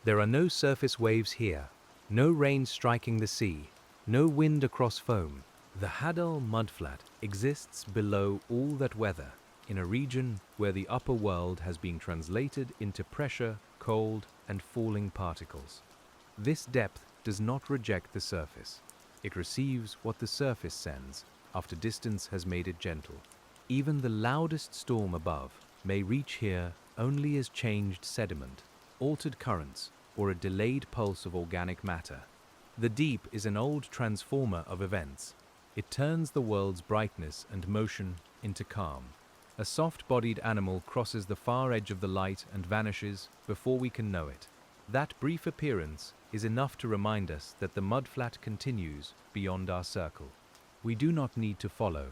There are no surface waves here, no rain striking the sea, no wind across foam. The HADAL Mudflat exists below all that weather, in a region where the upper world has been translated into pressure, cold, and falling particles. This depth does not reject the surface. It receives what the surface sends after distance has made it gentle. Even the loudest storm above may reach here only as changed sediment, altered currents, or a delayed pulse of organic matter. The deep is an old transformer of events. It turns the world's brightness and motion into calm. A soft-bodied animal crosses the far edge of the light and vanishes before we can know it. That brief appearance is enough to remind us that the mudflat continues beyond our circle. We do not need to follow.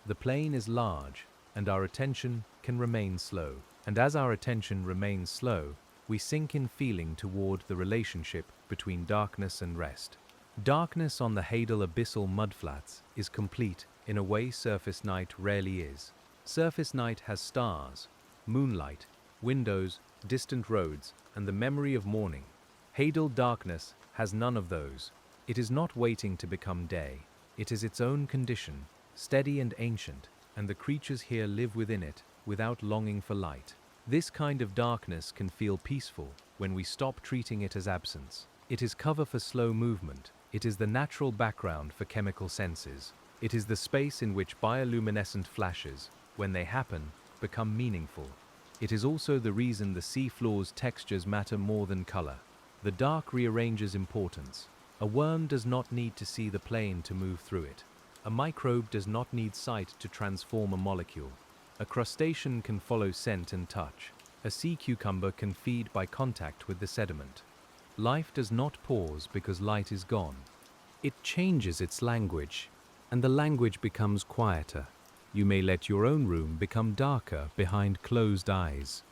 The plain is large, and our attention can remain slow. And as our attention remains slow, we sink in feeling toward the relationship between darkness and rest. Darkness on the HADAL Abyssal Mudflats is complete in a way surface night rarely is. Surface night has stars, moonlight, windows, distant roads, and the memory of morning. HADAL darkness has none of those. It is not waiting to become day. It is its own condition, steady and ancient, and the creatures here live within it without longing for light. This kind of darkness can feel peaceful when we stop treating it as absence. It is cover for slow movement. It is the natural background for chemical senses. It is the space in which bioluminescent flashes, when they happen, become meaningful. It is also the reason the seafloor's textures matter more than color. The dark rearranges importance. A worm does not need to see the plane to move through it. A microbe does not need sight to transform a molecule. A crustacean can follow scent and touch. A sea cucumber can feed by contact with the sediment. Life does not pause because light is gone. It changes its language, and the language becomes quieter. You may let your own room become darker behind closed eyes.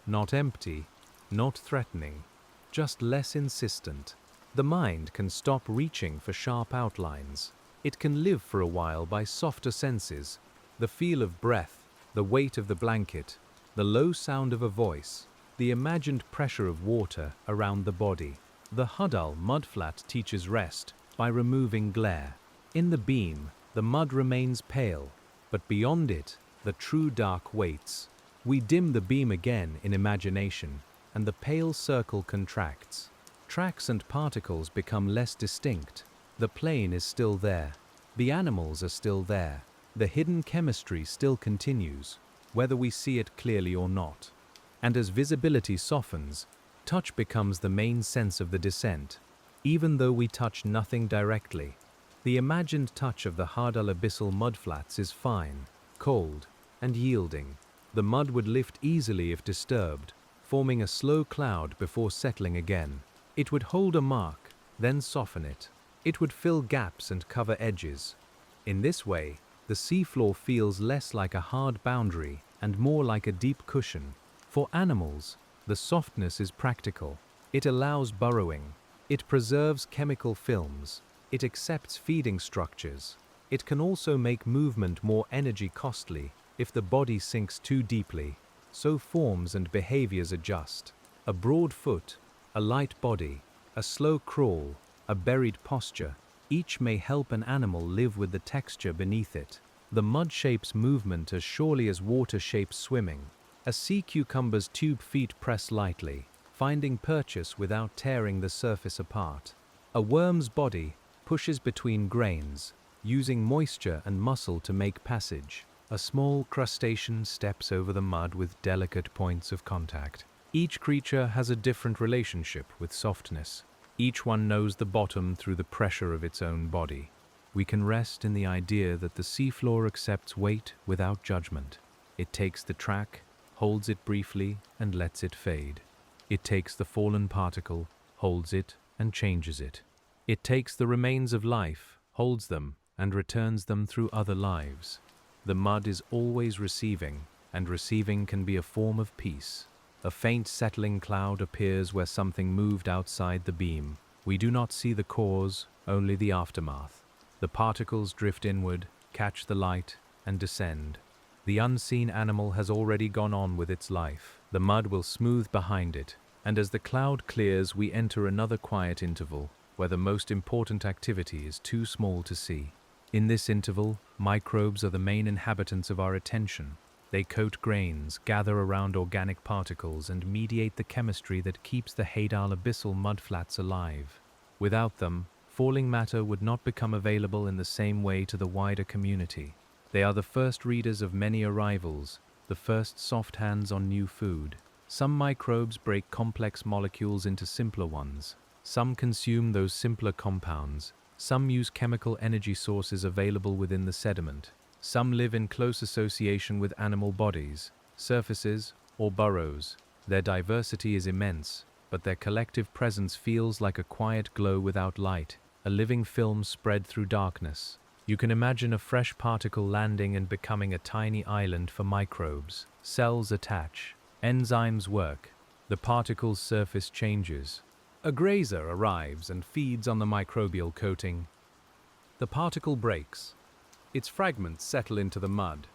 Not empty, not threatening, just less insistent. The mind can stop reaching for sharp outlines. It can live for a while by softer senses, the feel of breath, the weight of the blanket, the low sound of a voice, the imagined pressure of water around the body. The HADAL Mudflat teaches rest by removing glare. In the beam, the mud remains pale, but beyond it, the true dark waits. We dim the beam again in imagination, and the pale circle contracts. Tracks and particles become less distinct. The plane is still there. The animals are still there. The hidden chemistry still continues, whether we see it clearly or not. And as visibility softens, touch becomes the main sense of the descent. Even though we touch nothing directly, the imagined touch of the HADAL Abyssal Mudflats is fine, cold, and yielding. The mud would lift easily if disturbed, forming a slow cloud before settling again. It would hold a mark, then soften it. It would fill gaps and cover edges. In this way, the seafloor feels less like a hard boundary and more like a deep cushion. For animals, the softness is practical. It allows burrowing. It preserves chemical films. It accepts feeding structures. It can also make movement more energy costly if the body sinks too deeply, so forms and behaviors adjust. A broad foot, a light body, a slow crawl, a buried posture, each may help an animal live with the texture beneath it. The mud shapes movement as surely as water shapes swimming. A sea cucumber's tube feet press lightly, finding purchase without tearing the surface apart. A worm's body pushes between grains, using moisture and muscle to make passage. A small crustacean steps over the mud with delicate points of contact. Each creature has a different relationship with softness. Each one knows the bottom through the pressure of its own body. we can rest in the idea that the seafloor accepts weight without judgment. It takes the track, holds it briefly, and lets it fade. It takes the fallen particle, holds it, and changes it. It takes the remains of life, holds them, and returns them through other lives. The mud is always receiving, and receiving can be a form of peace. A faint settling cloud appears where something moved outside the beam. We do not see the cause, only the aftermath. The particles drift inward, catch the light, and descend. The unseen animal has already gone on with its life. The mud will smooth behind it, and as the cloud clears, we enter another quiet interval, where the most important activity is too small to see. In this interval, microbes are the main inhabitants of our attention. They coat grains, gather around organic particles, and mediate the chemistry that keeps the HADAL Abyssal Mudflats alive. Without them, falling matter would not become available in the same way to the wider community. They are the first readers of many arrivals, the first soft hands on new food. Some microbes break complex molecules into simpler ones. Some consume those simpler compounds. Some use chemical energy sources available within the sediment. Some live in close association with animal bodies, surfaces, or burrows. Their diversity is immense, but their collective presence feels like a quiet glow without light, a living film spread through darkness. You can imagine a fresh particle landing and becoming a tiny island for microbes. Cells attach, enzymes work, the particle's surface changes. A grazer arrives and feeds on the microbial coating. The particle breaks. Its fragments settle into the mud.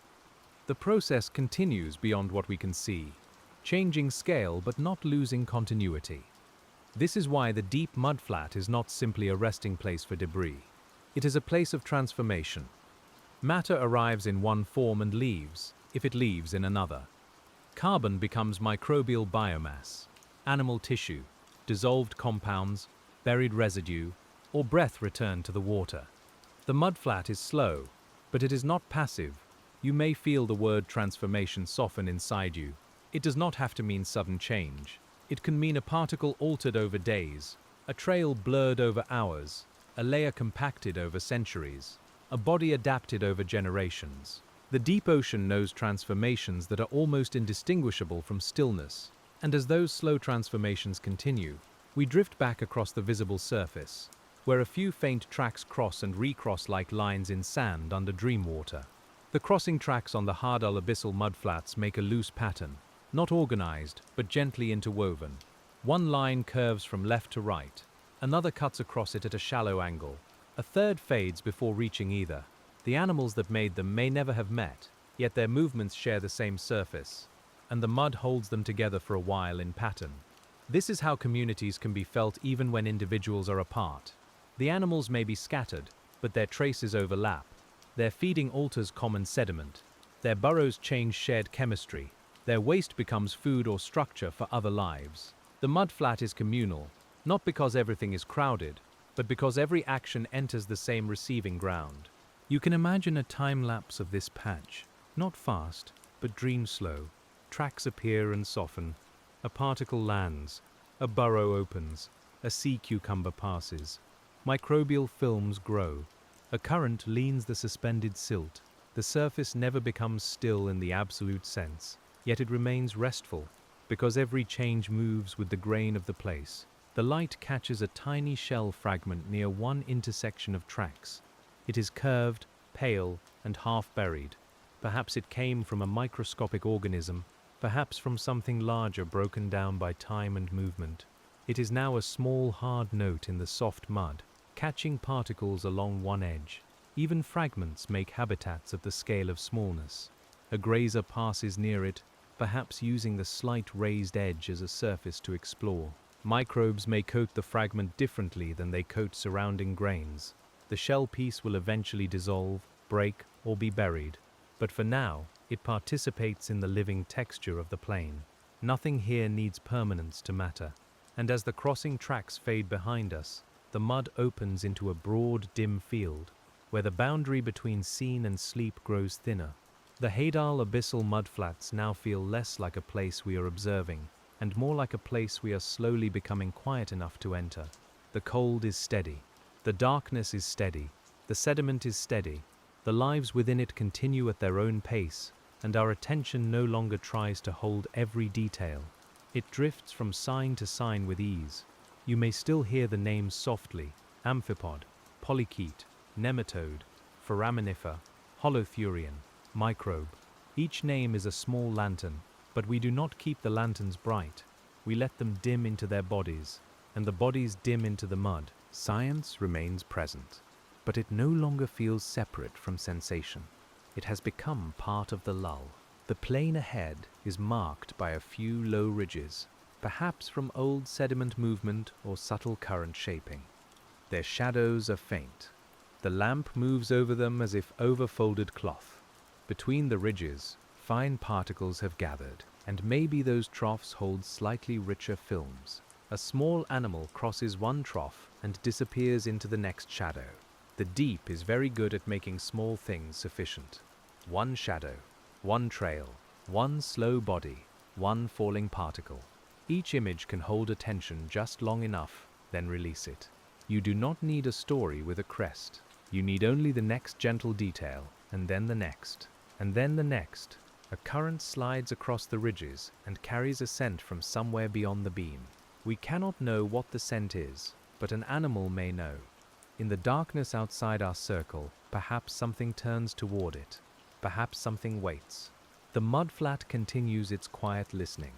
The process continues beyond what we can see, changing scale but not losing continuity. This is why the deep mudflat is not simply a resting place for debris. It is a place of transformation. Matter arrives in one form and leaves, if it leaves, in another. Carbon becomes microbial biomass, animal tissue, dissolved compounds, buried residue, or breath returned to the water. The mudflat is slow, but it is not passive. You may feel the word transformation soften inside you. It does not have to mean sudden change. It can mean a particle altered over days, a trail blurred over hours, a layer compacted over centuries, a body adapted over generations. The deep ocean knows transformations that are almost indistinguishable from stillness, and as those slow transformations continue, we drift back across the visible surface, where a few faint tracks cross and recross like lines in sand under dream water. The crossing tracks on the HADAL Abyssal Mudflats make a loose pattern, not organized, but gently interwoven. One line curves from left to right, another cuts across it at a shallow angle, a third fades before reaching either. The animals that made them may never have met, yet their movements share the same surface, and the mud holds them together for a while in pattern. This is how communities can be felt even when individuals are apart. The animals may be scattered, but their traces overlap. Their feeding alters common sediment. Their burrows change shared chemistry. Their waste becomes food or structure for other lives. The mudflat is communal, not because everything is crowded, but because every action enters the same receiving ground. You can imagine a time lapse of this patch, not fast, but dream slow. Tracks appear and soften. A particle lands. A burrow opens. A sea cucumber passes. Microbial films grow. A current leans the suspended silt. The surface never becomes still in the absolute sense, yet it remains restful, because every change moves with the grain of the place. The light catches a tiny shell fragment near one intersection of tracks. It is curved, pale, and half-buried. Perhaps it came from a microscopic organism, perhaps from something larger broken down by time and movement. It is now a small, hard note in the soft mud, catching particles along one edge. Even fragments make habitats of the scale of smallness. A grazer passes near it, perhaps using the slight raised edge as a surface to explore. Microbes may coat the fragment differently than they coat surrounding grains. The shell piece will eventually dissolve, break, or be buried, but for now, it participates in the living texture of the plane. Nothing here needs permanence to matter, and as the crossing tracks fade behind us, the mud opens into a broad, dim field, where the boundary between scene and sleep grows thinner. The HADAL Abyssal Mudflats now feel less like a place we are observing, and more like a place we are slowly becoming quiet enough to enter. The cold is steady. The darkness is steady. The The sediment is steady, the lives within it continue at their own pace, and our attention no longer tries to hold every detail. It drifts from sign to sign with ease. You may still hear the names softly: amphipod, polychaete, nematode, foraminifer, holothurian, microbe. Each name is a small lantern, but we do not keep the lanterns bright. We let them dim into their bodies, and the bodies dim into the mud. Science remains present, but it no longer feels separate from sensation. It has become part of the lull. The plain ahead is marked by a few low ridges, perhaps from old sediment movement or subtle current shaping. Their shadows are faint. The lamp moves over them as if over folded cloth. Between the ridges, fine particles have gathered, and maybe those troughs hold slightly richer films. A small animal crosses one trough and disappears into the next shadow. The deep is very good at making small things sufficient. One shadow, one trail, one slow body, one falling particle. Each image can hold attention just long enough, then release it. You do not need a story with a crest. You need only the next gentle detail, and then the next, and then the next. A current slides across the ridges and carries a scent from somewhere beyond the beam. We cannot know what the scent is, but an animal may know. In the darkness outside our circle, perhaps something turns toward it. Perhaps something waits. The mudflat continues its quiet listening,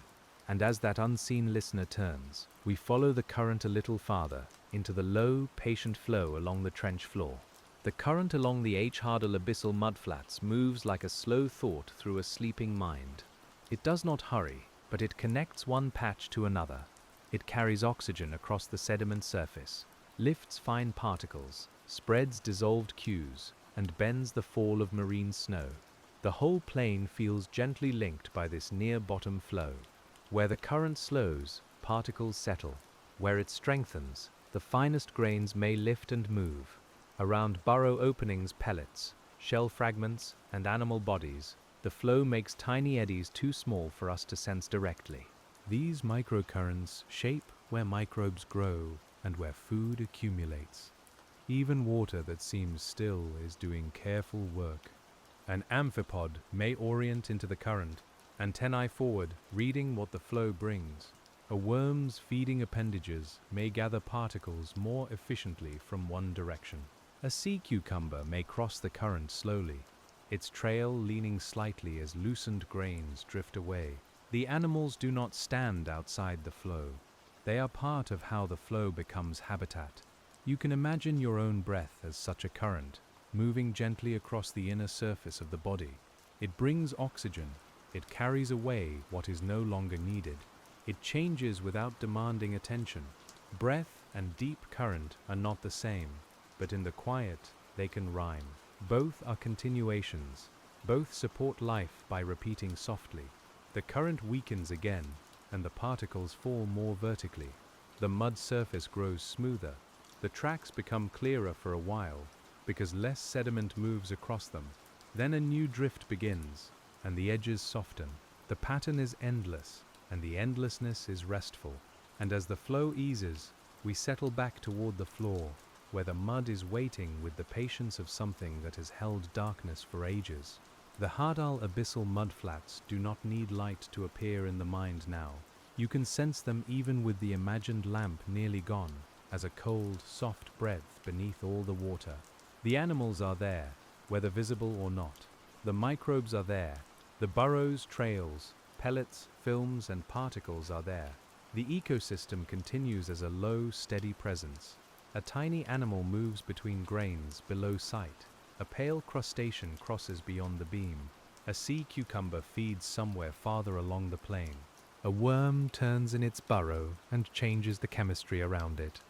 and as that unseen listener turns, we follow the current a little farther into the low, patient flow along the trench floor. The current along the HADAL Abyssal Mudflats moves like a slow thought through a sleeping mind. It does not hurry, but it connects one patch to another. It carries oxygen across the sediment surface, lifts fine particles, spreads dissolved cues, and bends the fall of marine snow. The whole plain feels gently linked by this near-bottom flow. Where the current slows, particles settle. Where it strengthens, the finest grains may lift and move. Around burrow openings, pellets, shell fragments, and animal bodies, the flow makes tiny eddies too small for us to sense directly. These microcurrents shape where microbes grow and where food accumulates. Even water that seems still is doing careful work. An amphipod may orient into the current, antennae forward, reading what the flow brings. A worm's feeding appendages may gather particles more efficiently from one direction. A sea cucumber may cross the current slowly, its trail leaning slightly as loosened grains drift away. The animals do not stand outside the flow. They are part of how the flow becomes habitat. You can imagine your own breath as such a current, moving gently across the inner surface of the body. It brings oxygen. It carries away what is no longer needed. It changes without demanding attention. Breath and deep current are not the same, but in the quiet, they can rhyme. Both are continuations. Both support life by repeating softly. The current weakens again, and the particles fall more vertically. The mud surface grows smoother. The tracks become clearer for a while, because less sediment moves across them. Then a new drift begins, and the edges soften. The pattern is endless, and the endlessness is restful. And as the flow eases, we settle back toward the floor, where the mud is waiting with the patience of something that has held darkness for ages. The HADAL Abyssal Mudflats do not need light to appear in the mind now. You can sense them even with the imagined lamp nearly gone, as a cold, soft breath beneath all the water. The animals are there, whether visible or not. The microbes are there. The burrows, trails, pellets, films, and particles are there. The ecosystem continues as a low, steady presence. A tiny animal moves between grains below sight. A pale crustacean crosses beyond the beam. A sea cucumber feeds somewhere farther along the plain. A worm turns in its burrow and changes the chemistry around it.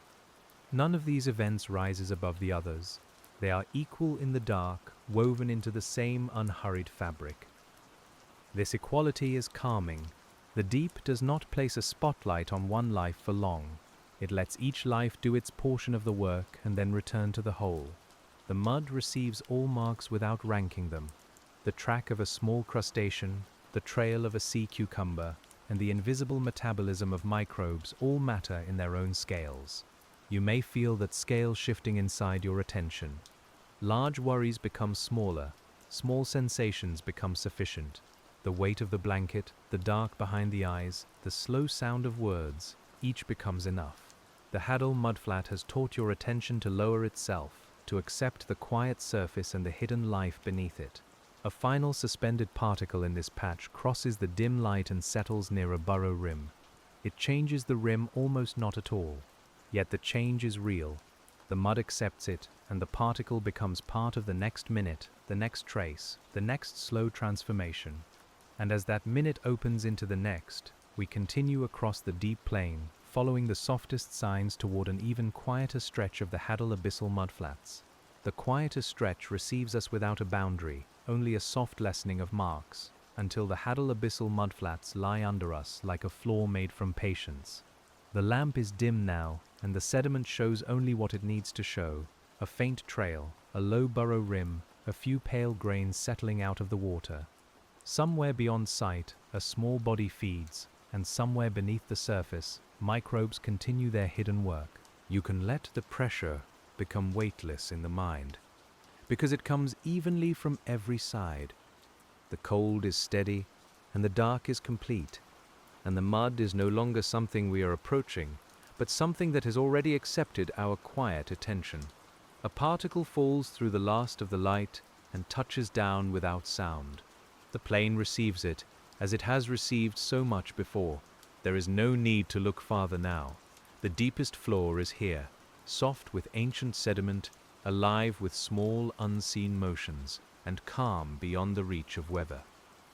None of these events rises above the others. They are equal in the dark, woven into the same unhurried fabric. This equality is calming. The deep does not place a spotlight on one life for long. It lets each life do its portion of the work and then return to the whole. The mud receives all marks without ranking them. The track of a small crustacean, the trail of a sea cucumber, and the invisible metabolism of microbes all matter in their own scales. You may feel that scale shifting inside your attention. Large worries become smaller, small sensations become sufficient. The weight of the blanket, the dark behind the eyes, the slow sound of words, each becomes enough. The HADAL mudflat has taught your attention to lower itself, to accept the quiet surface and the hidden life beneath it. A final suspended particle in this patch crosses the dim light and settles near a burrow rim. It changes the rim almost not at all, yet the change is real. The mud accepts it, and the particle becomes part of the next minute, the next trace, the next slow transformation. And as that minute opens into the next, we continue across the deep plain, following the softest signs toward an even quieter stretch of the HADAL Abyssal Mudflats. The quieter stretch receives us without a boundary, only a soft lessening of marks, until the HADAL Abyssal Mudflats lie under us like a floor made from patience. The lamp is dim now, and the sediment shows only what it needs to show: a faint trail, a low burrow rim, a few pale grains settling out of the water. Somewhere beyond sight, a small body feeds, and somewhere beneath the surface, microbes continue their hidden work. You can let the pressure become weightless in the mind, because it comes evenly from every side. The cold is steady, and the dark is complete, and the mud is no longer something we are approaching, but something that has already accepted our quiet attention. A particle falls through the last of the light and touches down without sound. The plane receives it, as it has received so much before. There is no need to look farther now. The deepest floor is here, soft with ancient sediment, alive with small unseen motions, and calm beyond the reach of weather.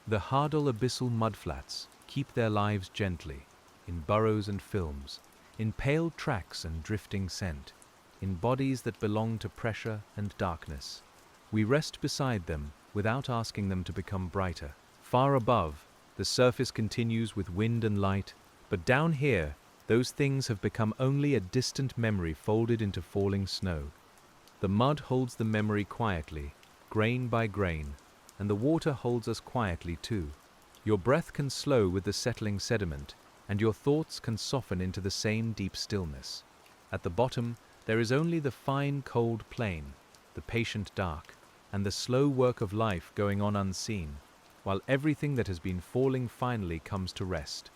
The HADAL Abyssal Mudflats keep their lives gently, in burrows and films, in pale tracks and drifting scent, in bodies that belong to pressure and darkness. We rest beside them without asking them to become brighter. Far above, the surface continues with wind and light, but down here, those things have become only a distant memory folded into falling snow. The mud holds the memory quietly, grain by grain, and the water holds us quietly too. Your breath can slow with the settling sediment, and your thoughts can soften into the same deep stillness. At the bottom, there is only the fine, cold plain, the patient dark, and the slow work of life going on unseen, while everything that has been falling finally comes to rest.